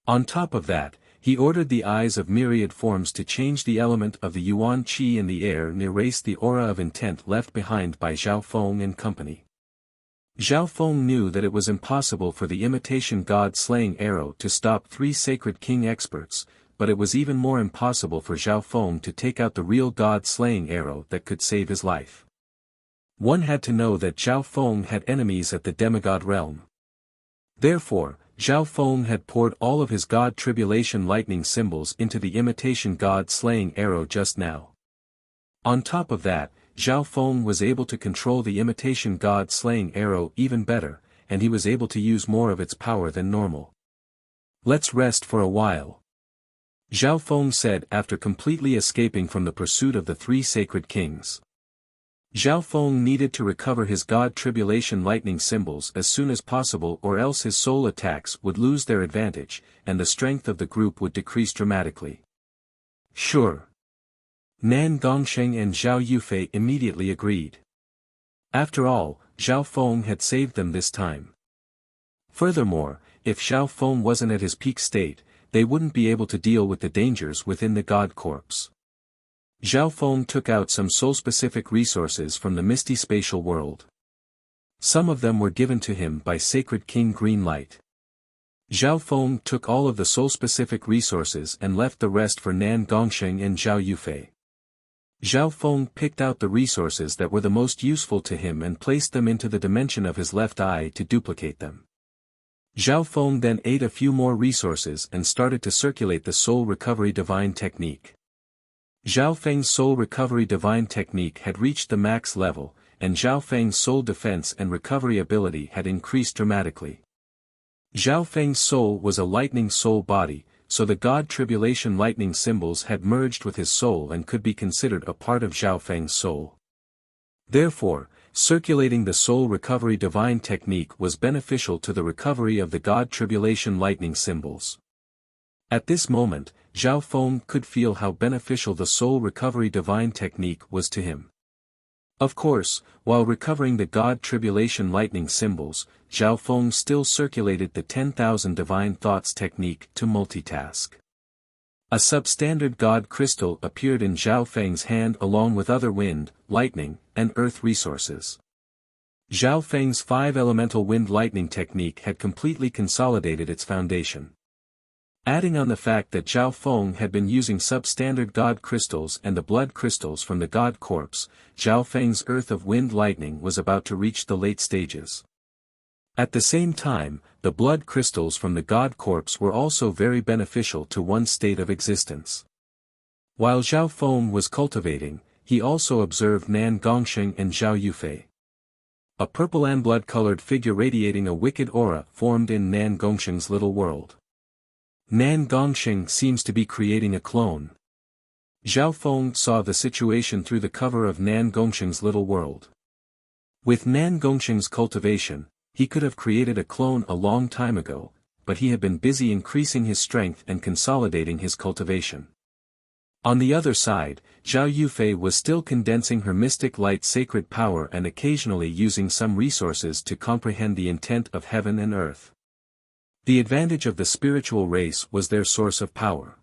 On top of that, he ordered the eyes of myriad forms to change the element of the Yuan Qi in the air and erase the aura of intent left behind by Zhao Feng and company. Zhao Feng knew that it was impossible for the imitation god-slaying arrow to stop three sacred king experts, but it was even more impossible for Zhao Feng to take out the real god-slaying arrow that could save his life. One had to know that Zhao Feng had enemies at the demigod realm. Therefore, Zhao Feng had poured all of his god tribulation lightning symbols into the imitation god-slaying arrow just now. On top of that, Zhao Feng was able to control the imitation god-slaying arrow even better, and he was able to use more of its power than normal. Let's rest for a while. Zhao Feng said after completely escaping from the pursuit of the three sacred kings. Zhao Feng needed to recover his god tribulation lightning symbols as soon as possible, or else his soul attacks would lose their advantage, and the strength of the group would decrease dramatically. Sure. Nan Gongsheng and Zhao Yufei immediately agreed. After all, Zhao Feng had saved them this time. Furthermore, if Zhao Feng wasn't at his peak state, they wouldn't be able to deal with the dangers within the God Corpse. Zhao Feng took out some soul-specific resources from the misty spatial world. Some of them were given to him by Sacred King Greenlight. Zhao Feng took all of the soul-specific resources and left the rest for Nan Gongsheng and Zhao Yufei. Zhao Feng picked out the resources that were the most useful to him and placed them into the dimension of his left eye to duplicate them. Zhao Feng then ate a few more resources and started to circulate the Soul Recovery Divine Technique. Zhao Feng's Soul Recovery Divine Technique had reached the max level, and Zhao Feng's soul defense and recovery ability had increased dramatically. Zhao Feng's soul was a lightning soul body, so the God Tribulation lightning symbols had merged with his soul and could be considered a part of Zhao Feng's soul. Therefore, circulating the Soul Recovery Divine Technique was beneficial to the recovery of the God Tribulation lightning symbols. At this moment, Zhao Feng could feel how beneficial the Soul Recovery Divine Technique was to him. Of course, while recovering the God Tribulation lightning symbols, Zhao Feng still circulated the 10,000 Divine Thoughts technique to multitask. A substandard God crystal appeared in Zhao Feng's hand along with other wind, lightning, and earth resources. Zhao Feng's 5-elemental wind lightning technique had completely consolidated its foundation. Adding on the fact that Zhao Feng had been using substandard God crystals and the blood crystals from the God corpse, Zhao Feng's Earth of Wind Lightning was about to reach the late stages. At the same time, the blood crystals from the God corpse were also very beneficial to one's state of existence. While Zhao Feng was cultivating, he also observed Nan Gongsheng and Zhao Yufei. A purple and blood-colored figure radiating a wicked aura formed in Nan Gongsheng's little world. Nan Gongsheng seems to be creating a clone. Zhao Feng saw the situation through the cover of Nan Gongsheng's little world. With Nan Gongsheng's cultivation, he could have created a clone a long time ago, but he had been busy increasing his strength and consolidating his cultivation. On the other side, Zhao Yufei was still condensing her mystic light sacred power and occasionally using some resources to comprehend the intent of heaven and earth. The advantage of the spiritual race was their source of power.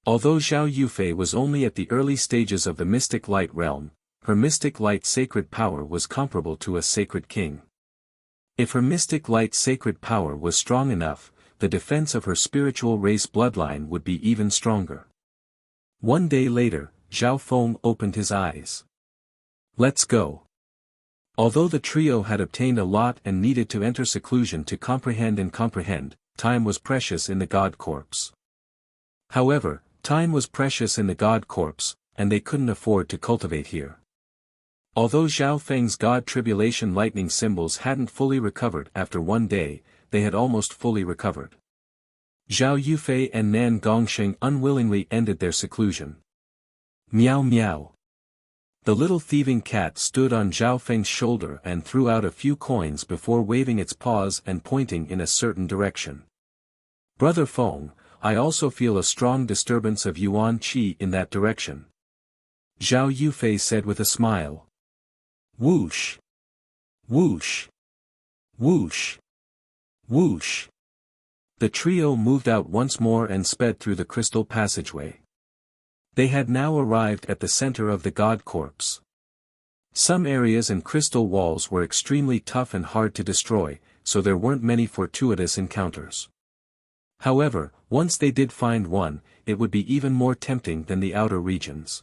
Although Zhao Yufei was only at the early stages of the mystic light realm, her mystic light sacred power was comparable to a sacred king. If her mystic light sacred power was strong enough, the defense of her spiritual race bloodline would be even stronger. One day later, Zhao Feng opened his eyes. Let's go. Although the trio had obtained a lot and needed to enter seclusion to comprehend, time was precious in the God corpse. However, time was precious in the God corpse, and they couldn't afford to cultivate here. Although Zhao Feng's God Tribulation lightning symbols hadn't fully recovered after one day, they had almost fully recovered. Zhao Yufei and Nan Gongsheng unwillingly ended their seclusion. Meow meow. The little thieving cat stood on Zhao Feng's shoulder and threw out a few coins before waving its paws and pointing in a certain direction. Brother Feng, I also feel a strong disturbance of Yuan Qi in that direction. Zhao Yufei said with a smile. Whoosh! Whoosh! Whoosh! Whoosh! The trio moved out once more and sped through the crystal passageway. They had now arrived at the center of the God corpse. Some areas and crystal walls were extremely tough and hard to destroy, so there weren't many fortuitous encounters. However, once they did find one, it would be even more tempting than the outer regions.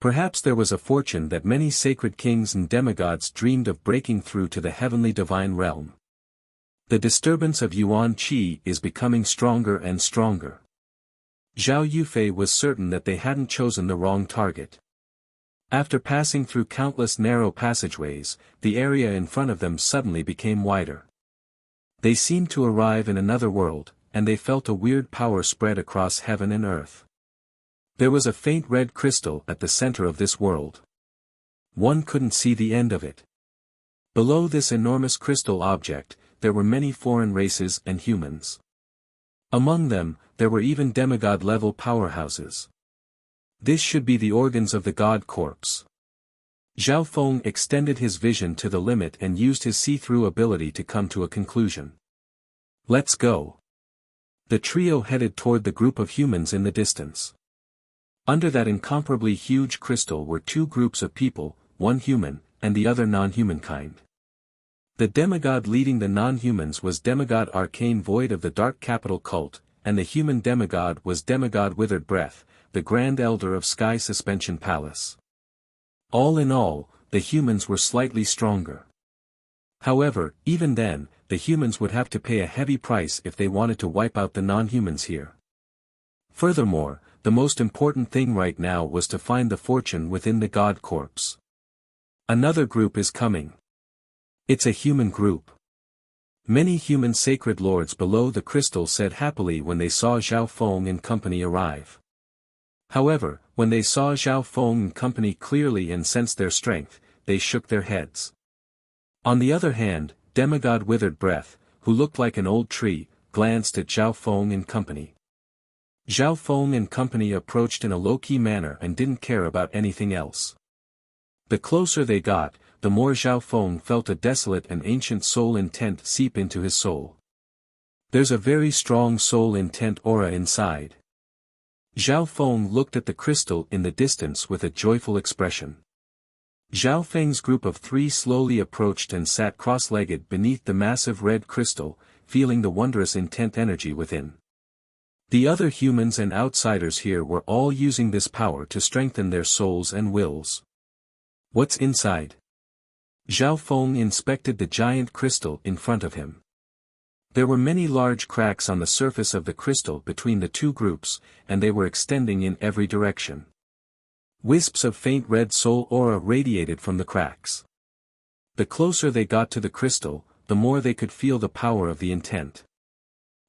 Perhaps there was a fortune that many sacred kings and demigods dreamed of breaking through to the heavenly divine realm. The disturbance of Yuan Qi is becoming stronger and stronger. Zhao Yufei was certain that they hadn't chosen the wrong target. After passing through countless narrow passageways, the area in front of them suddenly became wider. They seemed to arrive in another world, and they felt a weird power spread across heaven and earth. There was a faint red crystal at the center of this world. One couldn't see the end of it. Below this enormous crystal object, there were many foreign races and humans. Among them, there were even demigod-level powerhouses. This should be the organs of the God corpse. Zhao Feng extended his vision to the limit and used his see-through ability to come to a conclusion. Let's go. The trio headed toward the group of humans in the distance. Under that incomparably huge crystal were two groups of people, one human, and the other non-human kind. The demigod leading the non-humans was demigod Arcane Void of the Dark Capital Cult, and the human demigod was demigod Withered Breath, the Grand Elder of Sky Suspension Palace. All in all, the humans were slightly stronger. However, even then, the humans would have to pay a heavy price if they wanted to wipe out the non-humans here. Furthermore, the most important thing right now was to find the fortune within the God Corpse. Another group is coming. It's a human group. Many human sacred lords below the crystal said happily when they saw Zhao Feng and company arrive. However, when they saw Zhao Feng and company clearly and sensed their strength, they shook their heads. On the other hand, demigod Withered Breath, who looked like an old tree, glanced at Zhao Feng and company. Zhao Feng and company approached in a low-key manner and didn't care about anything else. The closer they got, the more Zhao Feng felt a desolate and ancient soul intent seep into his soul. There's a very strong soul intent aura inside. Zhao Feng looked at the crystal in the distance with a joyful expression. Zhao Feng's group of three slowly approached and sat cross-legged beneath the massive red crystal, feeling the wondrous intent energy within. The other humans and outsiders here were all using this power to strengthen their souls and wills. What's inside? Zhao Feng inspected the giant crystal in front of him. There were many large cracks on the surface of the crystal between the two groups, and they were extending in every direction. Wisps of faint red soul aura radiated from the cracks. The closer they got to the crystal, the more they could feel the power of the intent.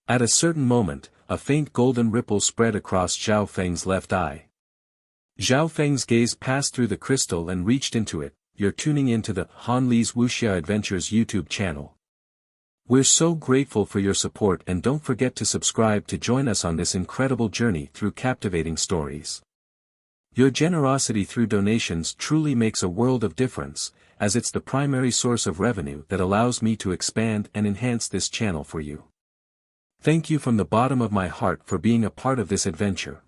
At a certain moment, a faint golden ripple spread across Zhao Feng's left eye. Zhao Feng's gaze passed through the crystal and reached into it. You're tuning into the Han Li's Wuxia Adventures YouTube channel. We're so grateful for your support, and don't forget to subscribe to join us on this incredible journey through captivating stories. Your generosity through donations truly makes a world of difference, as it's the primary source of revenue that allows me to expand and enhance this channel for you. Thank you from the bottom of my heart for being a part of this adventure.